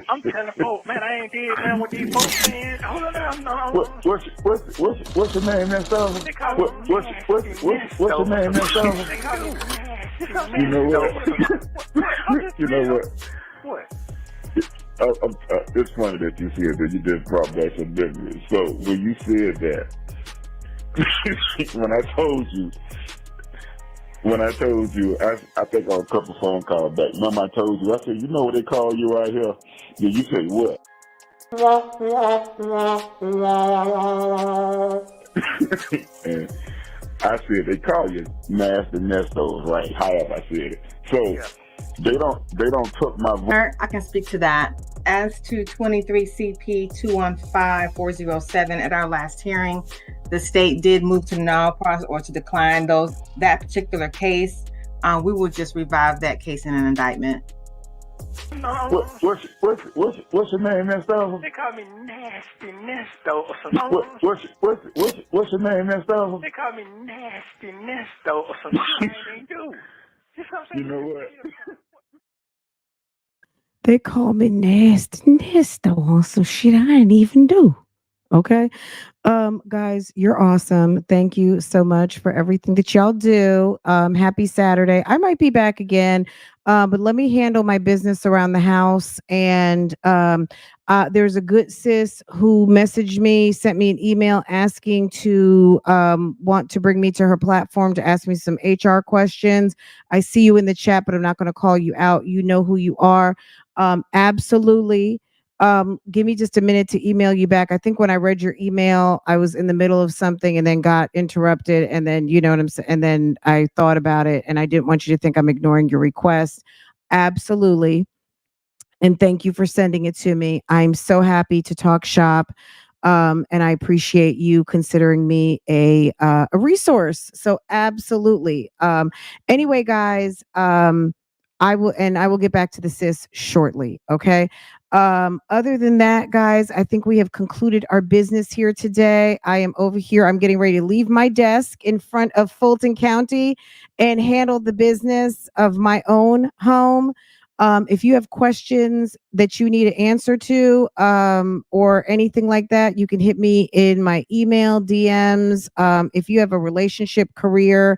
Speaker 4: I'm telling folks, man, I ain't did nothing with these folks, man. Hold on, no.
Speaker 21: What's your name, Nesto? What's your name, Nesto? You know what? You know what?
Speaker 4: What?
Speaker 21: It's funny that you said that you just brought back some memories. So when you said that, when I told you, I think on a couple phone calls back, remember I told you, I said, you know what they call you right here? Yeah, you say what? And I said, they call you Nasty Nestos, right? However I said it. So they don't took my voice.
Speaker 22: I can speak to that. As to 23 CP 215407 at our last hearing, the state did move to null process or to decline that particular case. We will just revive that case in an indictment.
Speaker 21: What's your name, Nesto?
Speaker 4: They call me Nasty Nesto.
Speaker 21: What's your name, Nesto?
Speaker 4: They call me Nasty Nesto. They do.
Speaker 21: You know what?
Speaker 1: They call me Nasty Nesto on some shit I ain't even do. Okay. Guys, you're awesome. Thank you so much for everything that y'all do. Happy Saturday. I might be back again. But let me handle my business around the house. And there's a good sis who messaged me, sent me an email asking to want to bring me to her platform to ask me some HR questions. I see you in the chat, but I'm not going to call you out. You know who you are. Absolutely. Give me just a minute to email you back. I think when I read your email, I was in the middle of something and then got interrupted. And then, you know what I'm saying? And then I thought about it and I didn't want you to think I'm ignoring your request. Absolutely. And thank you for sending it to me. I'm so happy to talk shop. And I appreciate you considering me a resource. So absolutely. Anyway, guys, I will get back to the sis shortly. Okay. Other than that, guys, I think we have concluded our business here today. I am over here. I'm getting ready to leave my desk in front of Fulton County and handle the business of my own home. If you have questions that you need an answer to, or anything like that, you can hit me in my email DMs. If you have a relationship, career,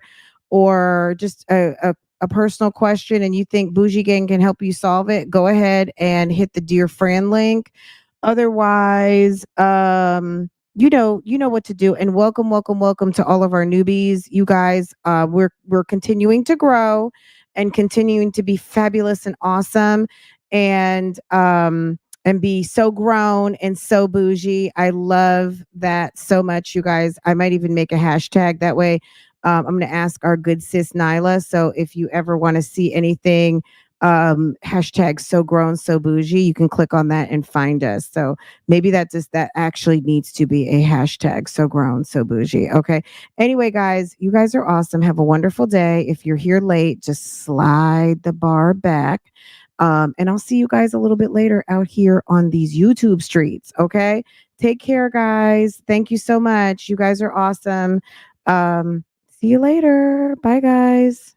Speaker 1: or just a personal question and you think Bougie Gang can help you solve it, go ahead and hit the Dear Friend link. Otherwise, you know what to do. And welcome to all of our newbies. You guys, we're continuing to grow and continuing to be fabulous and awesome and be so grown and so bougie. I love that so much, you guys. I might even make a hashtag that way. I'm going to ask our good sis Nyla. So if you ever want to see anything, hashtag so grown, so bougie, you can click on that and find us. So maybe that actually needs to be a hashtag so grown, so bougie. Okay. Anyway, guys, you guys are awesome. Have a wonderful day. If you're here late, just slide the bar back. And I'll see you guys a little bit later out here on these YouTube streets. Okay. Take care, guys. Thank you so much. You guys are awesome. See you later. Bye, guys.